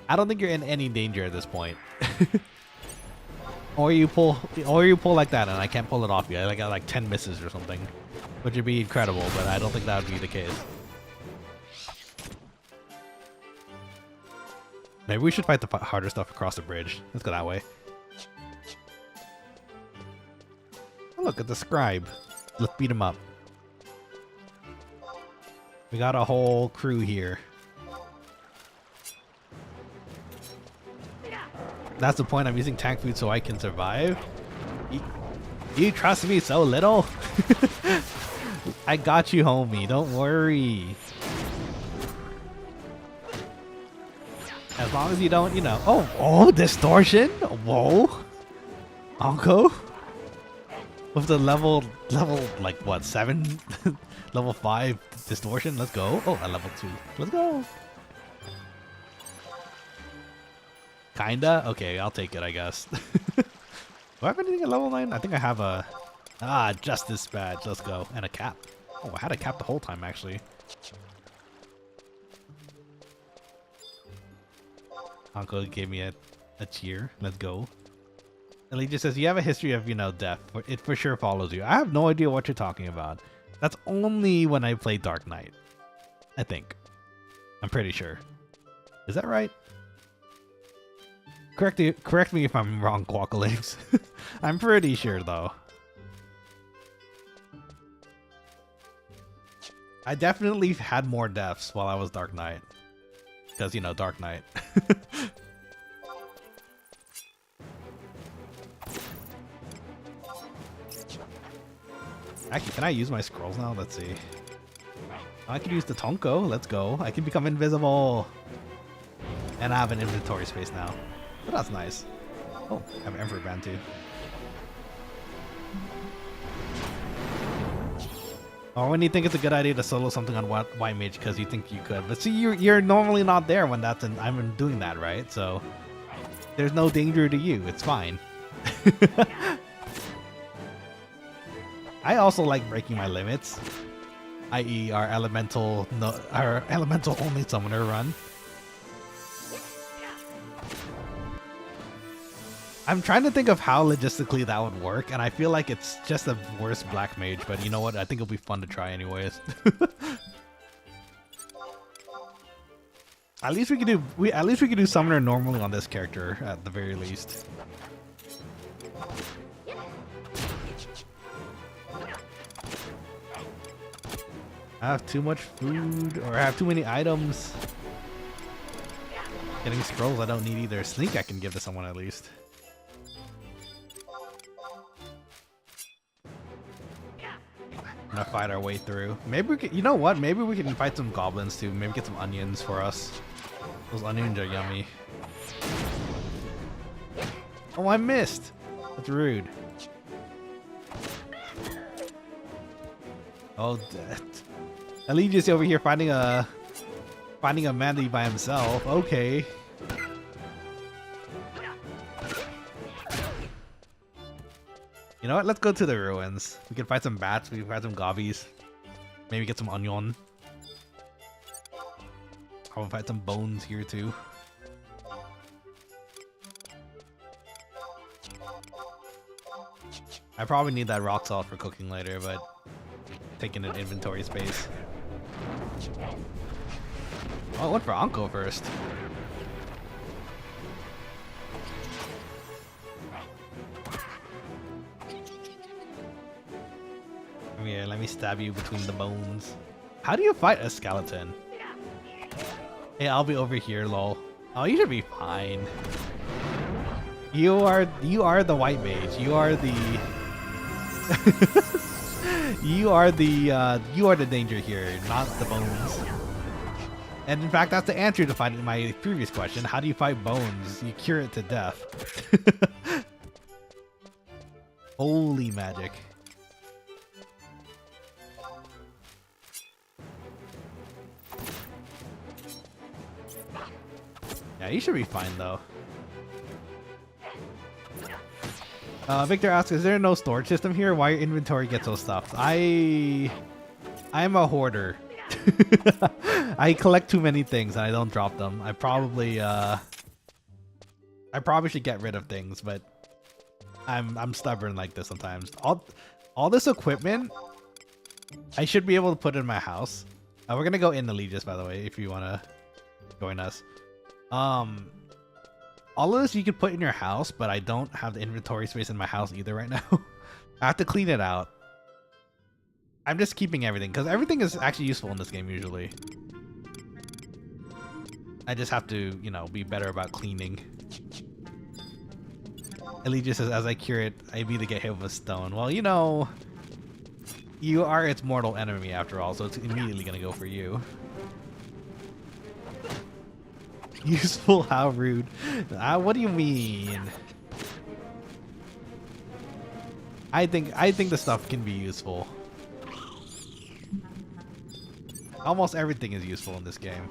I don't think you're in any danger at this point. or you pull like that and I can't pull it off you. I got like 10 misses or something. Which would be incredible, but I don't think that would be the case. Maybe we should fight the harder stuff across the bridge. Let's go that way. Oh, look at the scribe. Let's beat him up. We got a whole crew here. That's the point. I'm using tank food so I can survive. You trust me so little? I got you, homie. Don't worry. As long as you don't, you know. Oh, distortion. Whoa. Uncle. With the level like what, 7? Level 5 distortion. Let's go. Oh, at level 2. Let's go. Kinda? Okay, I'll take it, I guess. Do I have anything at level 9? I think I have a... Justice badge. Let's go. And a cap. Oh, I had a cap the whole time, actually. Uncle gave me a cheer. Let's go. And he just says, you have a history of, you know, death. It for sure follows you. I have no idea what you're talking about. That's only when I play Dark Knight. I think. I'm pretty sure. Is that right? Correct me if I'm wrong, Quokkalings. I'm pretty sure, though. I definitely had more deaths while I was Dark Knight. Because, you know, Dark Knight. Actually, can I use my scrolls now? Let's see. I can use the Tonko. Let's go. I can become invisible. And I have an inventory space now. But that's nice. Oh, I have an Emperor Band too. Or when you think it's a good idea to solo something on White Mage because you think you could. But see, you're normally not there when I'm doing that, right? So there's no danger to you. It's fine. I also like breaking my limits, i.e. our elemental only summoner run. I'm trying to think of how logistically that would work, and I feel like it's just a worse black mage, but you know what? I think it'll be fun to try anyways. At least we could do summoner normally on this character at the very least. I have too much food, or I have too many items. Getting scrolls I don't need either. Sneak I can give to someone at least. I'm gonna fight our way through. Maybe we could, you know what? Maybe we can fight some goblins too. Maybe get some onions for us. Those onions are yummy. Oh, I missed. That's rude. Oh, that. Allegius over here finding a Mandy by himself. Okay. You know what? Let's go to the ruins. We can fight some bats. We can fight some gobbies. Maybe get some onion. I'll fight some bones here too. I probably need that rock salt for cooking later, but taking an inventory space. Oh, I went for Anko first. Yeah, let me stab you between the bones. How do you fight a skeleton? Hey, I'll be over here, lol. Oh, you should be fine. You are the white mage. You are the you are the danger here, not the bones. And in fact, that's the answer to fight my previous question. How do you fight bones? You cure it to death. Holy magic. Yeah, you should be fine though. Victor asks, is there no storage system here? Why your inventory gets so stuffed? I'm a hoarder. I collect too many things and I don't drop them. I probably should get rid of things, but I'm stubborn like this sometimes. All this equipment, I should be able to put in my house. We're gonna go in Allegius, by the way, if you wanna join us. All of this you could put in your house, but I don't have the inventory space in my house either right now. I have to clean it out. I'm just keeping everything, because everything is actually useful in this game usually. I just have to, you know, be better about cleaning. Allegius says, as I cure it, I immediately get hit with a stone. Well, you know, you are its mortal enemy after all, so it's immediately gonna go for you. Useful? How rude. What do you mean? I think the stuff can be useful. Almost everything is useful in this game.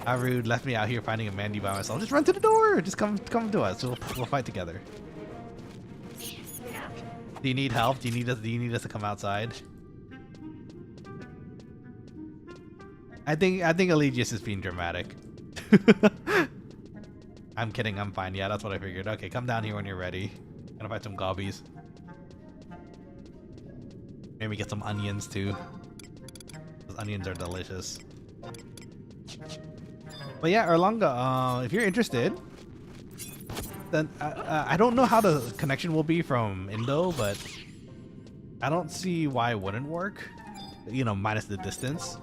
How rude. Left me out here finding a Mandy by myself. Just run to the door. Just come to us. We'll fight together. Do you need help? Do you need us to come outside? I think Allegius is being dramatic. I'm kidding, I'm fine. Yeah, that's what I figured. Okay, come down here when you're ready. Gonna find some gobbies. Maybe get some onions too. Those onions are delicious. But yeah, Erlanga, if you're interested, then I don't know how the connection will be from Indo, but I don't see why it wouldn't work. You know, minus the distance.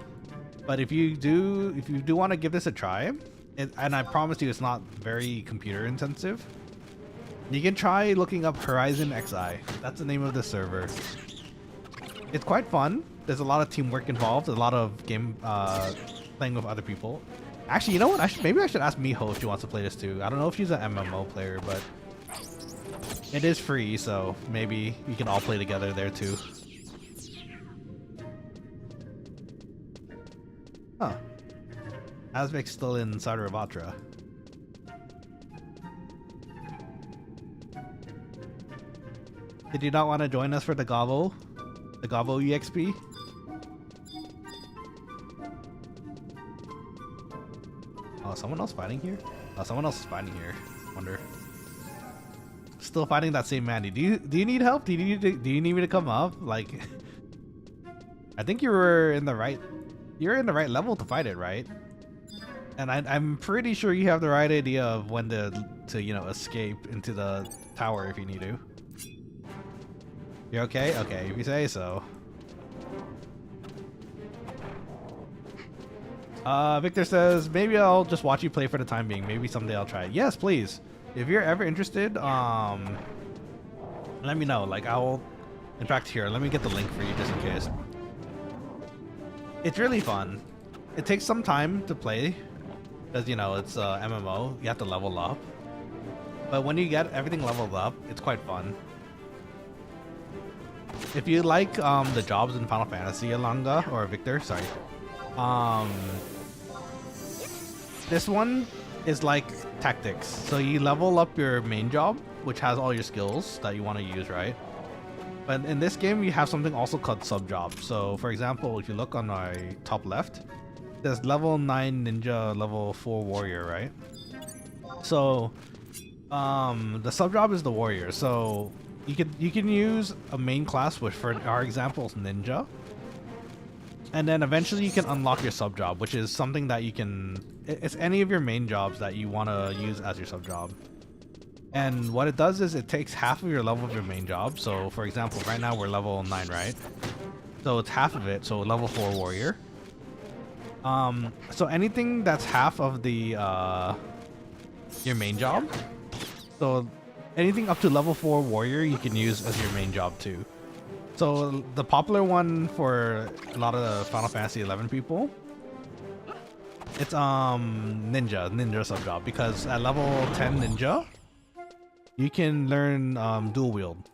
But if you do want to give this a try, and I promise you it's not very computer intensive, you can try looking up Horizon XI. That's the name of the server. It's quite fun. There's a lot of teamwork involved, a lot of game playing with other people. Actually, you know what? Maybe I should ask Miho if she wants to play this too. I don't know if she's an MMO player, but it is free, so maybe we can all play together there too. Huh. Asmic's still in Sardarvatra. Did you not want to join us for the Gavo? The Gavo EXP? Oh, someone else fighting here? Oh, someone else is fighting here. Wonder. Still fighting that same Mandy. Do you need help? Do you need me to come up? Like, I think you're in the right level to fight it, right? And I'm pretty sure you have the right idea of when to you know, escape into the tower if you need to. You're okay? Okay, if you say so. Victor says, maybe I'll just watch you play for the time being. Maybe someday I'll try it. Yes, please. If you're ever interested, let me know. Like, in fact, here, let me get the link for you just in case. It's really fun. It takes some time to play because, you know, it's MMO. You have to level up. But when you get everything leveled up, it's quite fun. If you like the jobs in Final Fantasy, Alanga, or Victor, sorry. This one is like tactics. So you level up your main job, which has all your skills that you want to use, right? But in this game, you have something also called subjobs. So for example, if you look on my top left, there's level 9 ninja, level 4 warrior, right? So the subjob is the warrior. So you can use a main class, which for our example is ninja. And then eventually you can unlock your sub-job, which is something that you can... It's any of your main jobs that you want to use as your sub-job. And what it does is it takes half of your level of your main job. So for example, right now we're level 9, right? So it's half of it, so level 4 warrior. So anything that's half of the your main job. So anything up to level 4 warrior you can use as your main job too. So the popular one for a lot of the Final Fantasy 11 people, it's ninja sub-job, because at level 10 ninja, you can learn dual wield.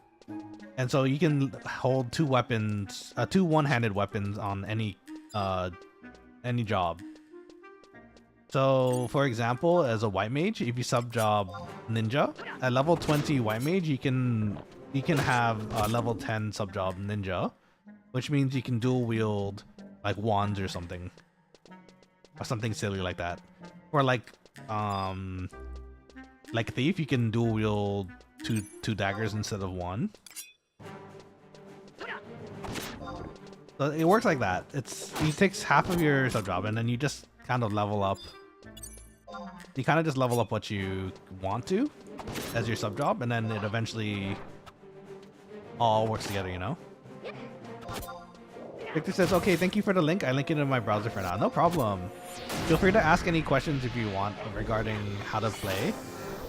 And so you can hold two weapons, two one-handed weapons on any job. So, for example, as a white mage, if you subjob ninja at level 20 white mage, you can have a level 10 subjob ninja, which means you can dual wield like wands or something silly like that. Or like thief, you can dual wield two daggers instead of one. So it works like that. It takes half of your subjob and then you just kind of level up. You kind of just level up what you want to as your subjob, and then it eventually all works together, you know? Victor says, okay, thank you for the link. I link it in my browser for now. No problem. Feel free to ask any questions if you want regarding how to play.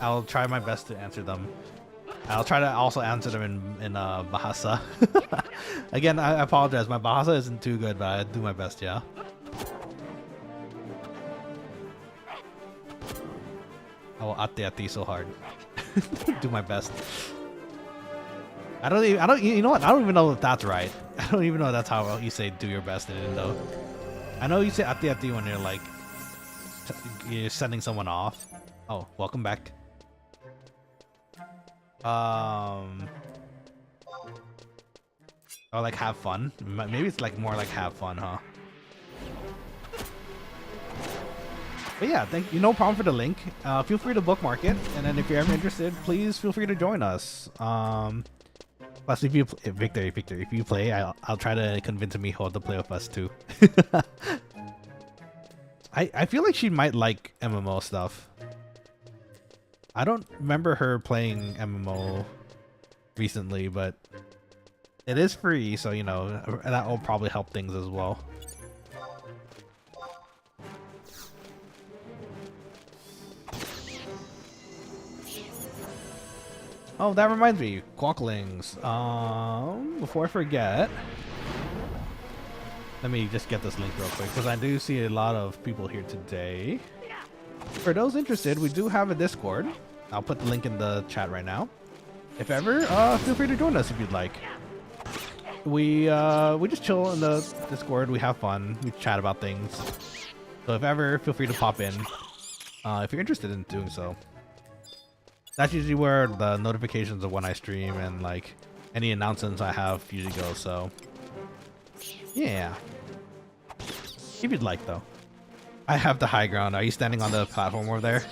I'll try my best to answer them. I'll try to also answer them in Bahasa. Again, I apologize. My Bahasa isn't too good, but I do my best, yeah? I will ate so hard. Do my best. You know what? I don't even know if that's right. I don't even know if that's how you say do your best in Indo. I know you say ate when you're like, you're sending someone off. Oh, welcome back. Or like have fun. Maybe it's like more like have fun, huh? But yeah, thank you. No problem for the link. Feel free to bookmark it, and then if you're ever interested, please feel free to join us. Plus, if Victor, if you play, I'll try to convince Miho to play with us too. I feel like she might like MMO stuff. I don't remember her playing MMO recently, but it is free, so you know that will probably help things as well. Oh, that reminds me, Quokkalings. Before I forget, let me just get this link real quick because I do see a lot of people here today. For those interested, we do have a Discord. I'll put the link in the chat right now. If ever, feel free to join us if you'd like. We just chill in the Discord. We have fun. We chat about things. So if ever, feel free to pop in if you're interested in doing so. That's usually where the notifications of when I stream and like any announcements I have usually go. So yeah, if you'd like though. I have the high ground. Are you standing on the platform over there?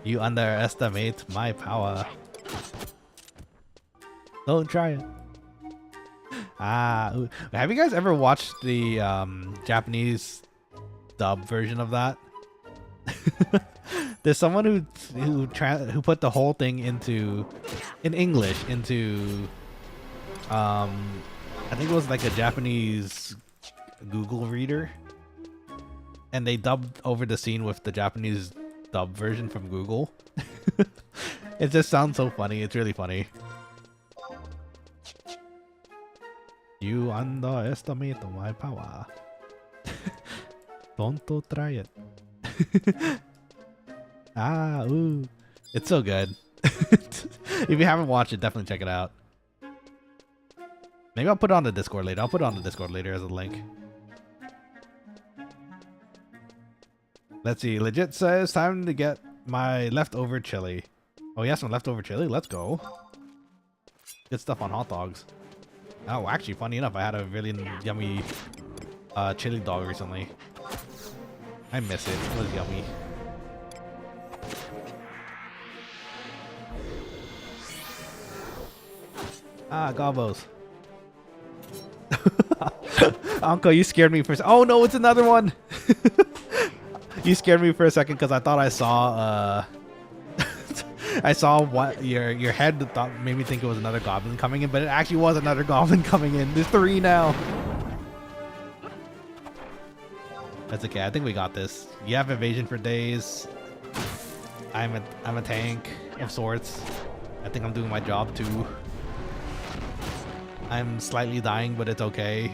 You underestimate my power. Don't try it. Have you guys ever watched the Japanese dub version of that? There's someone who put the whole thing in English into I think it was like a Japanese Google reader, and they dubbed over the scene with the Japanese dub version from Google. It just sounds so funny. It's really funny. You underestimate my power. Don't try it. Ooh. It's so good. If you haven't watched it, definitely check it out. Maybe I'll put it on the Discord later. I'll put it on the Discord later as a link. Let's see. Legit says time to get my leftover chili. Oh, yes, some leftover chili. Let's go. Good stuff on hot dogs. Oh, actually, funny enough, I had a really yummy chili dog recently. I miss it. It was yummy. Gobos. Uncle, you scared me for a second. Oh no, it's another one. You scared me for a second because I thought I saw I saw what your head made me think it was another goblin coming in, but it actually was another goblin coming in. There's 3 now. That's okay. I think we got this. You have evasion for days. I'm a tank of sorts. I think I'm doing my job too. I'm slightly dying, but it's okay.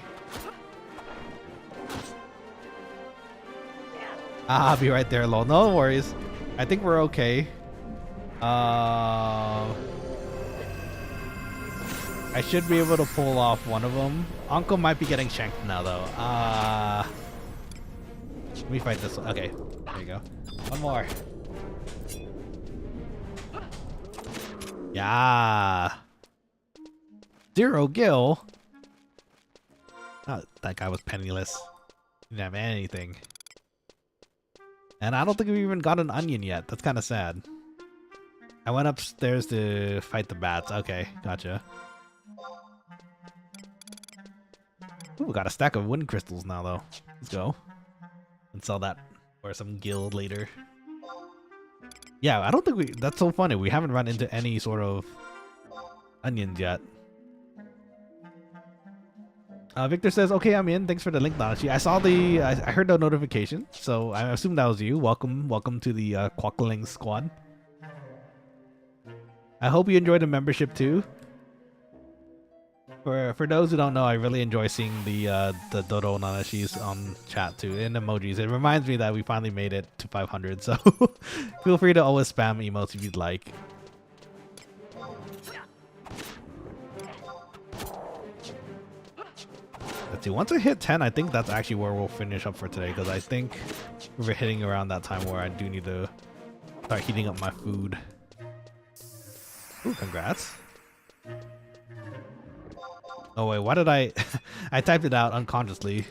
I'll be right there, lol. No worries. I think we're okay. I should be able to pull off one of them. Uncle might be getting shanked now, though. Let me fight this one. Okay, there you go. One more. Yeah. 0 gil. Oh, that guy was penniless. Didn't have anything. And I don't think we even got an onion yet. That's kind of sad. I went upstairs to fight the bats. Okay, gotcha. Ooh, we got a stack of wind crystals now, though. Let's go. And sell that for some guild later. Yeah, I don't think we... That's so funny. We haven't run into any sort of onions yet. Victor says, okay, I'm in. Thanks for the link, Nanashi. I saw the... I heard the notification, so I assume that was you. Welcome to the Quokkalings squad. I hope you enjoyed the membership too. For those who don't know, I really enjoy seeing the Dodo Nanashis on chat too, and emojis. It reminds me that we finally made it to 500, so feel free to always spam emotes if you'd like. Let's see, once I hit 10, I think that's actually where we'll finish up for today, because I think we're hitting around that time where I do need to start heating up my food. Ooh, congrats. Oh wait, why did I... I typed it out unconsciously.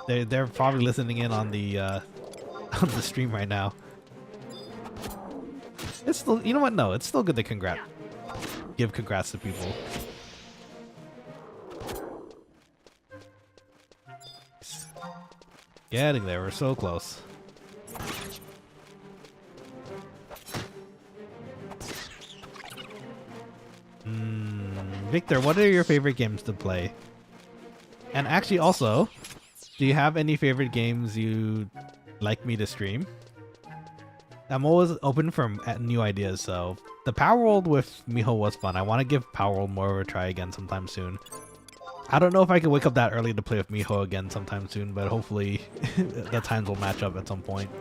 They're probably listening in on the stream right now. It's still... You know what? No, it's still good to give congrats to people. Getting there, we're so close. Victor, what are your favorite games to play? And actually also, do you have any favorite games you'd like me to stream? I'm always open for new ideas, so the Power World with Miho was fun. I want to give Power World more of a try again sometime soon. I don't know if I can wake up that early to play with Miho again sometime soon, but hopefully the times will match up at some point.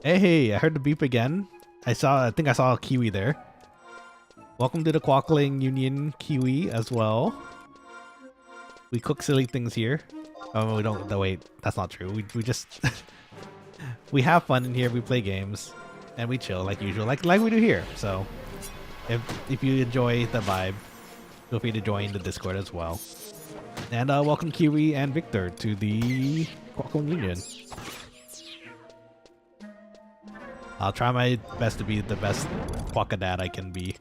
Hey, I heard the beep again. I think I saw a Kiwi there. Welcome to the Quokkaling Union, Kiwi, as well. We cook silly things here. Oh, we don't... No, wait. That's not true. We just... we have fun in here. We play games. And we chill like usual. Like we do here. So, if you enjoy the vibe, feel free to join the Discord as well. And welcome Kiwi and Victor to the Quokkaling Union. I'll try my best to be the best Quokka dad I can be.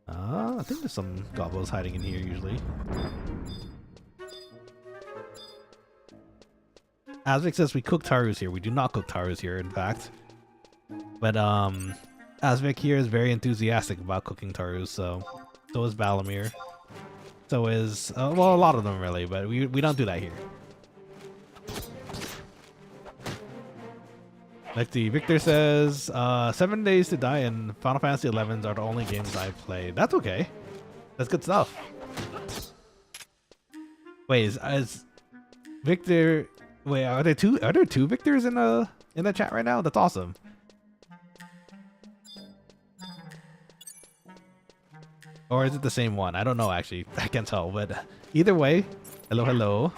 I think there's some gobos hiding in here usually. Asvik says we cook tarus here. We do not cook tarus here, in fact. But Asvik here is very enthusiastic about cooking tarus, so is Balamir. So is, well, a lot of them really, but we don't do that here. Let's see, Victor says, 7 Days to Die and Final Fantasy 11s are the only games I play. That's okay. That's good stuff. Wait, is Victor, wait, are there two Victors in the chat right now? That's awesome. Or is it the same one? I don't know actually. I can't tell, but either way, hello.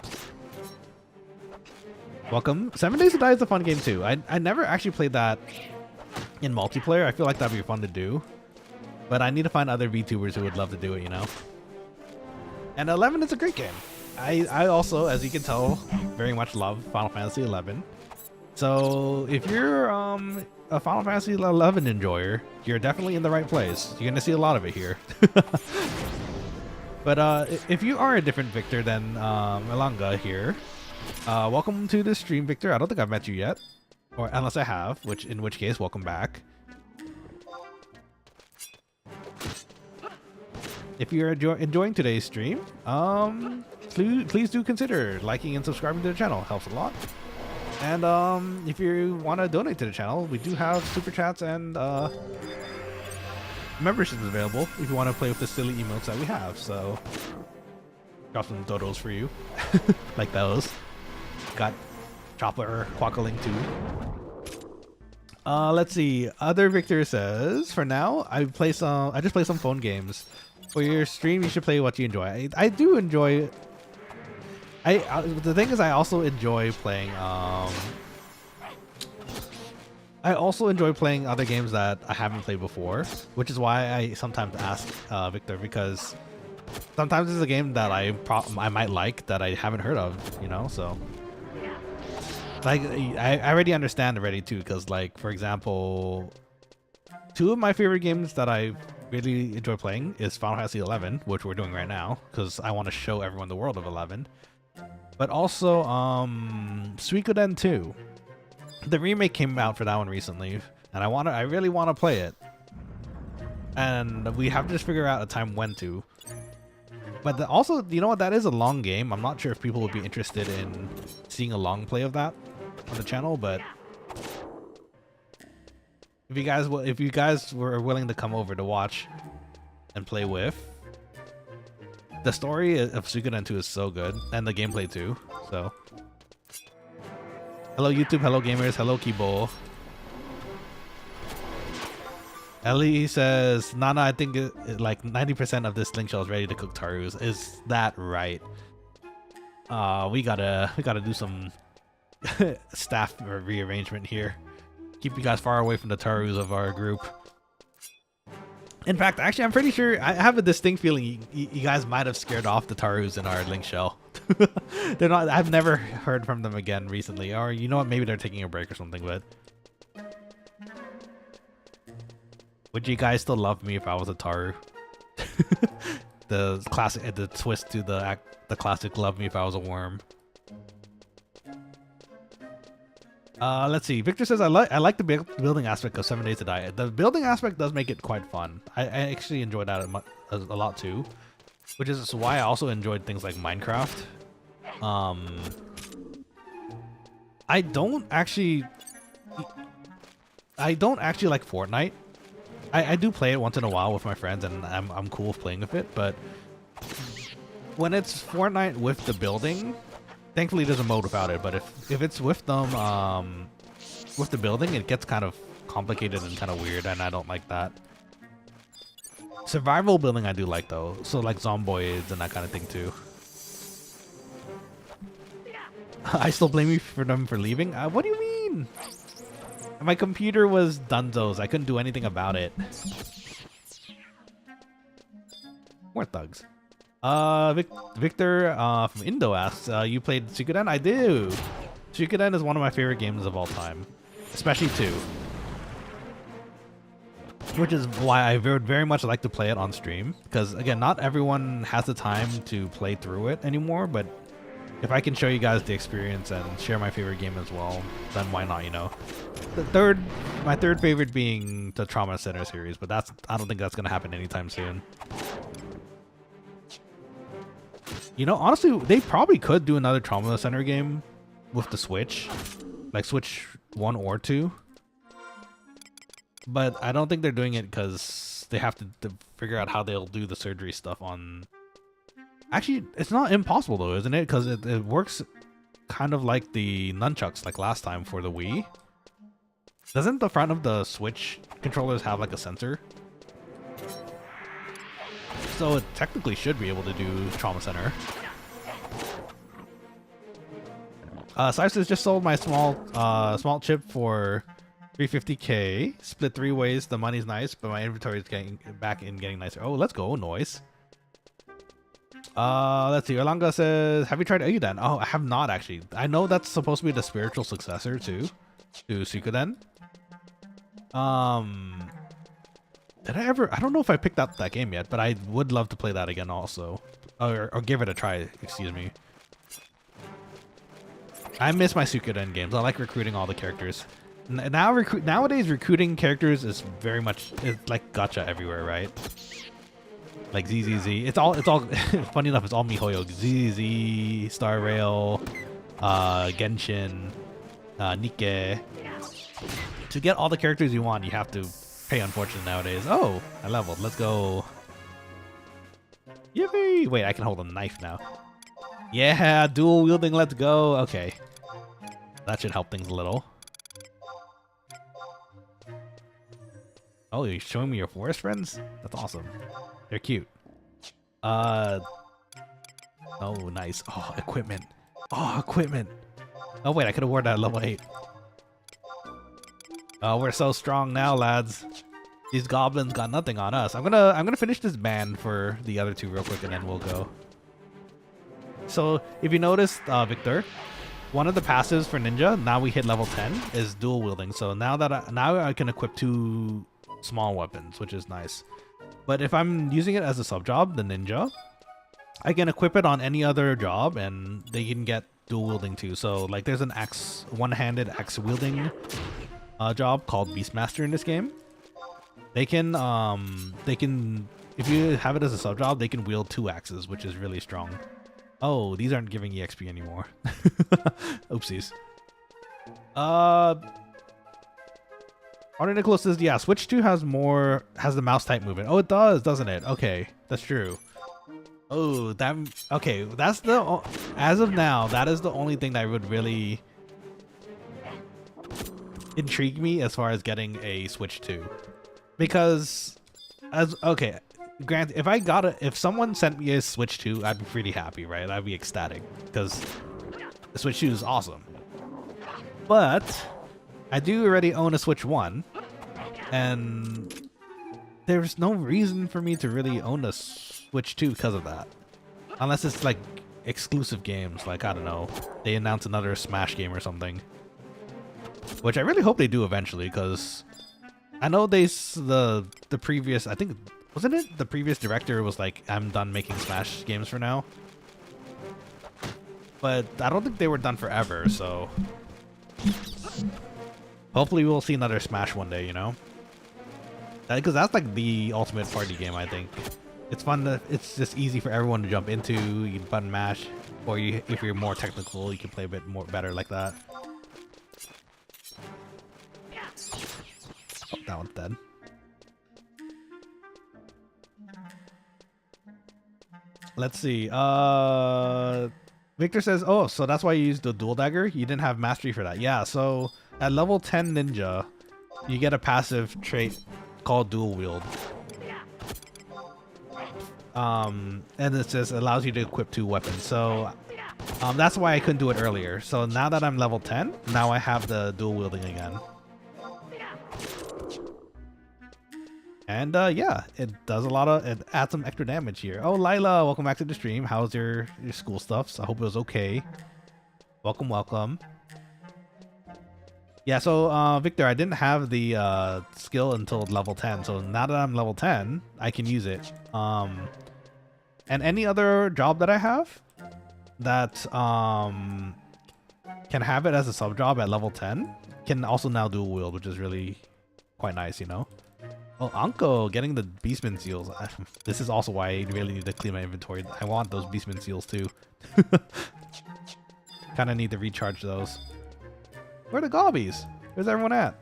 Welcome. 7 Days to Die is a fun game too. I never actually played that in multiplayer. I feel like that'd be fun to do. But I need to find other VTubers who would love to do it, you know? And 11 is a great game. I also, as you can tell, very much love Final Fantasy 11. So if you're a Final Fantasy 11 enjoyer, you're definitely in the right place. You're gonna see a lot of it here. But if you are a different Victor than Elanga here, welcome to the stream, Victor. I don't think I've met you yet, or unless I have, in which case, welcome back. If you're enjoying today's stream, please do consider liking and subscribing to the channel. Helps a lot. And if you want to donate to the channel, we do have super chats and memberships available if you want to play with the silly emotes that we have. So got some dodos for you, like those. Got Chopper Quokkaling too. Let's see. Other Victor says, for now, I just play some phone games. For your stream, you should play what you enjoy. I do enjoy. The thing is, I also enjoy playing. I also enjoy playing other games that I haven't played before, which is why I sometimes ask Victor, because sometimes it's a game that I might like that I haven't heard of, you know. So like I already understand already too, because like for example, two of my favorite games that I really enjoy playing is Final Fantasy 11, which we're doing right now because I want to show everyone the world of 11, but also Suikoden 2. The remake came out for that one recently, and I really want to play it, and we have to just figure out a time when to. But also, you know what, that is a long game. I'm not sure if people would be interested in seeing a long play of that on the channel, but if you guys were willing to come over to watch and play with, the story of Suikoden 2 is so good, and the gameplay too. So hello YouTube, hello gamers, hello Kibo. Ellie says, Nana, I think like 90% of this Sling Shell is ready to cook tarus. Is that right? We gotta do some staff rearrangement here. Keep you guys far away from the tarus of our group. In fact, actually, I'm pretty sure I have a distinct feeling you guys might have scared off the tarus in our Link Shell. They're not. I've never heard from them again recently, or you know what? Maybe they're taking a break or something. But would you guys still love me if I was a Taru? The classic, the twist to the classic "love me if I was a worm." Let's see. Victor says, I like the building aspect of 7 Days to Die. The building aspect does make it quite fun. I actually enjoy that a lot too, which is why I also enjoyed things like Minecraft. I don't actually like Fortnite. I do play it once in a while with my friends, and I'm cool with playing with it. But when it's Fortnite with the building, thankfully there's a mode without it. But if it's with them, with the building, it gets kind of complicated and kind of weird, and I don't like that. Survival building I do like though, so like zomboids and that kind of thing too. I still blame you for them for leaving? What do you mean? My computer was dunzos. I couldn't do anything about it. More thugs. Victor from Indo asks, you played Suikoden? I do. Suikoden is one of my favorite games of all time, especially 2. Which is why I would very much like to play it on stream, because again, not everyone has the time to play through it anymore, but if I can show you guys the experience and share my favorite game as well, then why not, you know? My third favorite being the Trauma Center series, but I don't think that's gonna happen anytime soon. You know, honestly, they probably could do another Trauma Center game with the Switch, like Switch 1 or 2. But I don't think they're doing it because they have to figure out how they'll do the surgery stuff on... Actually, it's not impossible though, isn't it? Because it works kind of like the nunchucks like last time for the Wii. Doesn't the front of the Switch controllers have like a sensor? So it technically should be able to do Trauma Center. Cypsis just sold my small chip for 350k. Split 3 ways. The money's nice, but my inventory is getting nicer. Oh, let's go, noise. Let's see. Erlanga says, have you tried Ayuden? Oh, I have not actually. I know that's supposed to be the spiritual successor to Suikoden. Did I ever? I don't know if I picked up that game yet, but I would love to play that again also. Or give it a try, excuse me. I miss my Suikoden games. I like recruiting all the characters. Nowadays, recruiting characters is very much, it's like gacha everywhere, right? Like ZZZ. It's all funny enough, it's all MiHoYo. ZZZ, Star Rail, Genshin, Nikke. To get all the characters you want, you have to pay, unfortunately, nowadays. Oh, I leveled. Let's go. Yippee! Wait, I can hold a knife now. Yeah, dual wielding, let's go. Okay. That should help things a little. Oh, you're showing me your forest friends? That's awesome. They're cute. Oh, nice. Oh, equipment. Oh, equipment. Oh, wait, I could have worn that at level 8. Oh, we're so strong now, lads. These goblins got nothing on us. I'm gonna finish this band for the other two real quick, and then we'll go. So, if you noticed, Victor, one of the passives for Ninja, now we hit level 10, is dual wielding. So now that I can equip 2 small weapons, which is nice. But if I'm using it as a sub job, the Ninja, I can equip it on any other job, and they can get dual wielding too. So like, there's an axe, one-handed axe wielding job called Beastmaster in this game. They can if you have it as a sub job, they can wield 2 axes, which is really strong. Oh, these aren't giving EXP anymore. Oopsies. Arthur Nicholas says, yeah, Switch 2 has the mouse type movement. Oh, it does, doesn't it? Okay, that's true. Oh, okay, that's as of now, that is the only thing that would really intrigue me as far as getting a Switch 2. Because, granted, if someone sent me a Switch 2, I'd be pretty happy, right? I'd be ecstatic, because the Switch 2 is awesome. But I do already own a Switch 1, and there's no reason for me to really own a Switch 2 because of that. Unless it's like exclusive games, like, I don't know, they announce another Smash game or something. Which I really hope they do eventually, because I know the previous, I think, wasn't it the previous director was like, I'm done making Smash games for now? But I don't think they were done forever, so hopefully we'll see another Smash one day, you know? Because that's like the ultimate party game, I think. It's fun it's just easy for everyone to jump into. You can button mash, or if you're more technical, you can play a bit better like that. Oh, that one's dead. Let's see. Victor says, oh, so that's why you used the dual dagger? You didn't have mastery for that. Yeah, so at level 10 ninja, you get a passive trait called dual wield. And it just allows you to equip 2 weapons. So that's why I couldn't do it earlier. So now that I'm level 10, now I have the dual wielding again. And yeah, it does it adds some extra damage here. Oh, Lila, welcome back to the stream. How's your school stuff? So I hope it was okay. Welcome, welcome. Yeah, so Victor, I didn't have the skill until level 10. So now that I'm level 10, I can use it. And any other job that I have that can have it as a sub job at level 10 can also now dual wield, which is really quite nice, you know? Oh, Anko getting the Beastman seals. This is also why I really need to clean my inventory. I want those Beastman seals too. Kind of need to recharge those. Where are the gobbies? Where's everyone at?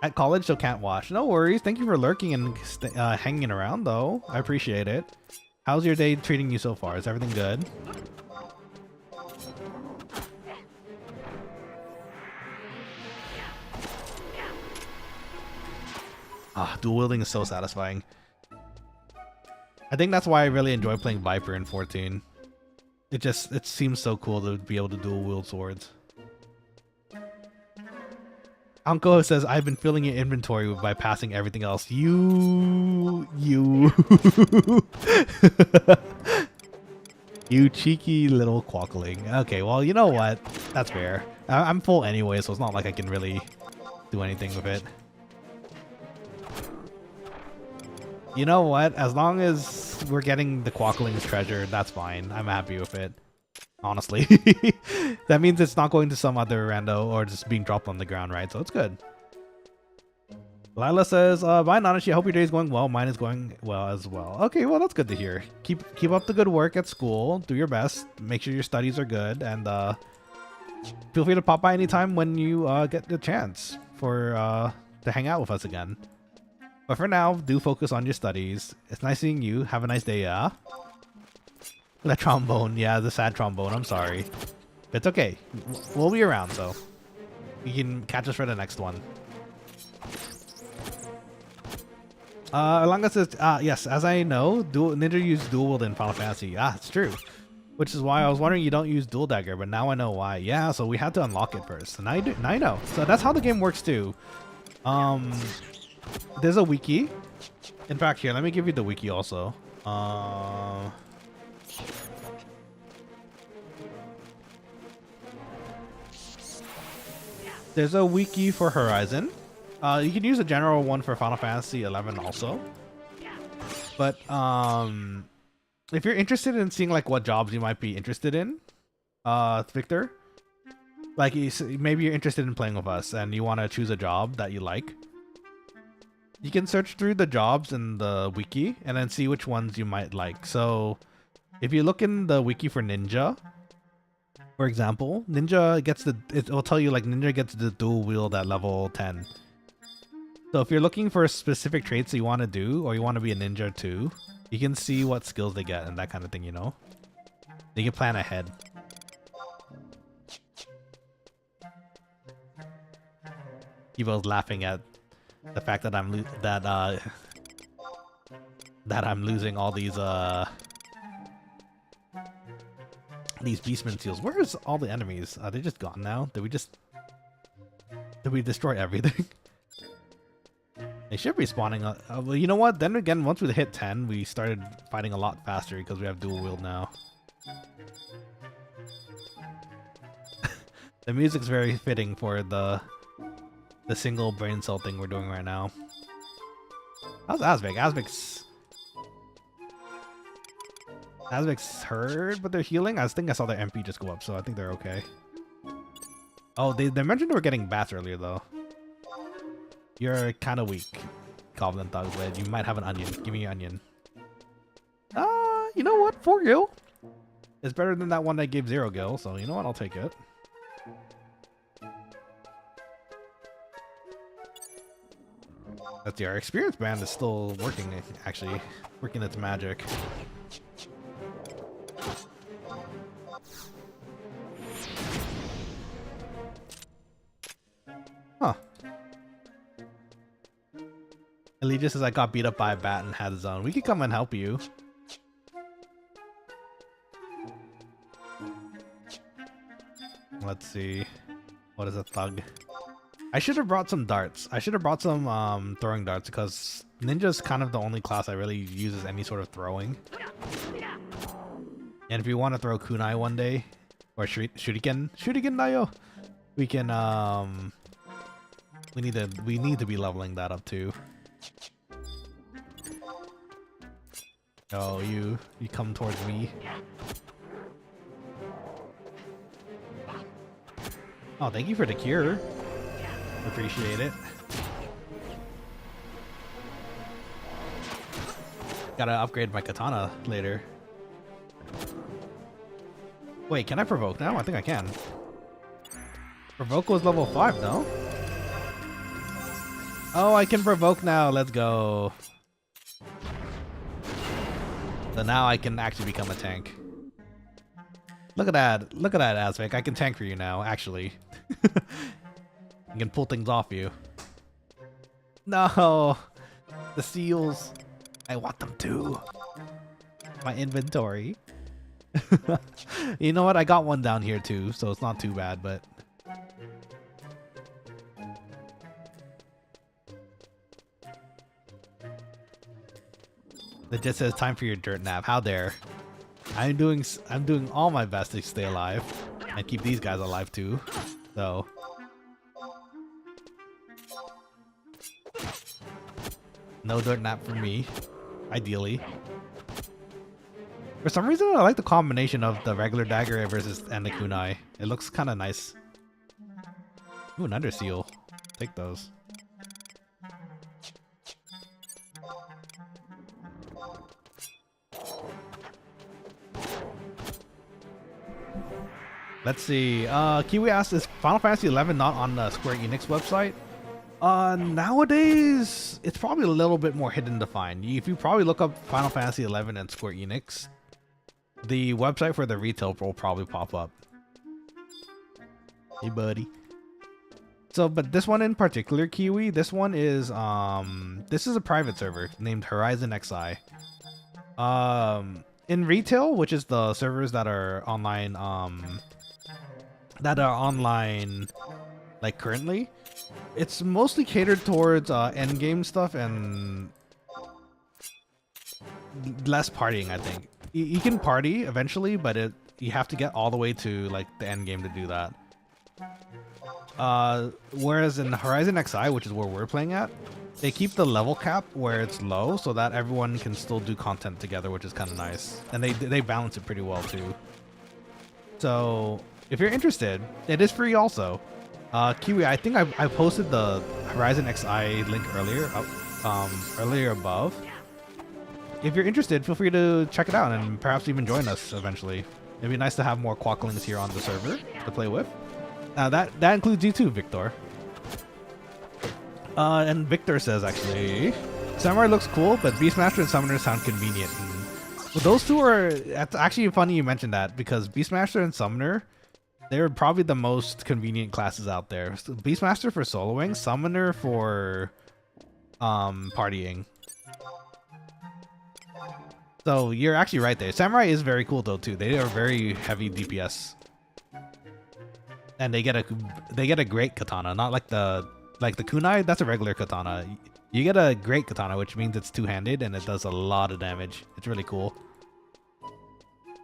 At college, so can't watch. No worries. Thank you for lurking and hanging around, though. I appreciate it. How's your day treating you so far? Is everything good? Ah, dual wielding is so satisfying. I think that's why I really enjoy playing Viper in 14. It seems so cool to be able to dual wield swords. Anko says, I've been filling your inventory by passing everything else. You You cheeky little quokkaling. Okay, well, you know what? That's fair. I'm full anyway, so it's not like I can really do anything with it. You know what? As long as we're getting the Quokkalings treasure, that's fine. I'm happy with it. Honestly. That means it's not going to some other rando or just being dropped on the ground, right? So it's good. Lila says, bye Nanashi, I hope your day is going well. Mine is going well as well. Okay, well, that's good to hear. Keep up the good work at school. Do your best. Make sure your studies are good. And feel free to pop by anytime when you get the chance to hang out with us again. But for now, do focus on your studies. It's nice seeing you. Have a nice day, yeah? The trombone. Yeah, the sad trombone. I'm sorry. It's okay. We'll be around, so. You can catch us for the next one. As long as it's yes, as I know, Ninja used dual wield in Final Fantasy. Ah, it's true. Which is why I was wondering you don't use dual dagger, but now I know why. Yeah, so we had to unlock it first. And now I know. So that's how the game works too. There's a wiki. In fact, here, let me give you the wiki also. There's a wiki for Horizon. You can use a general one for Final Fantasy 11 also. But if you're interested in seeing like what jobs you might be interested in, Victor, like maybe you're interested in playing with us and you want to choose a job that you like, you can search through the jobs in the wiki and then see which ones you might like. So if you look in the wiki for Ninja, for example, Ninja gets it will tell you like Ninja gets the dual wield at level 10. So if you're looking for specific traits that you want to do, or you want to be a ninja too, you can see what skills they get and that kind of thing, you know? You can plan ahead. Evo's laughing at the fact that I'm losing all these beastman seals. Where's all the enemies? Are they just gone now? Did we destroy everything? They should be spawning. Well, you know what? Then again, once we hit 10, we started fighting a lot faster because we have dual wield now. The music's very fitting for the single brain cell thing we're doing right now. How's Asvik? Asvik's hurt, but they're healing. I think I saw their MP just go up, so I think they're okay. Oh, they mentioned they were getting bats earlier though. You're kind of weak, Goblin Thugblade. You might have an onion. Give me your onion. You know what? 4 gil. It's better than that one that gave 0 gil, so you know what? I'll take it. That's our experience band is still working, actually. Working its magic. Huh. Elijah says I got beat up by a bat and had his own. We could come and help you. Let's see. What is a thug? I should have brought some darts. I should have brought some throwing darts because Ninja's kind of the only class that really uses any sort of throwing. And if you want to throw kunai one day, or shuriken dayo, we can we need to be leveling that up too. Oh, you come towards me. Oh, thank you for the cure. Appreciate it. Gotta upgrade my katana later. Wait, can I provoke now? I think I can. Provoke was level 5, no? Oh, I can provoke now. Let's go. So now I can actually become a tank. Look at that. Look at that, Azvik. I can tank for you now, actually. I can pull things off you. No! The seals. I want them too. My inventory. You know what? I got one down here too, so it's not too bad, but... It just says time for your dirt nap. How dare. I'm doing all my best to stay alive. And keep these guys alive too. So... No dirt nap for me. Ideally. For some reason, I like the combination of the regular dagger and the kunai. It looks kind of nice. Ooh, an under seal. Take those. Let's see. Kiwi asked, is Final Fantasy 11 not on the Square Enix website? Nowadays, it's probably a little bit more hidden to find. If you probably look up Final Fantasy 11 and Square Enix, the website for the retail will probably pop up. Hey, buddy. So, but this one in particular, Kiwi, this one is this is a private server named Horizon XI. In retail, which is the servers that are online, like currently, it's mostly catered towards end game stuff and less partying. I think you can party eventually, but you have to get all the way to like the end game to do that. Whereas in Horizon XI, which is where we're playing at, they keep the level cap where it's low so that everyone can still do content together, which is kind of nice. And they balance it pretty well too. So if you're interested, it is free also. Kiwi, I think I posted the Horizon XI link earlier, earlier above. If you're interested, feel free to check it out and perhaps even join us eventually. It'd be nice to have more Quokkalings here on the server to play with. That includes you too, Victor. And Victor says, actually, Samurai looks cool, but Beastmaster and Summoner sound convenient. And those two are... It's actually funny you mentioned that, because Beastmaster and Summoner, they're probably the most convenient classes out there. So Beastmaster for soloing, Summoner for partying. So you're actually right there. Samurai is very cool though too. They are very heavy DPS. And they get a great katana, not like the kunai. That's a regular katana. You get a great katana, which means it's two-handed and it does a lot of damage. It's really cool.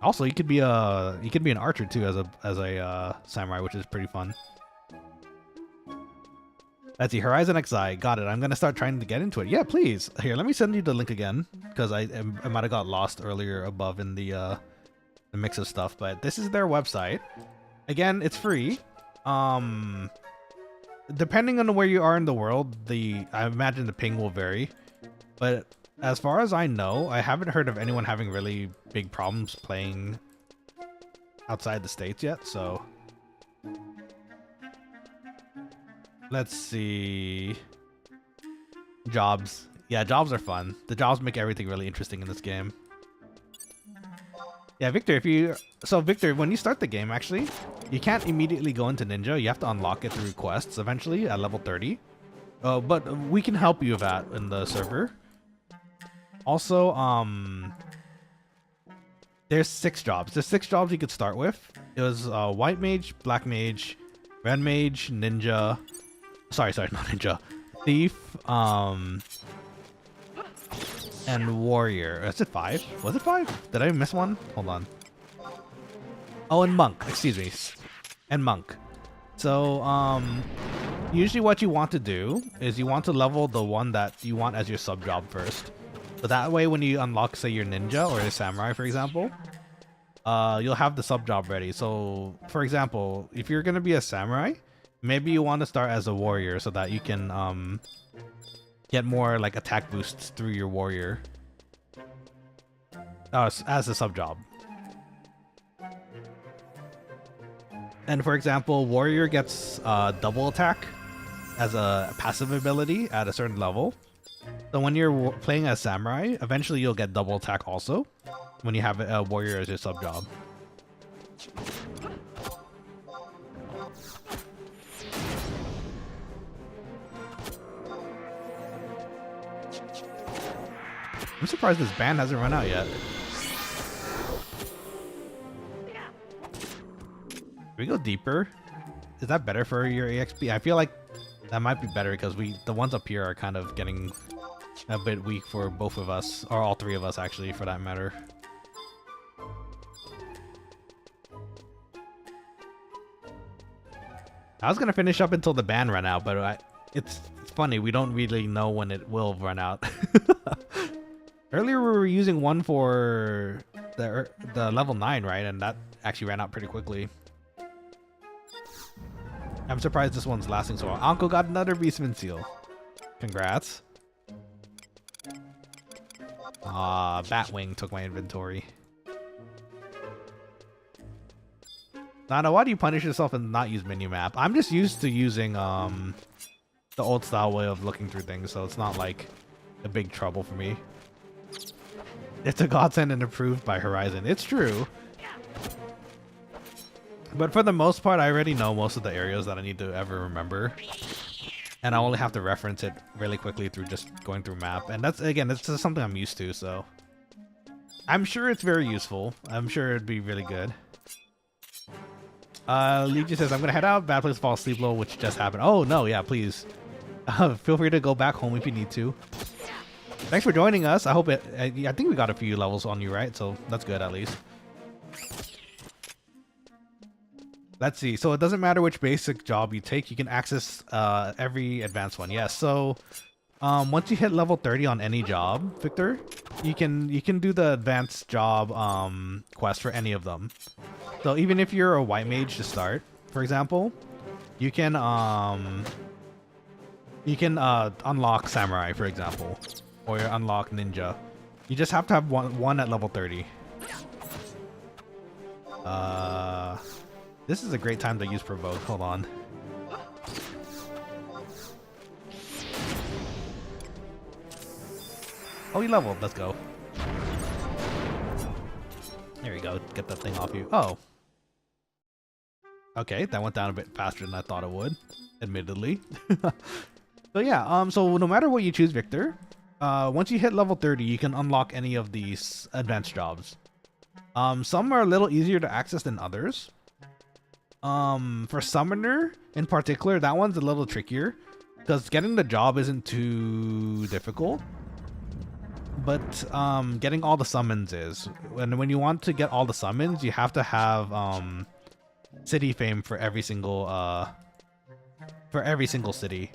Also, you could be an archer too as a samurai, which is pretty fun. Let's see, Horizon XI, got it. I'm gonna start trying to get into it. Yeah, please. Here, let me send you the link again because I might have got lost earlier above in the mix of stuff. But this is their website. Again, it's free. Depending on where you are in the world, I imagine the ping will vary. But as far as I know, I haven't heard of anyone having really big problems playing outside the States yet, so... Let's see... Jobs. Yeah, jobs are fun. The jobs make everything really interesting in this game. Yeah, Victor, Victor, when you start the game, actually, you can't immediately go into Ninja. You have to unlock it through quests eventually at level 30. But we can help you with that in the server. Also, there's 6 jobs. There's 6 jobs you could start with. It was White Mage, Black Mage, Red Mage, Ninja. Sorry, not Ninja. Thief, and Warrior. Is it 5? Was it 5? Did I miss one? Hold on. Oh, and Monk. Excuse me. And Monk. So, usually what you want to do is you want to level the one that you want as your sub job first. So that way when you unlock, say, your Ninja or your Samurai, for example, you'll have the sub job ready. So, for example, if you're going to be a Samurai, maybe you want to start as a Warrior so that you can get more like attack boosts through your Warrior as a sub job. And for example, Warrior gets double attack as a passive ability at a certain level. So when you're playing as Samurai, eventually you'll get double attack also when you have a Warrior as your sub job. I'm surprised this ban hasn't run out yet. Can we go deeper? Is that better for your AXP? I feel like that might be better because the ones up here are kind of getting a bit weak for both of us, or all 3 of us actually, for that matter. I was gonna finish up until the ban ran out, but it's funny, we don't really know when it will run out. Earlier we were using one for the level 9, right? And that actually ran out pretty quickly. I'm surprised this one's lasting so long. Uncle got another Beastman seal. Congrats. Batwing took my inventory. Nana, why do you punish yourself and not use minimap? I'm just used to using the old style way of looking through things, so it's not like a big trouble for me. It's a godsend and approved by Horizon. It's true. But for the most part, I already know most of the areas that I need to ever remember. And I only have to reference it really quickly through just going through map. And that's, again, it's just something I'm used to, so. I'm sure it's very useful. I'm sure it'd be really good. Legion says, I'm gonna head out. Bad place to fall asleep low, which just happened. Oh, no, yeah, please. Feel free to go back home if you need to. Thanks for joining us. I hope it, I think we got a few levels on you, right? So that's good at least. Let's see. So it doesn't matter which basic job you take, you can access every advanced one. Yes. So once you hit level 30 on any job, Victor, you can do the advanced job quest for any of them. So even if you're a white mage to start, for example, you can unlock samurai, for example, or unlock ninja. You just have to have one at level 30. This is a great time to use provoke. Hold on. Oh, you leveled. Let's go. There you go. Get that thing off you. Oh. Okay, that went down a bit faster than I thought it would, admittedly. So yeah, so no matter what you choose, Victor, once you hit level 30, you can unlock any of these advanced jobs. Some are a little easier to access than others. For Summoner in particular, that one's a little trickier because getting the job isn't too difficult. But getting all the summons is. And when you want to get all the summons, you have to have city fame for every single city.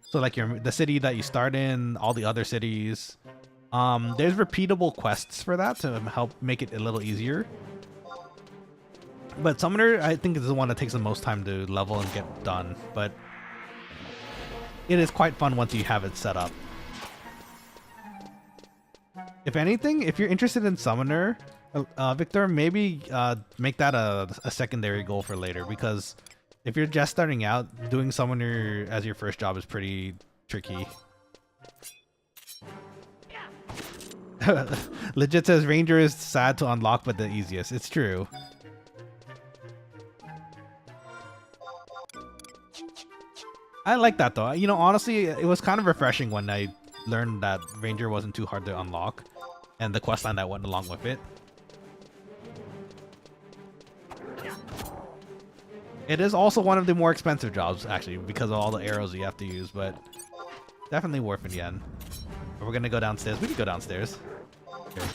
So like the city that you start in, all the other cities. There's repeatable quests for that to help make it a little easier. But Summoner, I think, is the one that takes the most time to level and get done. But it is quite fun once you have it set up. If anything, if you're interested in Summoner, Victor, maybe make that a secondary goal for later, because if you're just starting out, doing Summoner as your first job is pretty tricky. Legit says Ranger is sad to unlock, but the easiest. It's true. I like that though. You know, honestly, it was kind of refreshing when I learned that Ranger wasn't too hard to unlock, and the questline that went along with it. It is also one of the more expensive jobs, actually, because of all the arrows you have to use, but definitely worth it in the end. But we're gonna go downstairs. We can go downstairs. Okay.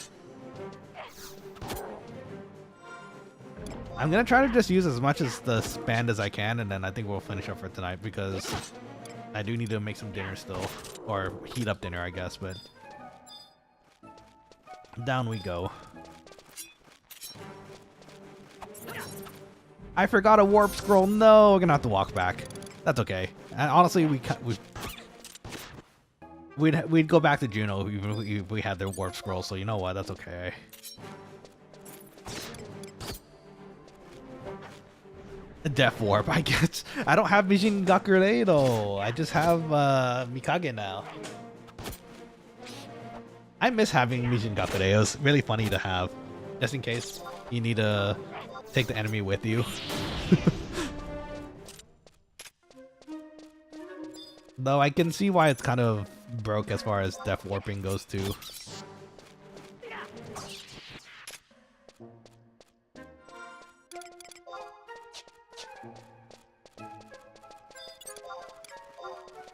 I'm gonna try to just use as much as the band as I can, and then I think we'll finish up for tonight, because I do need to make some dinner still, or heat up dinner, I guess. But down we go. I forgot a warp scroll. No, we're gonna have to walk back. That's okay. And honestly, we'd go back to Juno even if we had the warp scroll. So you know what? That's okay. Death warp, I guess. I don't have Mijin Gakure though. I just have Mikage now. I miss having Mijin Gakure. It was really funny to have, just in case you need to take the enemy with you. Though I can see why it's kind of broke as far as death warping goes too.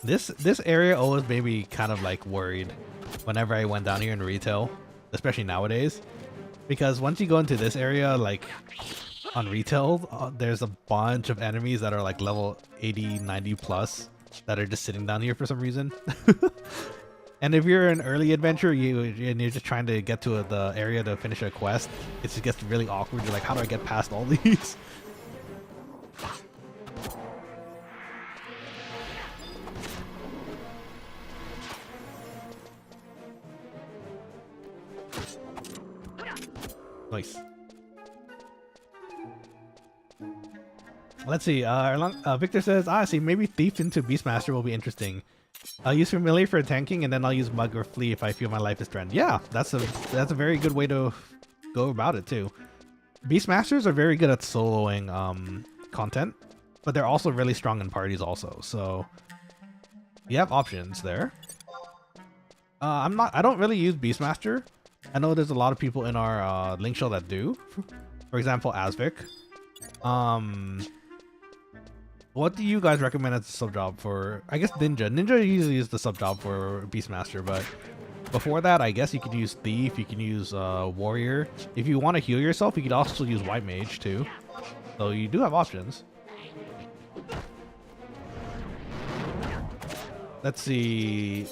This area always made me kind of like worried whenever I went down here in retail, especially nowadays, because once you go into this area, like on retail, there's a bunch of enemies that are like level 80, 90 plus that are just sitting down here for some reason. And if you're an early adventurer, and you're just trying to get to the area to finish a quest, it just gets really awkward. You're like, how do I get past all these? Nice. Let's see. Victor says, I see. Maybe Thief into Beastmaster will be interesting. I'll use Familiar for tanking, and then I'll use Mug or Flea if I feel my life is threatened. Yeah, that's a very good way to go about it too. Beastmasters are very good at soloing content, but they're also really strong in parties also. So you have options there. I don't really use Beastmaster. I know there's a lot of people in our link show that do. For example, Asvik. What do you guys recommend as a sub job for? I guess Ninja. Ninja usually is the sub job for Beastmaster, but before that, I guess you could use Thief. You can use Warrior. If you want to heal yourself, you could also use White Mage too. So you do have options. Let's see.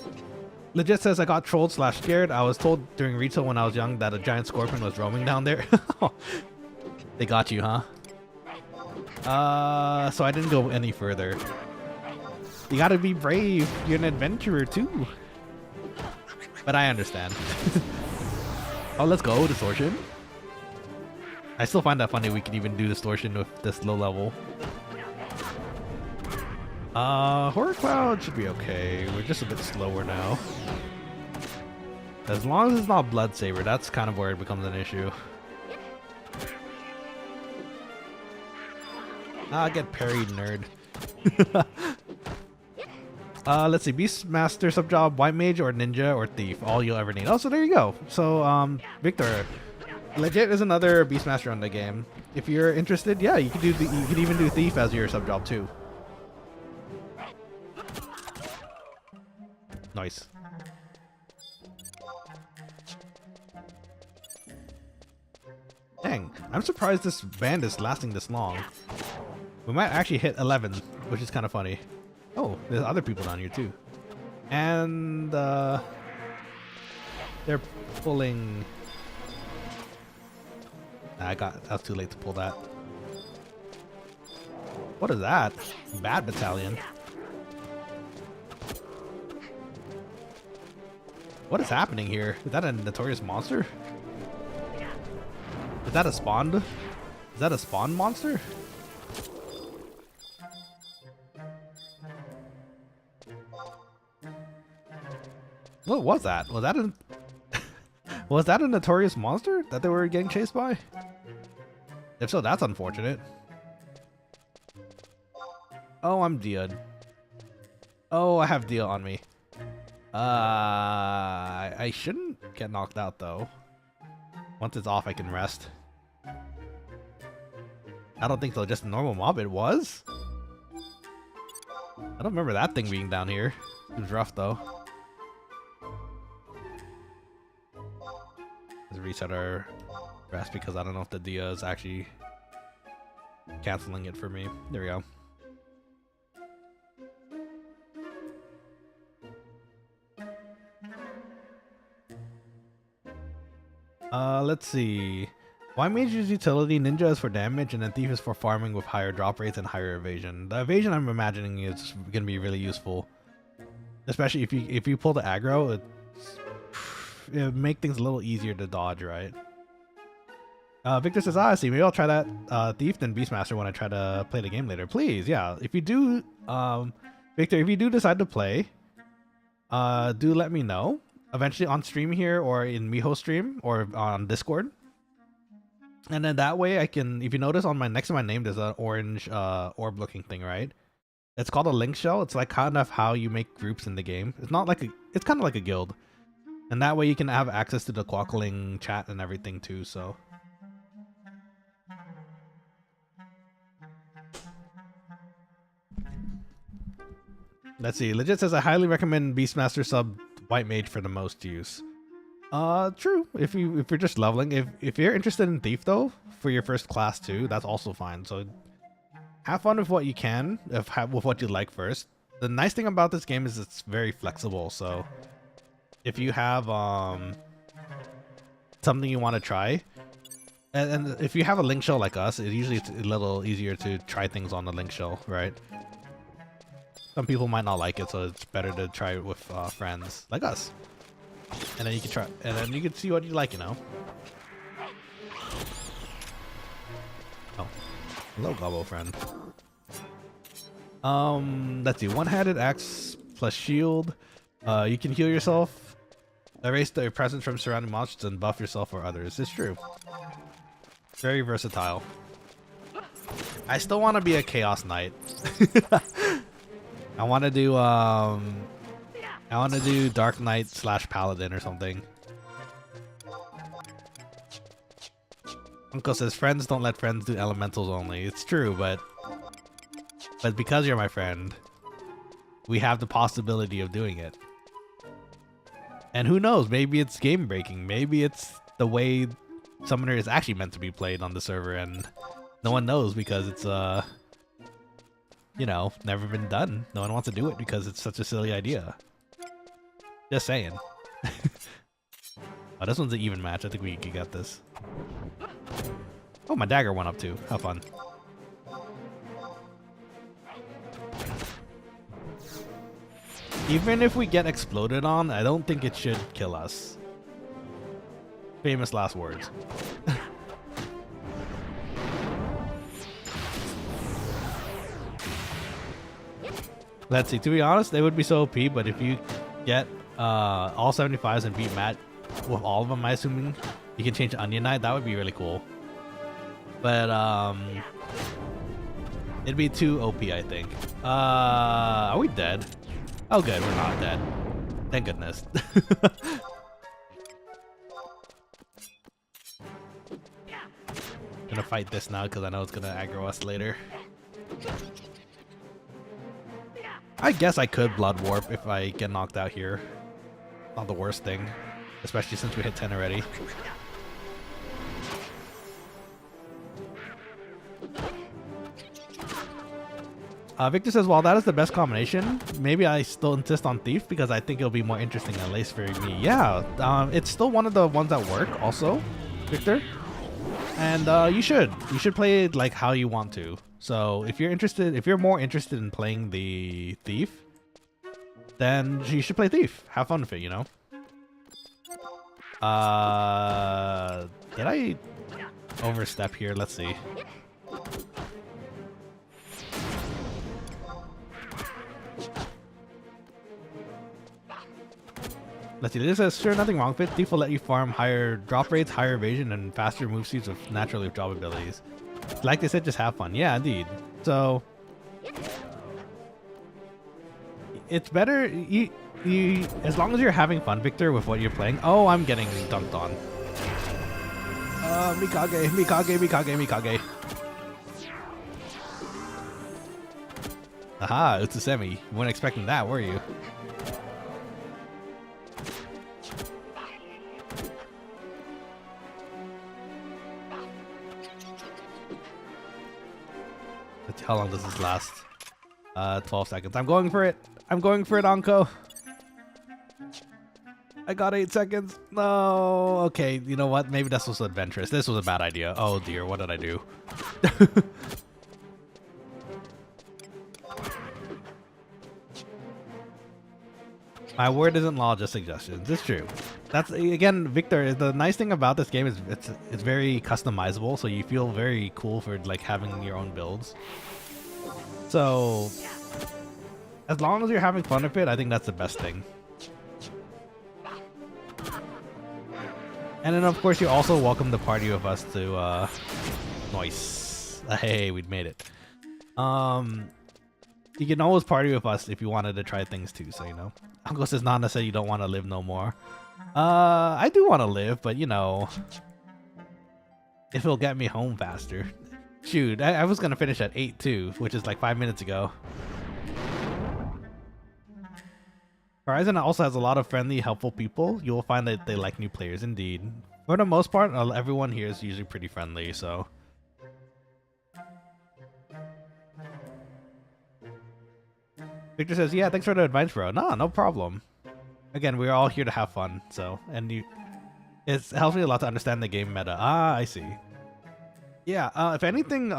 Legit says I got trolled / scared. I was told during retail when I was young that a giant scorpion was roaming down there. They got you, huh? So I didn't go any further. You gotta be brave. You're an adventurer too. But I understand. Oh, let's go, Distortion. I still find that funny we can even do Distortion with this low level. Horror Cloud should be okay. We're just a bit slower now. As long as it's not Blood Saber, that's kind of where it becomes an issue. Get parried, nerd. Let's see, Beastmaster, Subjob, White Mage, or Ninja, or Thief. All you'll ever need. Oh, so there you go. So, Victor, legit is another Beastmaster on the game. If you're interested, yeah, you could even do Thief as your subjob too. Nice. Dang, I'm surprised this band is lasting this long. We might actually hit 11, which is kind of funny. Oh, there's other people down here too. And they're pulling. I was too late to pull that. What is that? Bad Battalion. What is happening here? Is that a notorious monster? Is that a spawned? Is that a spawn monster? What was that? Was that a was that a notorious monster that they were getting chased by? If so, that's unfortunate. Oh, I'm Dia'd. Oh, I have Dia on me. I shouldn't get knocked out though. Once it's off, I can rest. I don't think so. Just a normal mob. It was? I don't remember that thing being down here. It was rough though. Let's reset our rest because I don't know if the Dia is actually canceling it for me. There we go. Let's see. White Mage is utility, Ninja is for damage, and then Thief is for farming with higher drop rates and higher evasion. The evasion I'm imagining is gonna be really useful, especially if you pull the aggro. It'll make things a little easier to dodge, right? Victor says, I see. Maybe I'll try that Thief then Beastmaster when I try to play the game later. Please, yeah. If you do, Victor, if you do decide to play, do let me know. Eventually on stream here or in Miho stream or on Discord. And then that way I can, if you notice on next to my name, there's an orange orb looking thing, right? It's called a link shell. It's like kind of how you make groups in the game. It's not like it's kind of like a guild. And that way you can have access to the Quokkaling chat and everything too, so. Let's see. Legit says I highly recommend Beastmaster sub White Mage for the most use. True. If you're just leveling, if you're interested in Thief though, for your first class too, that's also fine. So have fun with what you can, with what you like first. The nice thing about this game is it's very flexible. So if you have something you want to try, and if you have a link shell like us, it's a little easier to try things on the link shell, right? Some people might not like it, so it's better to try it with friends like us. And then you can try, and then you can see what you like, you know. Oh, hello, Gobbo friend. Let's see. One-handed axe plus shield. You can heal yourself, erase the presence from surrounding monsters, and buff yourself or others. It's true. Very versatile. I still want to be a Chaos Knight. I want to do Dark Knight / Paladin or something. Uncle says friends don't let friends do elementals only. It's true, but because you're my friend, we have the possibility of doing it. And who knows, maybe it's game breaking. Maybe it's the way Summoner is actually meant to be played on the server and no one knows because it's you know, never been done. No one wants to do it because it's such a silly idea. Just saying. Oh, this one's an even match. I think we can get this. Oh, my dagger went up too. How fun. Even if we get exploded on, I don't think it should kill us. Famous last words. Let's see. To be honest, they would be so OP, but if you get all 75s and beat Matt with all of them, I assuming you can change to Onion Knight. That would be really cool. But it'd be too OP, I think. Are we dead? Oh, good. We're not dead. Thank goodness. Gonna fight this now because I know it's gonna aggro us later. I guess I could Blood Warp if I get knocked out here. Not the worst thing, especially since we hit 10 already. Victor says, while that is the best combination, maybe I still insist on Thief because I think it'll be more interesting than Lace Fairy me. Yeah, it's still one of the ones that work also, Victor. And you should play it like how you want to. So if you're more interested in playing the Thief, then you should play Thief. Have fun with it, you know? Did I overstep here? Let's see. Let's see, this says, sure, nothing wrong with it. Thief will let you farm higher drop rates, higher evasion, and faster move speeds with natural leaf job abilities. Like they said, just have fun. Yeah, indeed. So, it's better, as long as you're having fun, Victor, with what you're playing. Oh, I'm getting dunked on. Mikage. Aha, Utsusemi. You weren't expecting that, were you? How long does this last? 12 seconds. I'm going for it. Anko. I got 8 seconds. No. Okay, you know what? Maybe this was adventurous. This was a bad idea. Oh dear, what did I do? My word isn't law, just suggestions. It's true. That's, again, Victor, the nice thing about this game is it's very customizable, so you feel very cool for like having your own builds. So as long as you're having fun with it, I think that's the best thing. And then of course you're also welcome to party with us to nice. Hey, we'd made it. You can always party with us if you wanted to try things too, so you know. Uncle says Nana said you don't want to live no more. I do want to live, but you know, if it'll get me home faster. Shoot, I was gonna finish at 8 too, which is like 5 minutes ago. Horizon also has a lot of friendly, helpful people. You will find that they like new players, indeed. For the most part, everyone here is usually pretty friendly, so. Victor says, yeah, thanks for the advice, bro. No problem. Again, we're all here to have fun, so, and it helps me a lot to understand the game meta. Ah, I see. Yeah, if anything,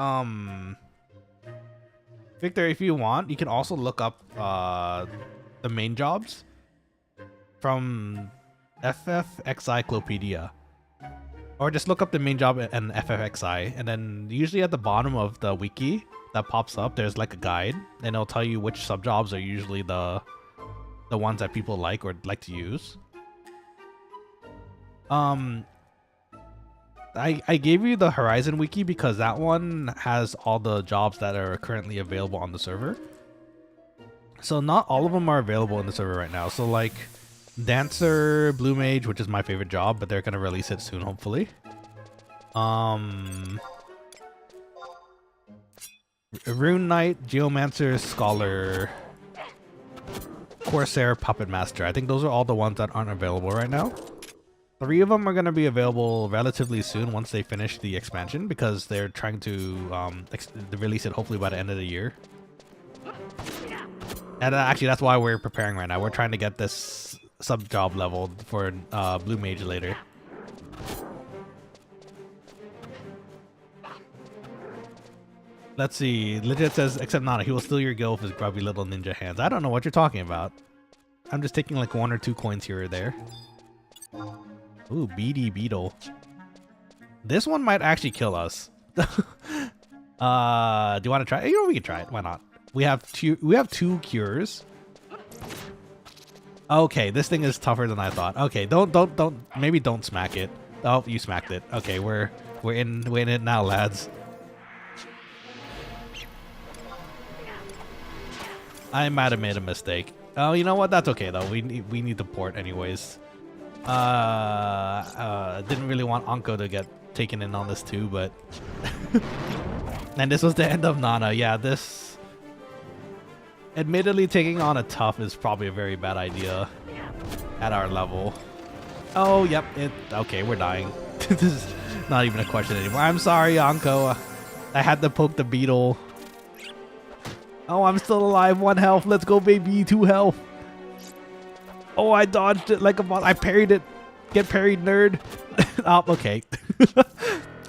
Victor, if you want, you can also look up the main jobs from FFXI Clopedia. Or just look up the main job and FFXI, and then usually at the bottom of the wiki that pops up, there's like a guide, and it'll tell you which subjobs are usually the ones that people like or like to use. I gave you the Horizon wiki because that one has all the jobs that are currently available on the server. So not all of them are available in the server right now. So like Dancer, Blue Mage, which is my favorite job, but they're gonna release it soon, hopefully. Rune Knight, Geomancer, Scholar, Corsair, Puppet Master. I think those are all the ones that aren't available right now. 3 of them are going to be available relatively soon once they finish the expansion because they're trying to release it hopefully by the end of the year. And actually that's why we're preparing right now. We're trying to get this sub-job leveled for Blue Mage later. Let's see. Legit says, except Nana, he will steal your gil with his grubby little ninja hands. I don't know what you're talking about. I'm just taking like 1 or 2 coins here or there. Ooh, beady beetle. This one might actually kill us. Do you want to try it? You know, we can try it. Why not? We have 2 cures. Okay, this thing is tougher than I thought. Okay, maybe don't smack it. Oh, you smacked it. Okay, we're in it now, lads. I might have made a mistake. Oh, you know what? That's okay though. We need the port anyways. Didn't really want Anko to get taken in on this too, but and this was the end of Nana. Yeah, this admittedly taking on a tough is probably a very bad idea at our level. Oh, yep. Okay, we're dying. This is not even a question anymore. I'm sorry, Anko. I had to poke the beetle. Oh, I'm still alive. 1 health. Let's go, baby. 2 health. Oh, I dodged it like a boss. I parried it. Get parried, nerd. Oh, okay.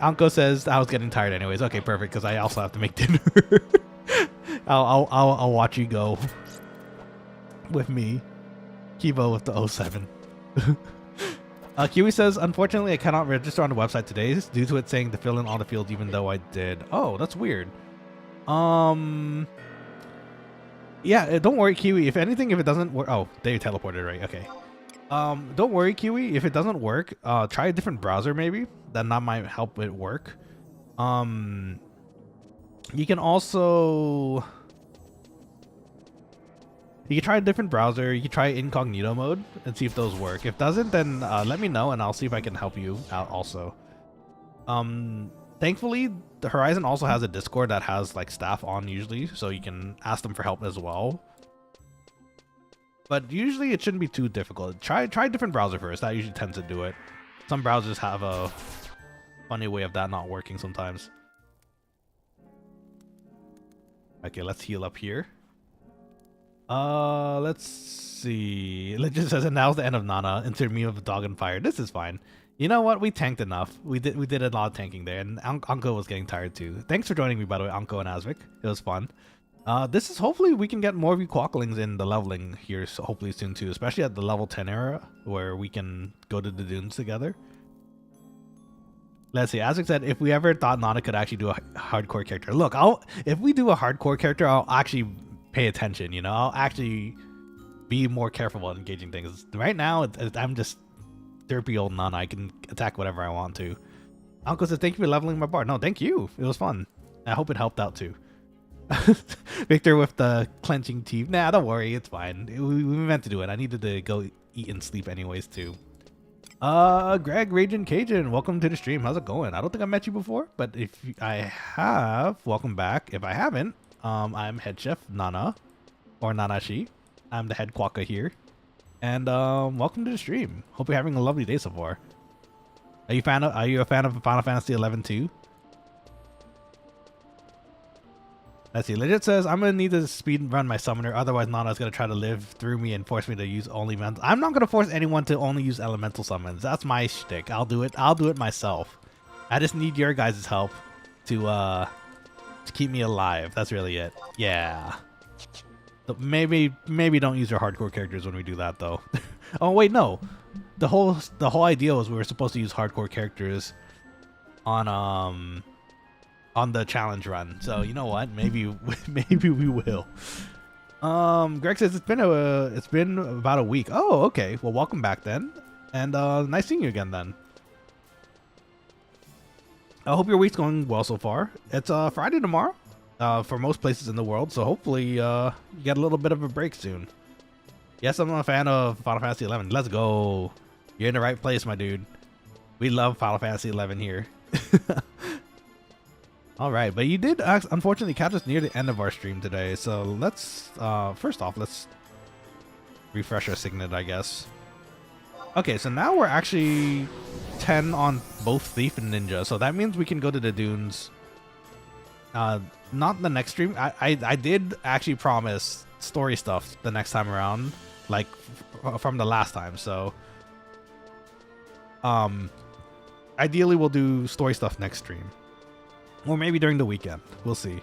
Anko says I was getting tired anyways. Okay, perfect, because I also have to make dinner. I'll watch you go with me. Kibo with the 07. Kiwi says, unfortunately, I cannot register on the website today due to it saying to fill in all the fields, even though I did. Oh, that's weird. Yeah, don't worry, Kiwi. If anything, if it doesn't work, oh, they teleported, right? Okay. Don't worry, Kiwi. If it doesn't work, try a different browser, maybe. That might help it work. You can also try a different browser. You can try incognito mode and see if those work. If doesn't, then let me know and I'll see if I can help you out also. Thankfully, the Horizon also has a Discord that has like staff on usually, so you can ask them for help as well. But usually it shouldn't be too difficult. Try a different browser first. That usually tends to do it. Some browsers have a funny way of that not working sometimes. Okay, let's heal up here. Let's see. Legend says, and now's the end of Nana. Insert me with dog and fire. This is fine. You know what? We tanked enough. We did a lot of tanking there, and Anko was getting tired too. Thanks for joining me, by the way, Anko and Asvik. It was fun. This is hopefully we can get more Heya Quokkalings in the leveling here, so hopefully soon too, especially at the level 10 era where we can go to the dunes together. Let's see. Asvik said, if we ever thought Nana could actually do a hardcore character, look, if we do a hardcore character, I'll actually pay attention. You know, I'll actually be more careful while engaging things. Right now, I'm just derpy old Nana. I can attack whatever I want to. Uncle says, thank you for leveling my bar. No, thank you. It was fun. I hope it helped out too. Victor with the clenching teeth. Nah, don't worry. It's fine. We meant to do it. I needed to go eat and sleep anyways too. Greg, Raging Cajun, welcome to the stream. How's it going? I don't think I met you before, but if I have, welcome back. If I haven't, I'm head chef Nana, or Nanashi. I'm the head quokka here. And welcome to the stream. Hope you're having a lovely day so far. Are you a fan of Final Fantasy 11 too? Let's see. Legit says I'm gonna need to speed run my summoner, otherwise Nana's gonna try to live through me and force me to use only elemental. I'm not gonna force anyone to only use elemental summons. That's my shtick. I'll do it. I'll do it myself. I just need your guys' help to keep me alive. That's really it. Yeah. So maybe don't use your hardcore characters when we do that though. Oh wait, no. The whole idea was we were supposed to use hardcore characters on the challenge run. So you know what? Maybe we will. Greg says it's been about a week. Oh, okay. Well, welcome back then, and nice seeing you again then. I hope your week's going well so far. It's Friday tomorrow for most places in the world, so hopefully you get a little bit of a break soon. Yes, I'm a fan of Final Fantasy 11. Let's go. You're in the right place, my dude. We love Final Fantasy 11 here. All right, but you did unfortunately catch us near the end of our stream today, so let's first off, let's refresh our signet, I guess. Okay, so now we're actually 10 on both Thief and Ninja, so that means we can go to the dunes. Not the next stream. I did actually promise story stuff the next time around, like from the last time, so ideally we'll do story stuff next stream. Or maybe during the weekend. We'll see.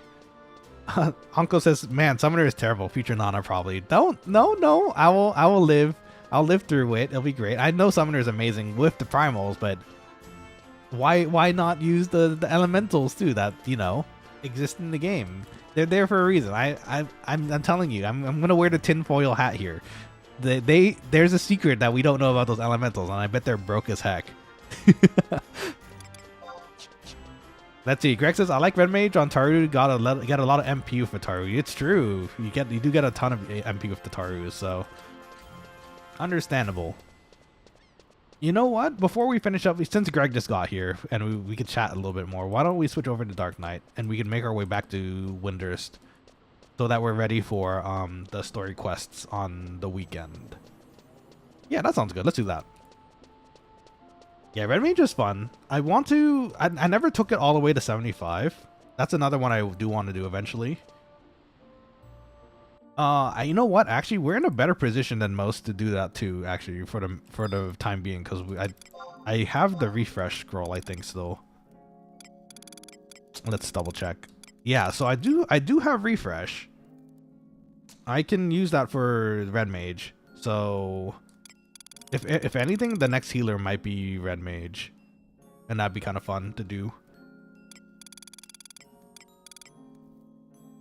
Uncle says, man, Summoner is terrible. Future Nana probably. No. I will live. I'll live through it. It'll be great. I know Summoner is amazing with the primals, but why not use the elementals too that, you know, exist in the game? They're there for a reason. I'm telling you, I'm gonna wear the tinfoil hat here. There's a secret that we don't know about those elementals, and I bet they're broke as heck. Let's see. Greg says, I like Red Mage on Taru. Get a lot of MP for Taru. It's true. You do get a ton of MP with the Taru, so understandable. You know what? Before we finish up, since Greg just got here and we could chat a little bit more, why don't we switch over to Dark Knight and we can make our way back to Windurst so that we're ready for the story quests on the weekend. Yeah, that sounds good. Let's do that. Yeah, Red Mage is fun. I never took it all the way to 75. That's another one I do want to do eventually. You know what? Actually, we're in a better position than most to do that too, actually, for the time being, because I have the refresh scroll, I think, still. Let's double check. Yeah, so I do have refresh. I can use that for Red Mage. So if anything, the next healer might be Red Mage, and that'd be kind of fun to do.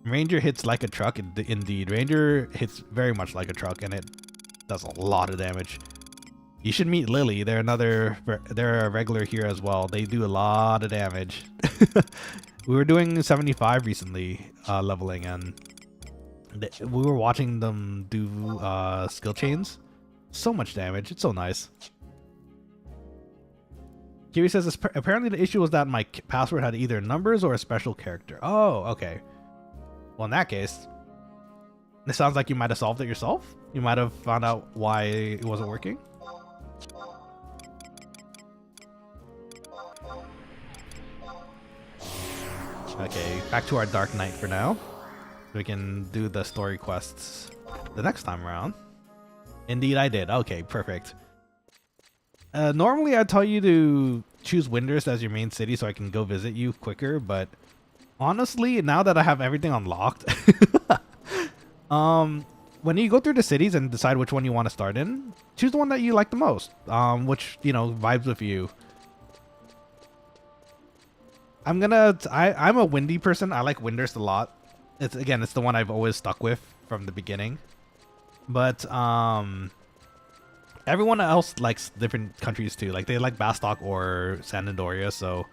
Ranger hits like a truck, indeed. Ranger hits very much like a truck, and it does a lot of damage. You should meet Lily. They're a regular here as well. They do a lot of damage. We were doing 75 recently, leveling, and we were watching them do skill chains. So much damage. It's so nice. Kiwi says, apparently the issue was that my password had either numbers or a special character. Oh, okay. Well, in that case, it sounds like you might have solved it yourself. You might have found out why it wasn't working. Okay, back to our Dark Knight for now. We can do the story quests the next time around. Indeed, I did. Okay, perfect. Normally, I'd tell you to choose Windurst as your main city so I can go visit you quicker, but honestly, now that I have everything unlocked, when you go through the cities and decide which one you want to start in, choose the one that you like the most, which, you know, vibes with you. I'm a windy person. I like Windurst a lot. It's the one I've always stuck with from the beginning. But everyone else likes different countries too. Like they like Bastok or San Andoria. So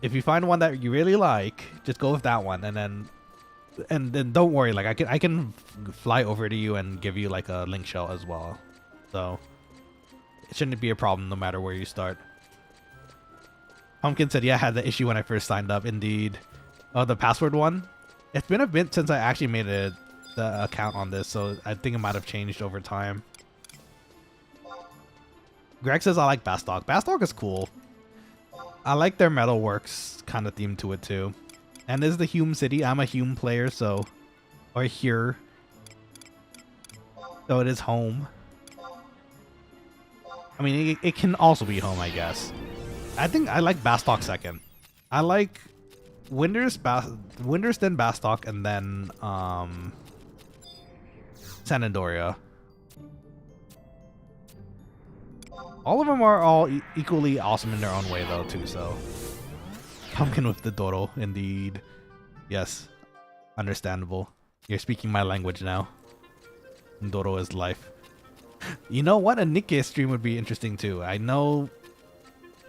if you find one that you really like, just go with that one, and then don't worry. Like I can fly over to you and give you like a link shell as well. So it shouldn't be a problem no matter where you start. Pumpkin said, yeah, I had the issue when I first signed up. Indeed. Oh, the password one? It's been a bit since I actually made the account on this, so I think it might have changed over time. Greg says, I like Bastok. Bastok is cool. I like their metalworks kind of theme to it too. And this is the Hume city. I'm a Hume player, so... Or here. So it is home. I mean, it can also be home, I guess. I think I like Bastok second. I like Windurst, then Bastok, and then San Andoria. All of them are all equally awesome in their own way, though, too. So, Pumpkin with the Doro, indeed. Yes, understandable. You're speaking my language now. Doro is life. You know what? A Nikkei stream would be interesting too. I know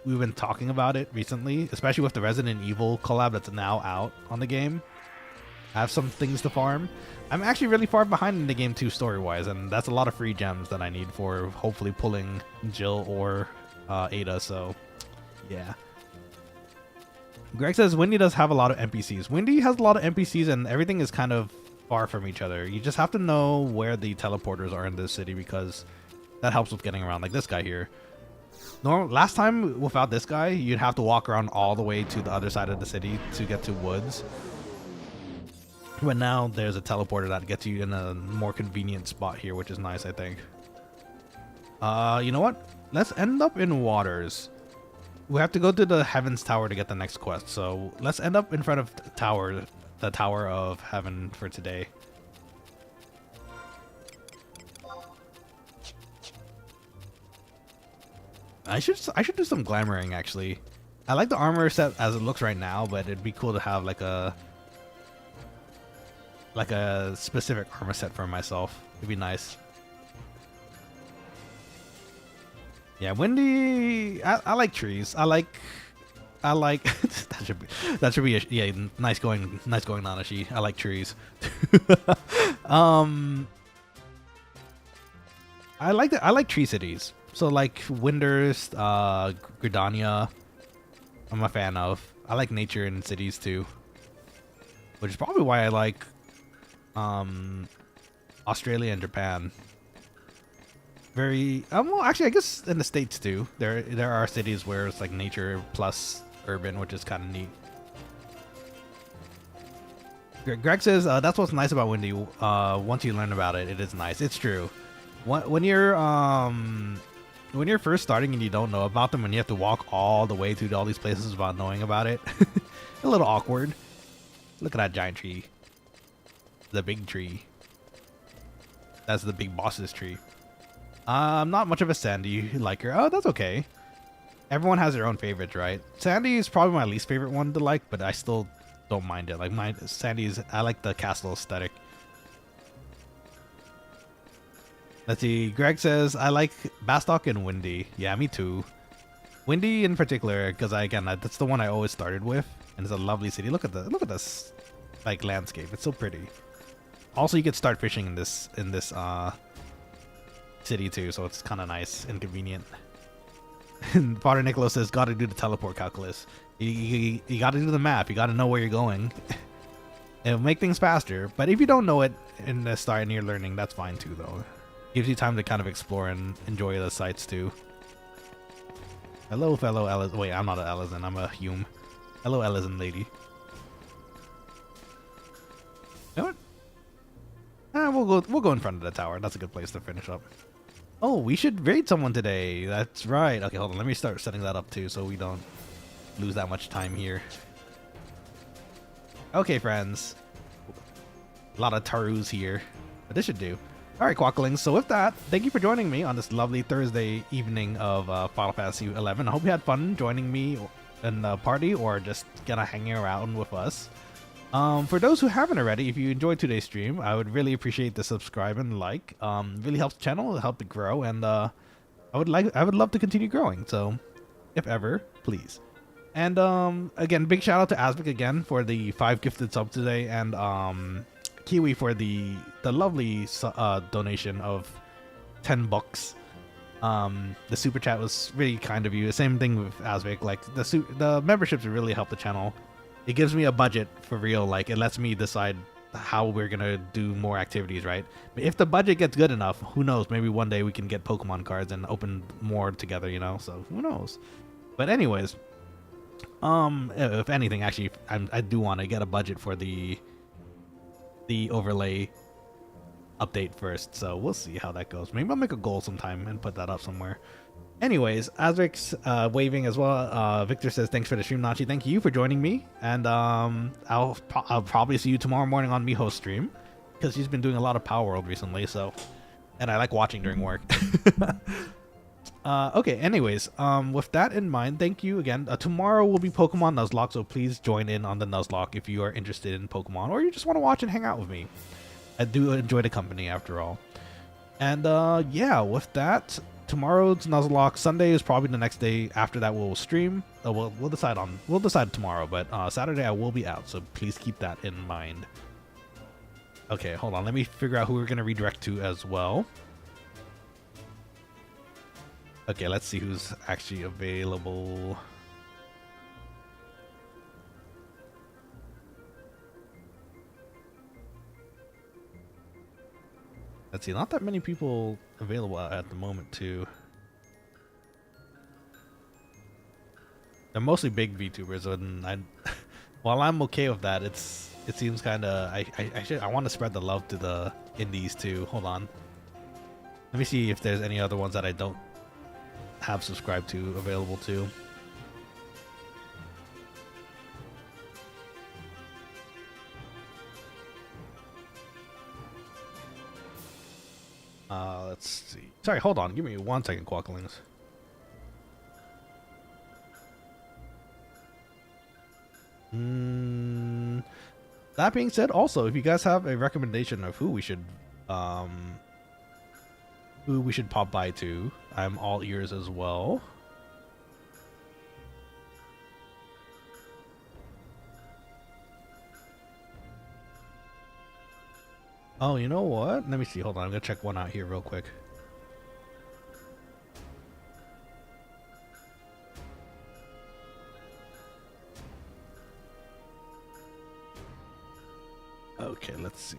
we've been talking about it recently, especially with the Resident Evil collab that's now out on the game. I have some things to farm. I'm actually really far behind in the game too, story-wise, and that's a lot of free gems that I need for hopefully pulling Jill or Ada, so yeah. Greg says Windy does have a lot of NPCs. Windy has a lot of NPCs and everything is kind of far from each other. You just have to know where the teleporters are in this city because that helps with getting around, like this guy here. Last time without this guy, you'd have to walk around all the way to the other side of the city to get to woods. But now there's a teleporter that gets you in a more convenient spot here, which is nice, I think. You know what? Let's end up in waters. We have to go to the Heavens Tower to get the next quest, so let's end up in front of the Tower of Heaven for today. I should do some glamoring actually. I like the armor set as it looks right now, but it'd be cool to have like a specific armor set for myself. It'd be nice. Yeah, Windy. I like trees. I like that should be a, yeah, nice going Nanashi. I like trees. I like tree cities. So like Winders, Gridania, I'm a fan of. I like nature in cities too, which is probably why I like Australia and Japan. Very well, actually, I guess in the States too. There are cities where it's like nature plus urban, which is kind of neat. Greg says that's what's nice about Windy. Once you learn about it, it is nice. It's true. When you're first starting and you don't know about them and you have to walk all the way to all these places without knowing about it, a little awkward. Look at that giant tree. The big tree. That's the big boss's tree. I'm not much of a Sandy liker. Oh, that's okay. Everyone has their own favorites, right? Sandy is probably my least favorite one to like, but I still don't mind it. Like I like the castle aesthetic. Let's see. Greg says I like Bastok and Windy. Yeah, me too. Windy in particular, because that's the one I always started with, and it's a lovely city. Look at this like landscape. It's so pretty. Also, you could start fishing in this city too, so it's kind of nice and convenient. And Father Nicholas says, "Got to do the teleport calculus. You got to do the map. You got to know where you're going. It'll make things faster. But if you don't know it in the start and you're learning, that's fine too, though. Gives you time to kind of explore and enjoy the sights too." Hello, fellow Ellison. Wait, I'm not an Ellison. I'm a Hume. Hello, Ellison lady. You know what? We'll go in front of the tower. That's a good place to finish up. Oh, we should raid someone today. That's right. Okay, hold on. Let me start setting that up too, so we don't lose that much time here. Okay, friends. A lot of Tarus here, but this should do. All right, Quokkalings. So with that, thank you for joining me on this lovely Thursday evening of Final Fantasy 11. I hope you had fun joining me in the party or just gonna hanging around with us. For those who haven't already, if you enjoyed today's stream, I would really appreciate the subscribe and like. Really helps the channel, help it grow, and I would love to continue growing. So, if ever, please. And again, big shout out to Asvik again for the 5 gifted subs today, and Kiwi for the lovely donation of $10. The super chat was really kind of you. Same thing with Asvik. Like the memberships really help the channel. It gives me a budget for real. Like it lets me decide how we're gonna do more activities, right? If the budget gets good enough, who knows? Maybe one day we can get Pokemon cards and open more together, you know? So who knows? But anyways, if anything, actually, I do want to get a budget for the overlay update first, so we'll see how that goes. Maybe I'll make a goal sometime and put that up somewhere. Anyways, Azric's waving as well. Victor says, thanks for the stream, Nachi. Thank you for joining me. And I'll probably see you tomorrow morning on Miho's stream, because he's been doing a lot of Power World recently, so... And I like watching during work. Okay, anyways, with that in mind, thank you again. Tomorrow will be Pokemon Nuzlocke, so please join in on the Nuzlocke if you are interested in Pokemon, or you just want to watch and hang out with me. I do enjoy the company, after all. And yeah, with that... tomorrow's Nuzlocke. Sunday is probably the next day. After that, we'll stream. We'll decide tomorrow. But Saturday I will be out, so please keep that in mind. Okay, hold on. Let me figure out who we're gonna redirect to as well. Okay, let's see who's actually available. Let's see, not that many people available at the moment too. They're mostly big VTubers, and while I'm okay with that, it seems kind of I want to spread the love to the indies too. Hold on, let me see if there's any other ones that I don't have subscribed to available too. Let's see. Sorry, hold on. Give me 1 second, Quokkalings. That being said, also, if you guys have a recommendation of who we should pop by to, I'm all ears as well. Oh, you know what? Let me see. Hold on. I'm gonna check one out here real quick. Okay, let's see.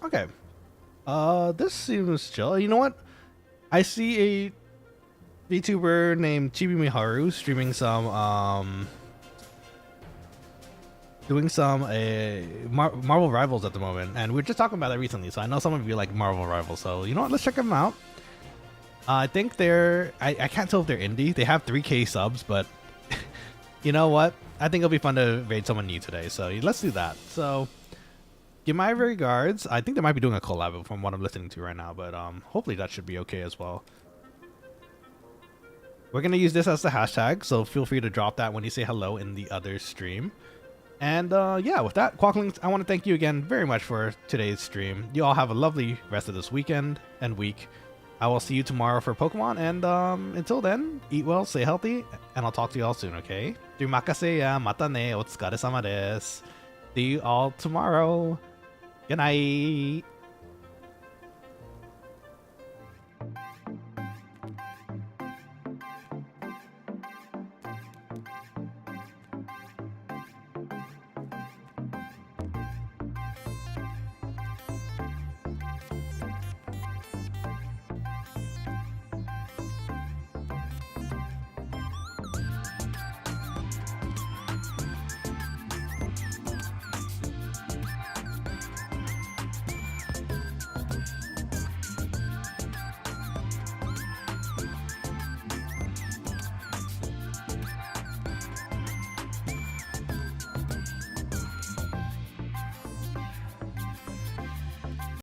Okay. This seems chill. You know what? I see a VTuber named Chibi Miharu streaming some doing some Marvel Rivals at the moment, and we were just talking about that recently, so I know some of you like Marvel Rivals, so you know what, let's check them out. I think they're I can't tell if they're indie. They have 3K subs, but you know what, I think it'll be fun to raid someone new today, so let's do that. So give my regards. I think they might be doing a collab from what I'm listening to right now, but hopefully that should be okay as well. We're going to use this as the hashtag, so feel free to drop that when you say hello in the other stream. And yeah, with that, Quokkalings, I want to thank you again very much for today's stream. You all have a lovely rest of this weekend and week. I will see you tomorrow for Pokemon, and until then, eat well, stay healthy, and I'll talk to you all soon, okay? Sumimasen ya, mata ne, otsukaresama desu. See you all tomorrow. Good night.